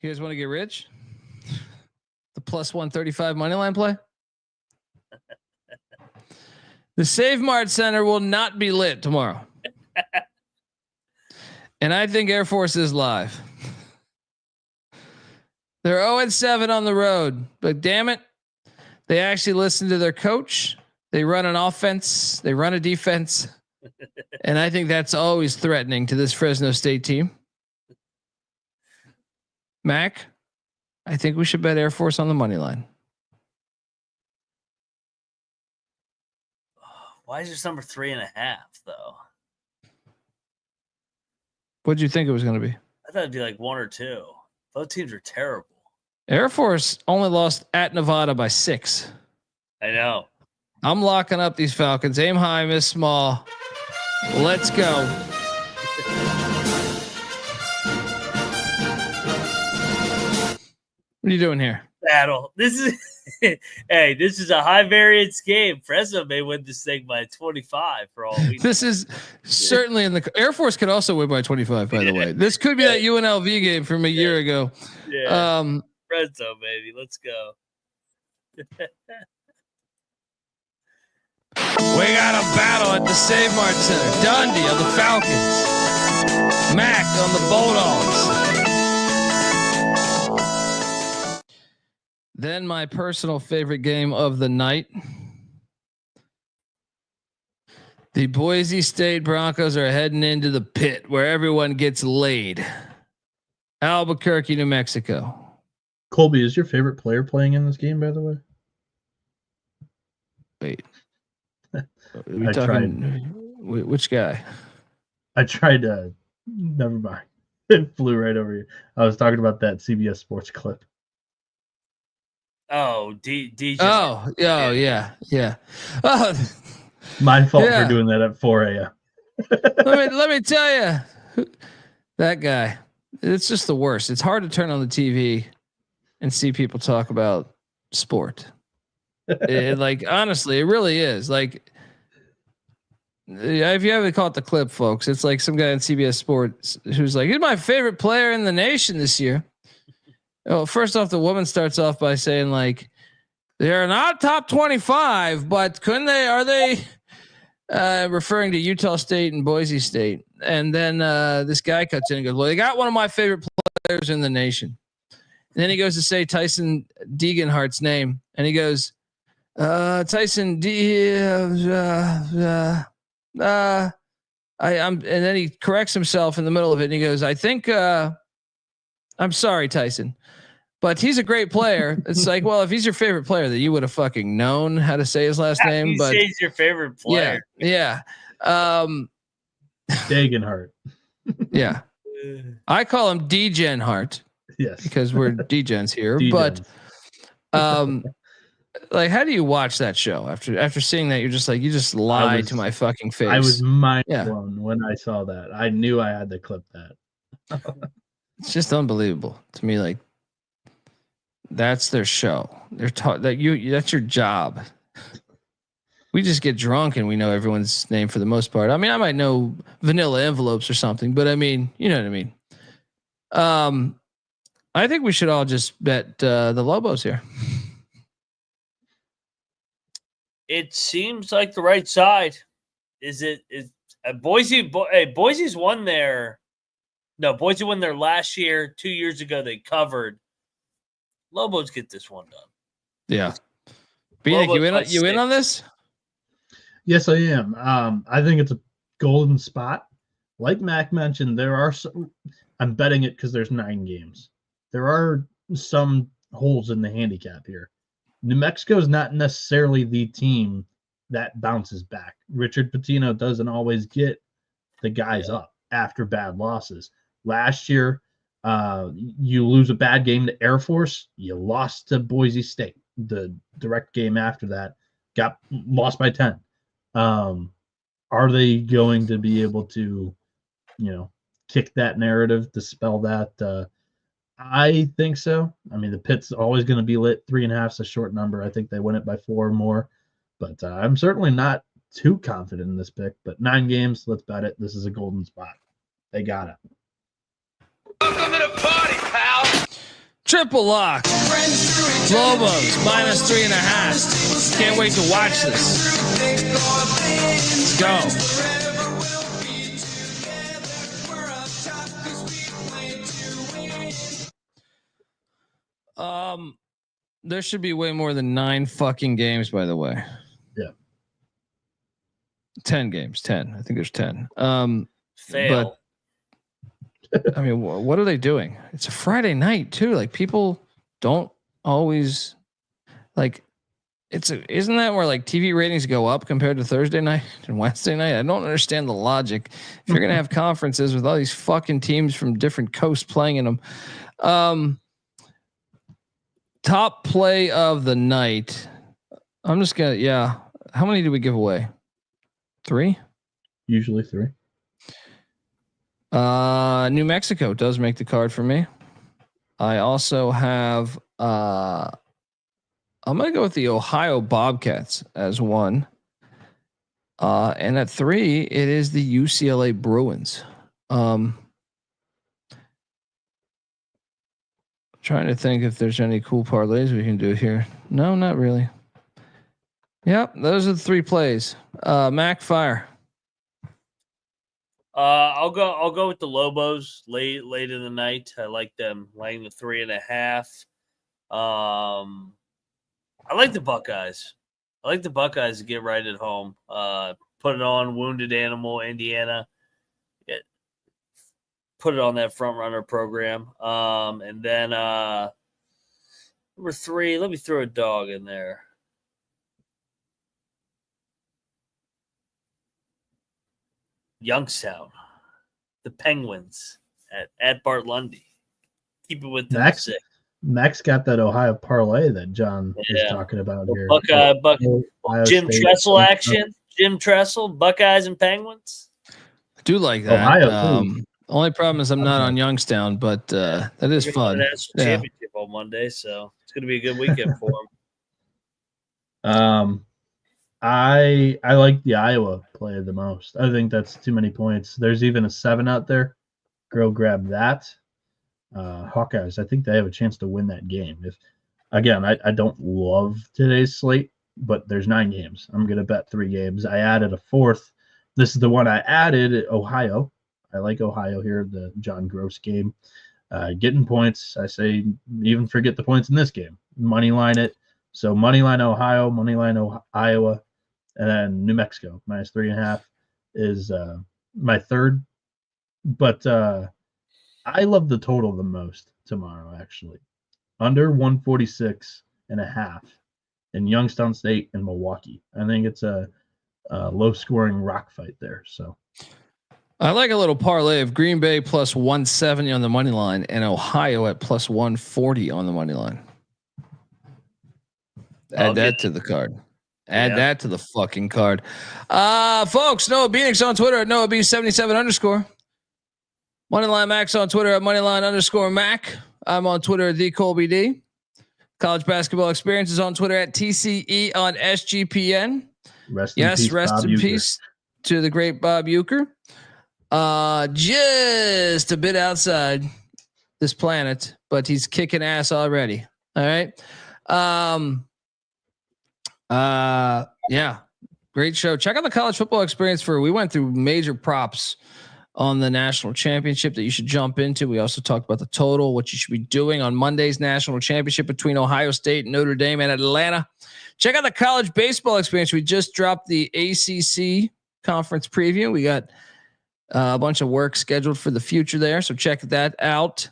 You guys want to get rich? The plus 135 money line play. The Save Mart Center will not be lit tomorrow. And I think Air Force is live. They're 0-7 on the road, but damn it, they actually listen to their coach. They run an offense. They run a defense. And I think that's always threatening to this Fresno State team. Mac, I think we should bet Air Force on the money line. Why is this number 3.5 though? What'd you think it was going to be? I thought it'd be like 1 or 2. Both teams are terrible. Air Force only lost at Nevada by 6. I know. I'm locking up these Falcons. Aim high, miss small. Let's go. What are you doing here? Battle. This is hey, this is a high variance game. Fresno may win this thing by 25 for all we know. This is certainly in the Air Force could also win by 25, by the way. This could be that UNLV game from a year ago. Yeah. Fresno, baby. Let's go. We got a battle at the Save Mart Center. Dundee on the Falcons. Mac on the Bulldogs. Then my personal favorite game of the night. The Boise State Broncos are heading into the pit where everyone gets laid. Albuquerque, New Mexico. Colby, is your favorite player playing in this game, by the way? Wait. We talking, which guy? I tried to. Never mind. It flew right over you. I was talking about that CBS Sports clip. Oh, DJ. Oh, yeah. Oh, my fault for doing that at 4 a.m. let me tell you, that guy. It's just the worst. It's hard to turn on the TV and see people talk about sport. Like honestly, it really is. Like, if you haven't caught the clip, folks, it's like some guy on CBS Sports who's like, "He's my favorite player in the nation this year." Well, first off, the woman starts off by saying like, "They're not top 25, but couldn't they? Are they?" Referring to Utah State and Boise State, and then this guy cuts in and goes, "Well, they got one of my favorite players in the nation." And then he goes to say Tyson Degenhart's name, and he goes, "Tyson I'm," and then he corrects himself in the middle of it, and he goes, "I think I'm sorry, Tyson, but he's a great player." It's like, well, if he's your favorite player, that you would have fucking known how to say his last name. He But says your favorite player. Yeah. Degenhart. Yeah. I call him Degen Hart. Yes. Because we're Degens here. Degens. But like, how do you watch that show after seeing that? You're just like, you just lied to my fucking face. I was mind blown when I saw that. I knew I had to clip that. It's just unbelievable to me. Like, that's their show. They're taught that that's your job. We just get drunk and we know everyone's name for the most part. I mean, I might know vanilla envelopes or something, but I mean, you know what I mean? I think we should all just bet the Lobos here. It seems like the right side. Is Boise? Boise's won there. No, Boise won there last year. 2 years ago, they covered. Lobos get this one done. Yeah. Bieniek, you in on this? Yes, I am. I think it's a golden spot. Like Mac mentioned, there are some. I'm betting it because there's 9 games. There are some holes in the handicap here. New Mexico is not necessarily the team that bounces back. Richard Pitino doesn't always get the guys up after bad losses. Last year, you lose a bad game to Air Force. You lost to Boise State. The direct game after that got lost by 10. Are they going to be able to, kick that narrative, dispel that? I think so. I mean, the pit's always going to be lit. 3.5 is a short number. I think they win it by 4 or more. But I'm certainly not too confident in this pick. But 9 games, let's bet it. This is a golden spot. They got it. Welcome to the party, pal. Triple lock. Lobos -3.5. Can't wait to watch this. Let's go. There should be way more than 9 fucking games, by the way. Yeah. 10 games. 10. I think there's 10. Fail. But I mean, what are they doing? It's a Friday night too. Like people don't always like. Isn't that where like TV ratings go up compared to Thursday night and Wednesday night? I don't understand the logic. If you're gonna have conferences with all these fucking teams from different coasts playing in them, top play of the night. I'm just gonna How many did we give away? 3. Usually 3. New Mexico does make the card for me. I also have I'm gonna go with the Ohio Bobcats as 1. And at 3, it is the UCLA Bruins. Trying to think if there's any cool parlays we can do here. No, not really. Yep, those are the 3 plays. Mac, fire. I'll go with the Lobos late in the night. I like them laying the 3.5. I like the Buckeyes. I like the Buckeyes to get right at home. Put it on Wounded Animal, Indiana. Put it on that front runner program. And then number 3, let me throw a dog in there. Youngstown, the Penguins at Bart Lundy. Keep it with them. Max got that Ohio parlay that John is talking about here. Jim Tressel action. Jim Tressel, Buckeyes and Penguins. I do like that. Ohio. Only problem is I'm not on Youngstown, but that is fun. National championship on Monday, so it's going to be a good weekend for them. I like the Iowa play the most. I think that's too many points. There's even a 7 out there. Go grab that. Hawkeyes, I think they have a chance to win that game. I don't love today's slate, but there's 9 games. I'm going to bet 3 games. I added a 4th. This is the one I added, Ohio. I like Ohio here, the John Gross game. Getting points, I say even forget the points in this game. Money line it. So money line Ohio, money line Iowa, and then New Mexico -3.5 is my 3rd. But I love the total the most tomorrow, actually. Under 146.5 in Youngstown State and Milwaukee. I think it's a low-scoring rock fight there. So I like a little parlay of Green Bay +170 on the money line and Ohio at +140 on the money line. Add that to the card. Add that to the fucking card. Folks, Noah Bieniek's on Twitter at NoahB77_. Moneyline Max on Twitter at Moneyline_Mac. I'm on Twitter at TheColbyD. College Basketball Experience is on Twitter at TCE on SGPN. Rest in peace to the great Bob Uecker. Just a bit outside this planet, but he's kicking ass already. All right. Yeah, great show. Check out the College Football Experience we went through major props on the national championship that you should jump into. We also talked about the total, what you should be doing on Monday's national championship between Ohio State, Notre Dame, and Atlanta. Check out the College Baseball Experience. We just dropped the ACC conference preview. We got a bunch of work scheduled for the future there, so check that out.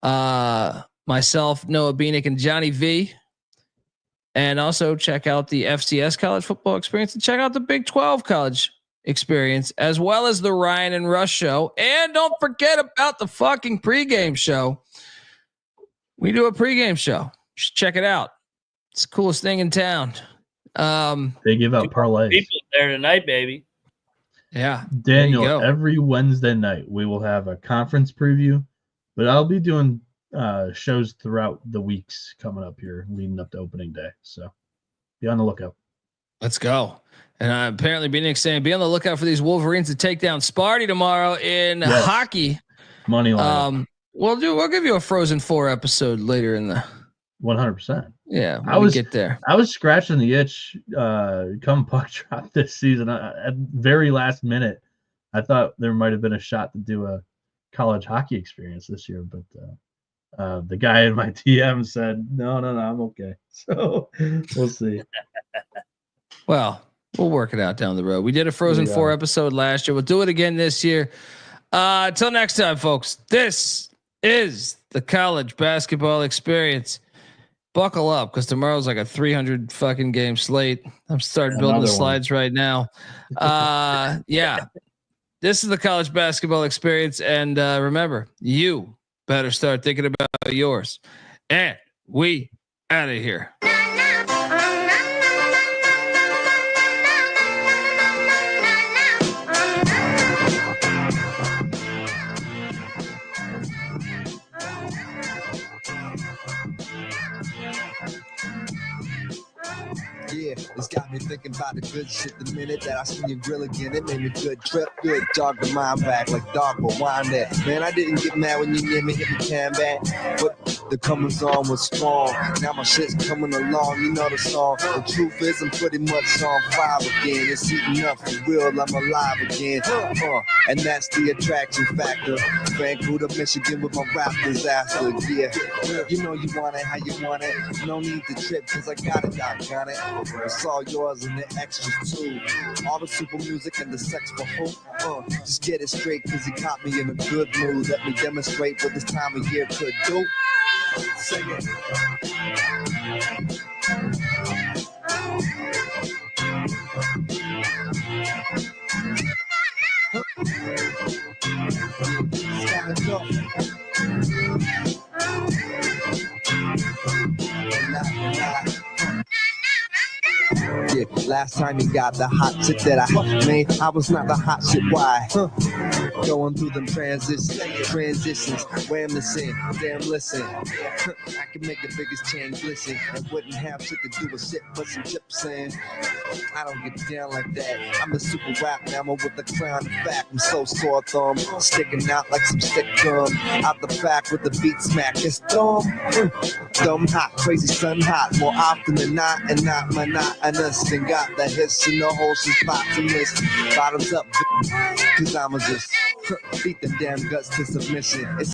Myself, Noah Bieniek, and Johnny V. And also check out the FCS College Football Experience and check out the Big 12 College Experience, as well as the Ryan and Rush show. And don't forget about the fucking pregame show. We do a pregame show. Just check it out. It's the coolest thing in town. They give out parlays. People there tonight, baby. Yeah. Daniel, every Wednesday night we will have a conference preview, but I'll be doing shows throughout the weeks coming up here leading up to opening day. So be on the lookout. Let's go. And apparently Bieniek saying be on the lookout for these Wolverines to take down Sparty tomorrow in hockey. Money line. We'll give you a Frozen 4 episode later in the 100%. Yeah, I was get there. I was scratching the itch come puck drop this season. At very last minute, I thought there might have been a shot to do a college hockey experience this year, but the guy in my DM said, no, I'm okay. So we'll see. Well, we'll work it out down the road. We did a Frozen 4 episode last year. We'll do it again this year. Until next time, folks, this is the college basketball experience. Buckle up, because tomorrow's like a 300 fucking game slate. I'm starting building the slides right now. Yeah, this is the college basketball experience. And remember, you better start thinking about yours. And we out of here. Yeah, it's got me thinking about the good shit the minute that I seen your grill again. It made me good trip, good jog the mind back like dog but wine there. Man, I didn't get mad when you near me hit me can back, but the comings on was strong. Now my shit's coming along, you know the song. The truth is I'm pretty much on fire again. It's heating up for real, I'm alive again. And that's the attraction factor. Vancouver, Michigan with my rap disaster. Yeah, you know you want it how you want it. No need to trip, cause I got it, doggone it. It's all yours and the extras too. All the super music and the sex for hope. Just get it straight, cause he caught me in a good mood. Let me demonstrate what this time of year could do. Sing it. Yeah, last time you got the hot shit that I made, I was not the hot shit. Why? Going through them transitions, wham this in, damn listen. I can make the biggest change, listen, and wouldn't have shit to do with shit, but some chips in. I don't get down like that. I'm a super rap mammal with the crown of fact. I'm so sore thumb, sticking out like some stick gum. Out the back with the beat smack. It's dumb, dumb hot, crazy sun hot. More often than not, and not monotonous. And got the hits in the whole bottomless. Bottoms up, cause I'ma just beat the damn guts to submission. It's